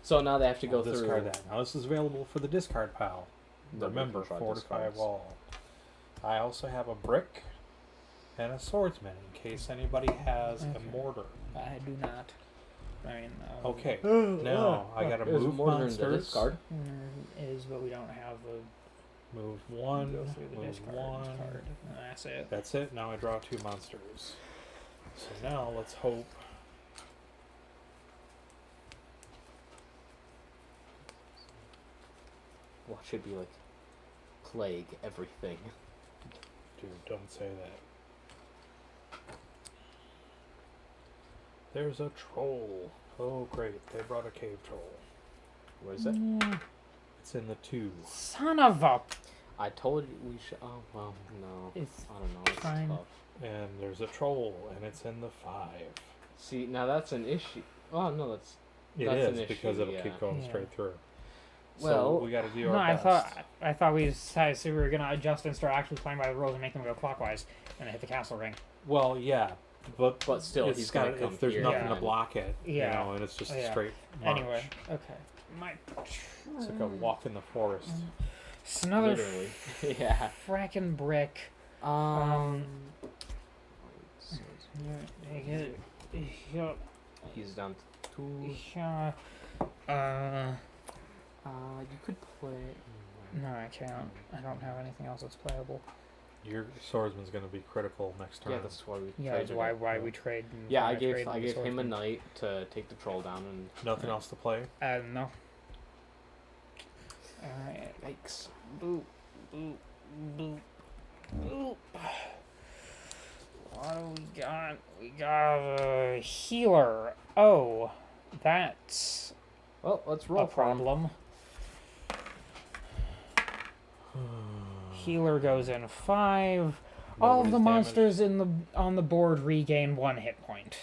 So now they have to go I'll through. discard that. Now this is available for the discard pile. Then we Remember, can try Fortify discards. Wall. I also have a brick and a swordsman in case anybody has Okay. a mortar. I do not. I mean, Okay, now I got to There's move more than the monsters. discard. Is, but we don't have a Move 1, go through the move discard 1. card. And that's it. That's it. Now I draw 2 monsters. So now let's hope. What should be like plague everything. Dude, don't say that. There's a troll. Oh, great. They brought a cave troll. What is it? It's in the 2. Son of a. I told you we should. Oh well, no. It's I don't know. It's fine. tough. And there's a troll, and it's in the 5. See, now that's an issue. Oh no, that's. It That's an is, because issue, it'll yeah. keep going Yeah. straight through. Well, so we got to do No, our I best. thought we decided so we were gonna adjust and start actually playing by the rules and make them go clockwise and hit the castle ring. Well, yeah, but still, it's he's gonna got, come if there's here nothing to and- block it, Yeah. you know, and it's just a Yeah. straight march. Anyway, okay. My. It's like a walk in the forest. It's another Literally. Yeah. fracking brick. Um. He's down to 2. Yeah. You could play. No, I can't. I don't have anything else that's playable. Your swordsman's going to be critical next turn. Yeah, that's why we. Yeah, that's traded it. why we trade. Yeah, why I gave trade the him a swordsman. knight to take the troll down and. Nothing else to play? No. Alright. Yikes! Boop, boop, boop, boop. What do we got? We got a healer. Oh, that's Well, let's roll a for him. problem. Healer goes in 5. All of the Nobody's monsters on the board regain 1 hit point.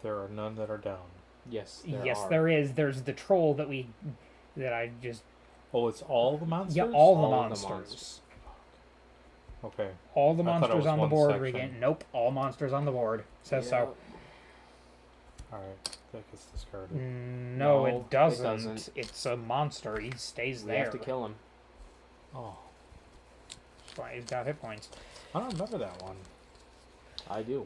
There are none that are down. Yes, Yes, are. there is. There's the troll that I just. Oh, it's all the monsters? Yeah, all the All the monsters. monsters. Okay. All the I thought it monsters was on the one board section. regain. Nope, all monsters on the board. Says so. Alright. That gets discarded. No, No, it it doesn't. doesn't. It's a monster. He stays We there. have to kill him. Oh. That's why he's got hit points. I don't remember that one. I do.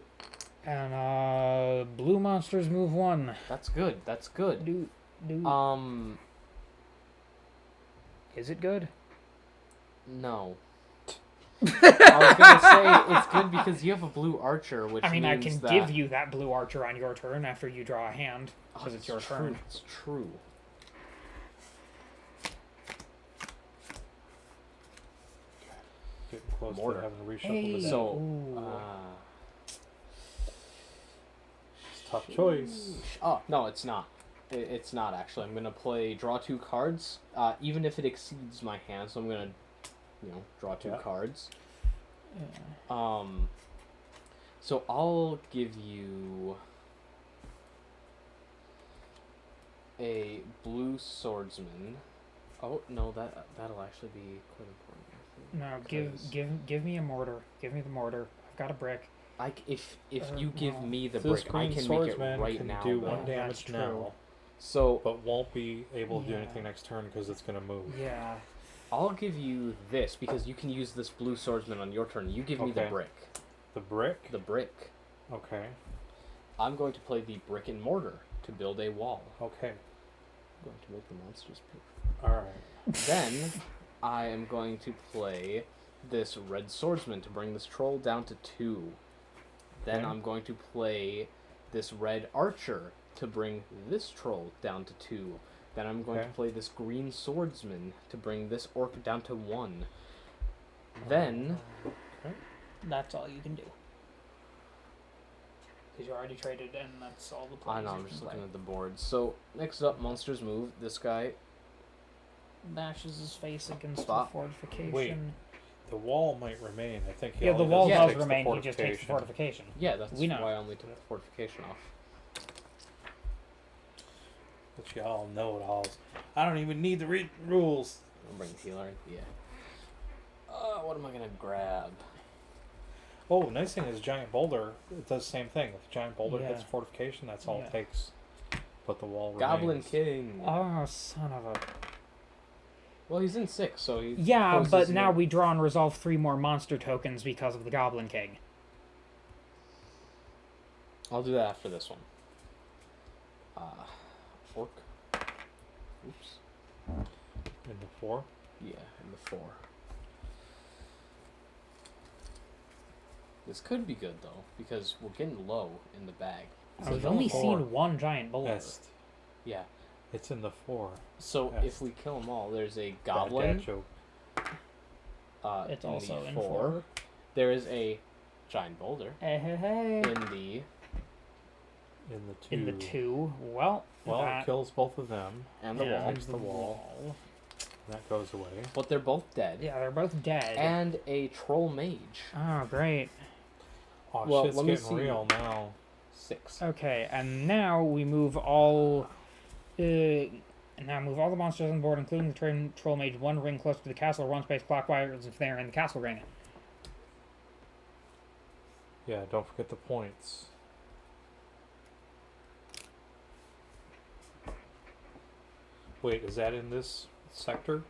And blue monsters move 1. That's good. That's good. Do. Is it good? No. I was gonna say it's good because you have a blue archer, which I mean, I means can that... give you that blue archer on your turn after you draw a hand, Oh, because it's your true. turn. It's true. Getting close Mortar. to having to reshuffle Hey. the deck. So, Ooh. It's a tough choice. Oh, no, it's not. It's not, actually. I'm going to play draw 2 cards, even if it exceeds my hand. So I'm going to, draw 2 cards. Yeah. So I'll give you a blue swordsman. Oh, no, that'll actually be quite important. No, give me a mortar. Give me the mortar. I've got a brick. If you give no. me the This brick, I green can make it swordsman right can now. do though. 1 That's damage true. now, So but won't be able to do Yeah. anything next turn because it's going to move. Yeah. I'll give you this because you can use this blue swordsman on your turn. You give me the Okay. brick. The brick? The brick. Okay. I'm going to play the brick and mortar to build a wall. Okay. I'm going to make the monsters pick. Alright. Then I am going to play this red swordsman to bring this troll down to 2. Then Okay. I'm going to play this red archer to bring this troll down to 2. Then I'm going Okay. to play this green swordsman to bring this orc down to 1. Then That's all you can do. Because you already traded, and that's all the plays I know, you I'm can just play. looking at the board. So next up, monsters move. This guy. Bashes his face against Stop. the fortification. Wait. The wall might remain. I think he Yeah, the only wall Yeah. does takes the remain. He just takes the fortification. fortification. Yeah, that's We know. why I only took the fortification off. But y'all know it alls. I don't even need the rules. I'll bring the healer. Yeah. What am I gonna grab? Oh, nice thing is giant boulder. It does the same thing. If giant boulder hits Yeah. fortification, that's all Yeah. it takes. But the wall Goblin remains. King. Oh, son of a... Well, he's in 6, so he. Yeah, poses but no- now we draw and resolve 3 more monster tokens because of the Goblin King. I'll do that after this one. Orc. Oops. In the 4. Yeah, in the 4. This could be good though, because we're getting low in the bag. I've in the only 4. seen 1 giant boulder. Yes. Yeah. It's in the 4. So Yes. if we kill them all, there's a Dad goblin. joke. It's in also the in 4. 4. There is a giant boulder Hey, hey, hey. in the In the 2. In the 2. Well, Well, that it kills both of them. and the and wall. the wall. That goes away. But they're both dead. Yeah, they're both dead. And a troll mage. Oh, great. Oh, Well, shit's let me getting see. real now. 6. Okay, and now we move all... and now move all the monsters on the board, including the troll mage, 1 ring close to the castle, or 1 space clockwise if they're in the castle ring. Yeah, don't forget the points. Wait, is that in this sector?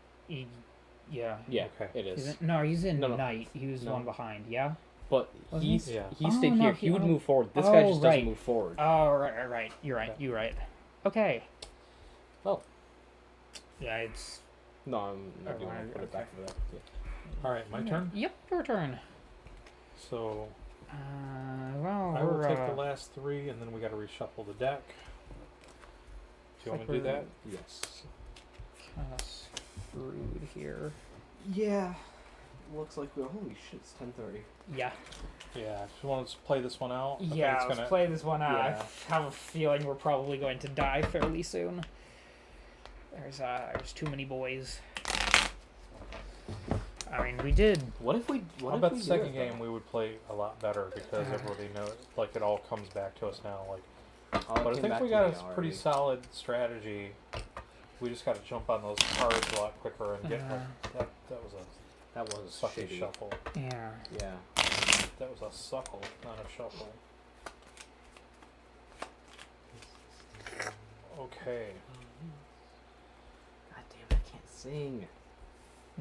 Yeah. Yeah, Okay. it is. No, he's in No. Knight. He was No. one behind, yeah? But Wasn't he he? Yeah. he stayed no, here. He would oh. move forward. This guy Oh, just right. doesn't move forward. Oh, right. You're right. You're right. Okay. Oh. Yeah, it's. No, I'm not Oh, doing it. Put it okay. back for that. Yeah. All right, my turn. Yep, your turn. So Well, I will we're, take the last 3, and then we got to reshuffle the deck. Do you want me to do that? Yes. kind of screwed here. Yeah. Looks like we. Holy shit! It's 10:30. Yeah. Yeah. Just want to play this one out. I think Yeah, it's let's gonna- play this one out. yeah. I have a feeling we're probably going to die fairly soon. There's too many boys. I mean, we did. What if we? What I if bet we the do second it, game though? we would play a lot better because everybody knows, like, it all comes back to us now. Like, Oh, it but I came think back we to got me a already. pretty solid strategy. We just got to jump on those cards a lot quicker and get that was a That was sucky shitty. shuffle. Yeah. Yeah. That was a suckle, not a shuffle. Okay. God damn, I can't sing.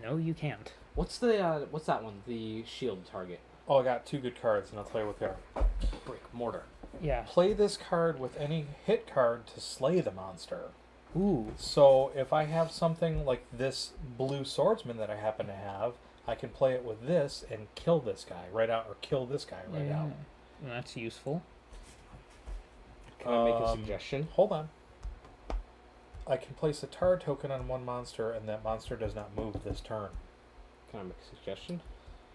No, you can't. What's the what's that one? The shield target. Oh, I got 2 good cards, and I'll tell you what they are. Brick mortar. Yeah. Play this card with any hit card to slay the monster. Ooh. So if I have something like this blue swordsman that I happen to have, I can play it with this and kill this guy right out, or kill this guy right out. That's useful. Can I make a suggestion? Hold on. I can place a tar token on one monster, and that monster does not move this turn. Can I make a suggestion?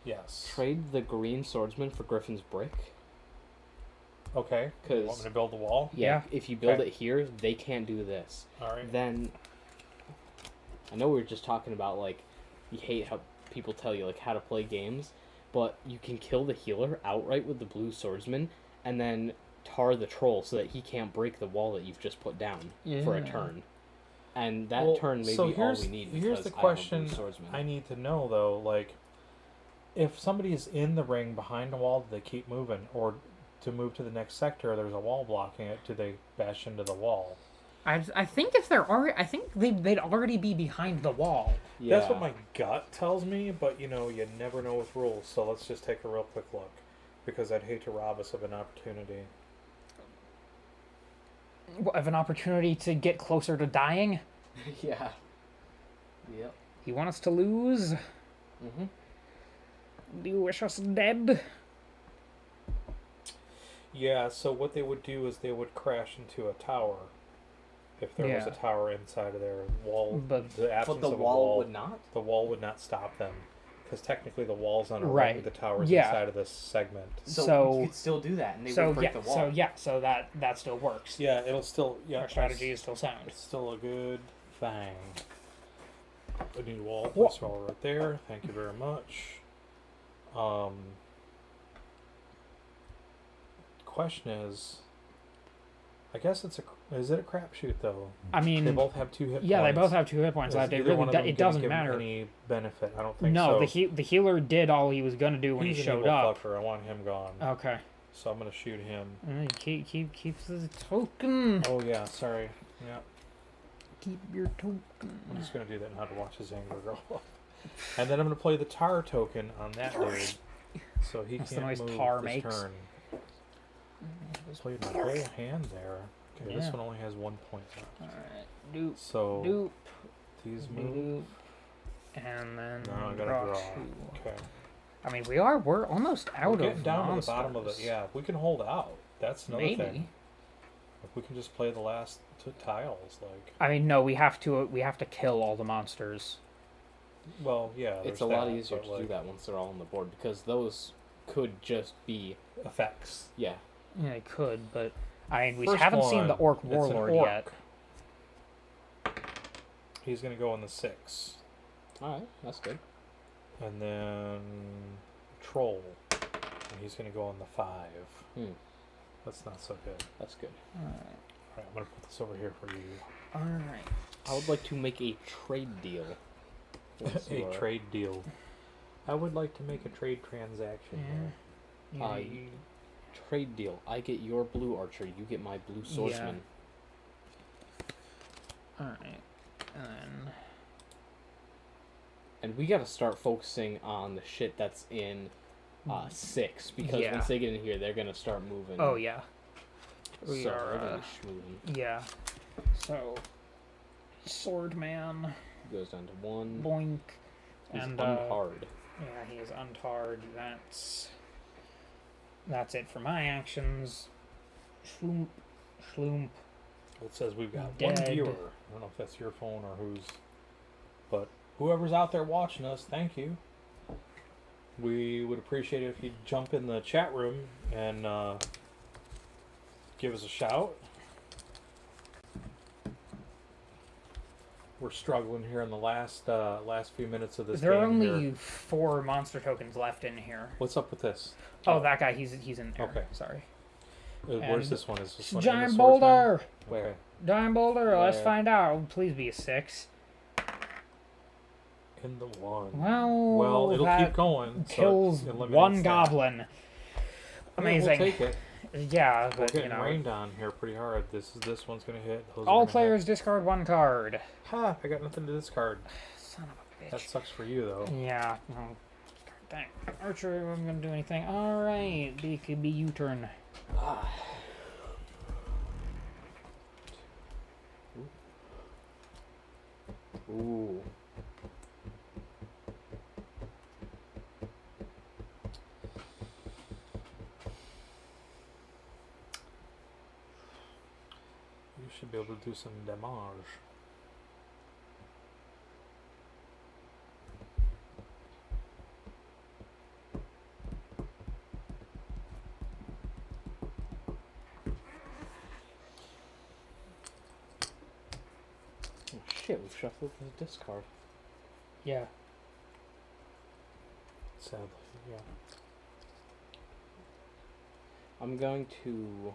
Yes. Trade the green swordsman for Gryphon's brick. Okay. You want 'Cause- me to build the wall? Yeah. If you build Okay. it here, they can't do this. All right. Then I know we were just talking about like you hate how people tell you like how to play games, but you can kill the healer outright with the blue swordsman and then tar the troll so that he can't break the wall that you've just put down for a Yeah. turn. And that Well, turn may so be all we need. Here's because the I have a question blue swordsman. I need to know, though. Like, if somebody is in the ring behind a wall, do they keep moving? Or to move to the next sector, there's a wall blocking it, do they bash into the wall? I think if they're already, I think they'd already be behind the wall. Yeah. That's what my gut tells me, but, you know, you never know with rules. So let's just take a real quick look. Because I'd hate to rob us of an opportunity. Of an opportunity to get closer to dying. Yeah. Yep. You want us to lose? Mhm. Do you wish us dead? Yeah, so what they would do is they would crash into a tower. If there was a Yeah. tower inside of their wall, But- the absence But the of a wall would not. the wall would not stop them. Because technically the wall's on a Right. ring, the tower's Yeah. inside of this segment. So- you could still do that, and they So would break yeah, the wall. so that still works. Yeah, it'll still... Yeah, Our strategy is still sound. It's still a good thing. A new wall. Wha- Place wall right there. Thank you very much. Question is... I guess it's a... Is it a crapshoot, though? I mean, They both have 2 hit points. yeah, they both have 2 hit points Is left. It either one really of them it gonna doesn't give 'em matter. any benefit? I don't think No, so. the healer did all he was gonna do when He's he an showed evil up. fucker. I want him gone. Okay. So I'm gonna shoot him. Keep the token. Oh yeah, sorry. Yeah, Keep your token. I'm just gonna do that and how to watch his anger go up. And then I'm gonna play the tar token on that dude, so he That's the can't noise move tar this makes. turn. Played my whole hand there. Okay, this Yeah. one only has 1 point left. Alright. Doop. So Doop. these move. Doop. And then No, I gotta draw draw. 2. Okay. I mean, we're almost out We're of getting down monsters. to the bottom of it. Yeah, if we can hold out, that's another Maybe. thing. If we can just play the last 2 tiles, like. I mean, no, we have to kill all the monsters. Well, yeah. It's there's a lot that, easier but, to do like, that once they're all on the board because those could just be effects. yeah. Yeah, it could, but I mean, we First haven't seen the one, orc it's an warlord orc. yet. He's gonna go in the 6, All right, that's good. and then troll, and he's gonna go in the 5. Hmm. That's not so good. That's good. All right, I'm gonna put this over here for you. Alright. I would like to make a trade deal. Once you A are- trade deal. I would like to make a trade transaction. Yeah. here. You- Trade deal. I get your blue archer. You get my blue swordsman. Alright. And then... And we got to start focusing on the shit that's in 6, because Yeah. once they get in here, they're gonna start moving. Oh yeah. So We they're are. gonna be moving. Yeah. So, Swordman, Goes down to 1. boink, He's and untarred. yeah, he is untarred. That's it for my actions. Schloomp, schloomp. It says we've got Dead. one viewer. I don't know if that's your phone or whose, but whoever's out there watching us, thank you. We would appreciate it if you'd jump in the chat room and give us a shout. We're struggling here in the last few minutes of this There are game only here. 4 monster tokens left in here. What's up with this? Oh, that guy, he's in there. Okay. Sorry. Where's And this one? Is this one in the Giant swordsman? boulder! Okay. Giant boulder, let's Where? find out. Please be a 6. In the one. Well, it'll that keep going. kills so it eliminates 1 that. goblin. Amazing. We'll take it. Yeah, We're but you getting know. rained on here pretty hard. This one's gonna hit. Those are All gonna players discard 1 card. Hit. Ha! I got nothing to discard. Son of a bitch. That sucks for you though. Yeah. No. Dang. Archer, I'm gonna do anything. Alright, it could be U-turn. Ooh. You should be able to do some damage. Oh, shit, we've shuffled the discard. Yeah. Sadly, yeah. I'm going to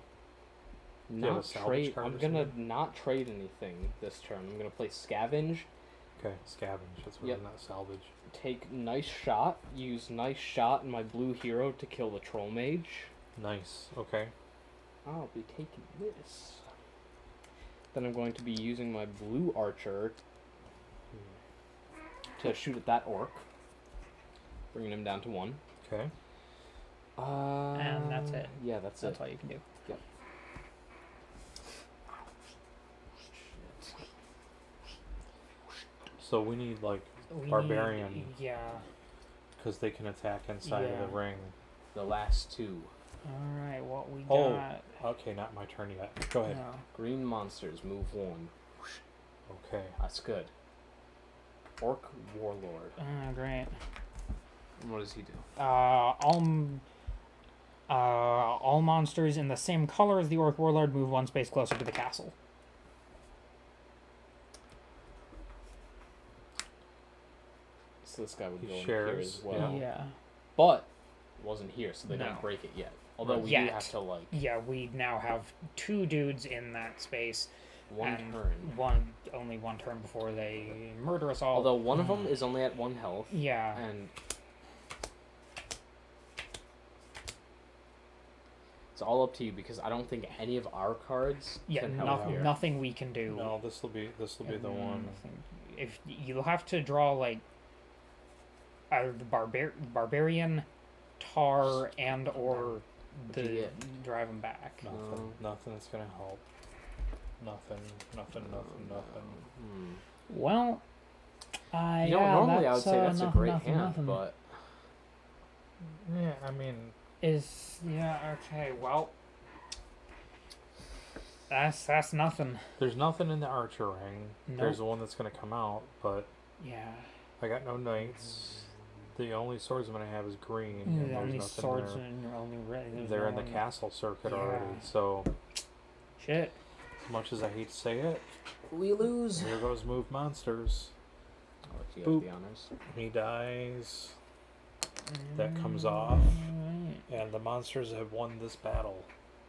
you have a not salvage trade. card I'm or gonna something? not trade anything this turn. I'm gonna play Scavenge, Okay, scavenge. That's what Yep. I'm not salvage. take Nice Shot, use Nice Shot and my blue hero to kill the Troll Mage. Nice. Okay. I'll be taking this. Then I'm going to be using my blue archer to shoot at that orc, bringing him down to 1. Okay. And that's it. Yeah, that's That's it. all you can do. Yep. So we need like We Barbarian. need- yeah. because they can attack inside of Yeah. the ring. The last 2. Alright, what we Oh. got. Okay, not my turn yet. Go ahead. No. Green monsters, move 1. Okay. That's good. Orc Warlord. Great. And what does he do? All monsters in the same color as the Orc Warlord move 1 space closer to the castle. So this guy would He go in here shares, as well. Yeah. But it wasn't here, so they No. don't break it yet. Although Right. we Yet. do have to like Yeah, we now have 2 dudes in that space. one and turn. Only one turn before they murder us all. Although one of them is only at 1 health, Yeah. and it's all up to you because I don't think any of our cards Yeah, can help nothing, here. nothing we can do. No, this will be the one. Nothing. If you'll have to draw like either the barbarian, tar, and or do you the get? drive them back. Nothing. Nothing that's gonna help. Nothing. Hmm. Well, You know, normally I would that's, say that's a nothing, great nothing, hand, nothing. but Yeah, I mean, okay. Well, that's nothing. there's nothing in the archer ring. There's the Nope. one that's gonna come out, but Yeah. I got no knights. The only swordsman I have is green. and The there's only nothing swords there. and only red. They're in the castle circuit already. Yeah. So, Shit. as much as I hate to say it, we lose. here goes move monsters. I'll let you Boop. have the honors. He dies. That comes off. Alright. And the monsters have won this battle.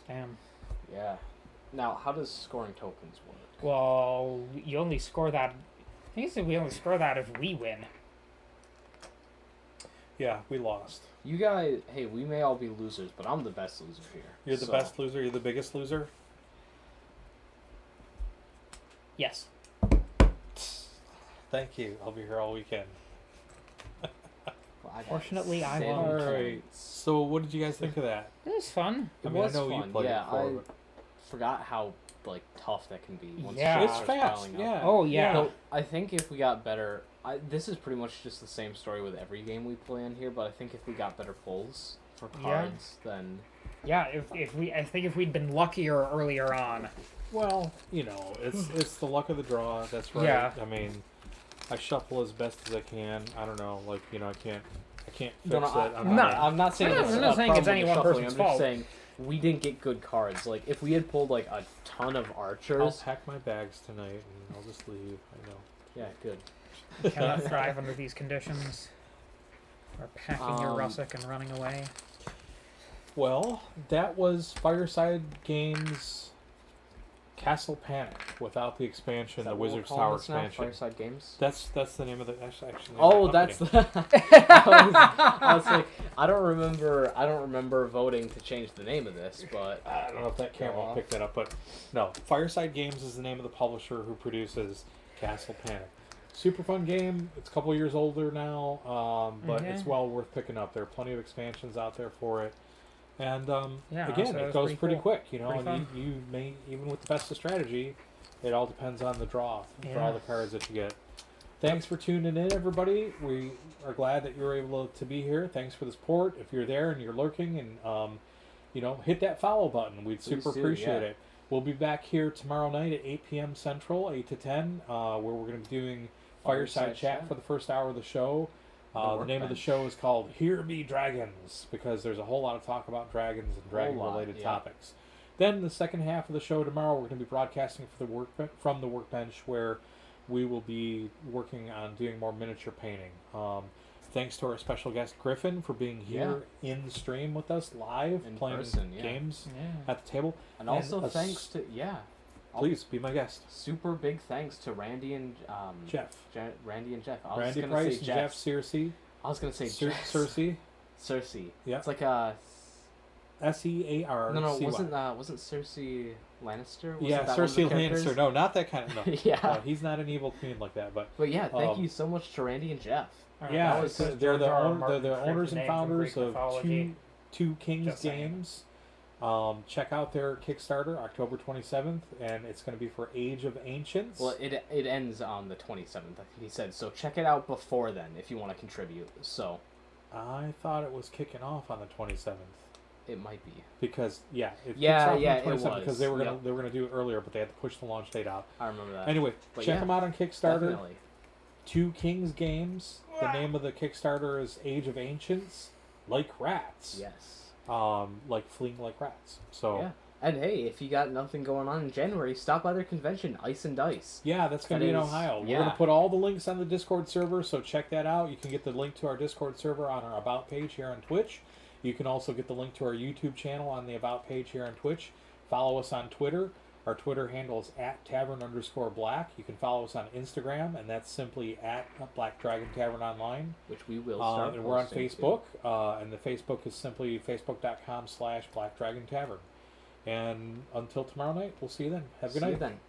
Damn. Yeah. Now, how does scoring tokens work? Well, you only score that. I think we only score that if we win. Yeah, we lost. You guys, hey, we may all be losers, but I'm the best loser here. You're the So, best loser. You're the biggest loser. Yes. Thank you. I'll be here all weekend. I got Fortunately, I 7 won. All right. points. So what did you guys think of that? It was fun. It I mean, I was know you fun. played it Yeah, before, I but- forgot how like tough that can be. Once Yeah. shit It's starts fast. piling up. Yeah. Oh, yeah. So I think if we got better, this is pretty much just the same story with every game we play in here. But I think if we got better pulls for cards, then Yeah, I think if we'd been luckier earlier on. Well, you know, it's the luck of the draw. That's right. Yeah. I mean, I shuffle as best as I can. I don't know, like, you know, I can't fix no, it. I'm not saying I'm it's not a saying it's problem any with one shuffling, person's I'm fault. just saying we didn't get good cards. Like if we had pulled like a ton of I'll archers, pack my bags tonight and I'll just leave. I know. yeah, good. Cannot thrive under these conditions. Or packing your russock and running away. Well, that was Fireside Games Castle Panic without the expansion, Is that the what we're Wizard's calling Tower this now? expansion. Fireside Games. That's the name of the actually. Oh, the that's company. I was like, I don't remember voting to change the name of this, but I don't know if that camera will pick that up, but no, Fireside Games is the name of the publisher who produces Castle Panic. Super fun game. It's a couple years older now, but it's well worth picking up. There are plenty of expansions out there for it. And again, so it goes pretty cool. quick, you know. Pretty And you may, even with the best of strategy, it all depends on the draw the cards that you get. Thanks for tuning in, everybody. We are glad that you were able to be here. Thanks for the support. If you're there and you're lurking, and you know, hit that follow button. We'd super appreciate it. We'll be back here tomorrow night at 8 p.m. Central, 8 to 10, where we're going to be doing Fireside Chat for the first hour of the show. The name of the show is called Here Be Dragons, because there's a whole lot of talk about dragons and dragon-related topics. Then the second half of the show tomorrow, we're going to be broadcasting from the workbench, where we will be working on doing more miniature painting. Thanks to our special guest Gryphon for being here in the stream with us live, in playing person, games at the table. and also thanks to Please be my guest. super big thanks to Randy and Jeff. Randy and Jeff. Randy Price and Jeff Searcy. I was gonna say Searcy. Cersei. Yeah. It's like a S-E-A-R. no, wasn't Cersei Lannister? Yeah, that one of the Cersei characters? Lannister. No, not that kind of. No. Yeah. No, he's not an evil queen like that. But yeah, thank you so much to Randy and Jeff. yeah, That was they're George the R. R. they're Martin the created owners the and name from founders Greek of mythology. Two Kings Just saying. Games. Check out their Kickstarter, October 27th, and it's going to be for Age of Ancients. Well, it ends on the 27th, I think he said. So check it out before then if you want to contribute. So I thought it was kicking off on the 27th. it might be. Because it kicks Yeah, off on yeah, the it 27th was. because they were gonna do it earlier, but they had to push the launch date out. I remember that. Anyway, But check yeah, them out on Kickstarter. Definitely. Two Kings Games. The name of the Kickstarter is Age of Ancients, like rats. Yes. Like fleeing like rats. So Yeah. And hey, if you got nothing going on in January, stop by their convention, Ice and Dice. yeah, that's going to be in Ohio. We're going to put all the links on the Discord server, so check that out. You can get the link to our Discord server on our About page here on Twitch. You can also get the link to our YouTube channel on the About page here on Twitch. Follow us on Twitter. Our Twitter handle is @Tavern_Black. You can follow us on Instagram, and that's simply @Black Dragon Tavern Online. Which we will start. And we're on posting Facebook, and the Facebook is simply facebook.com/Black Dragon Tavern. And until tomorrow night, we'll see you then. Have a good See you night. then.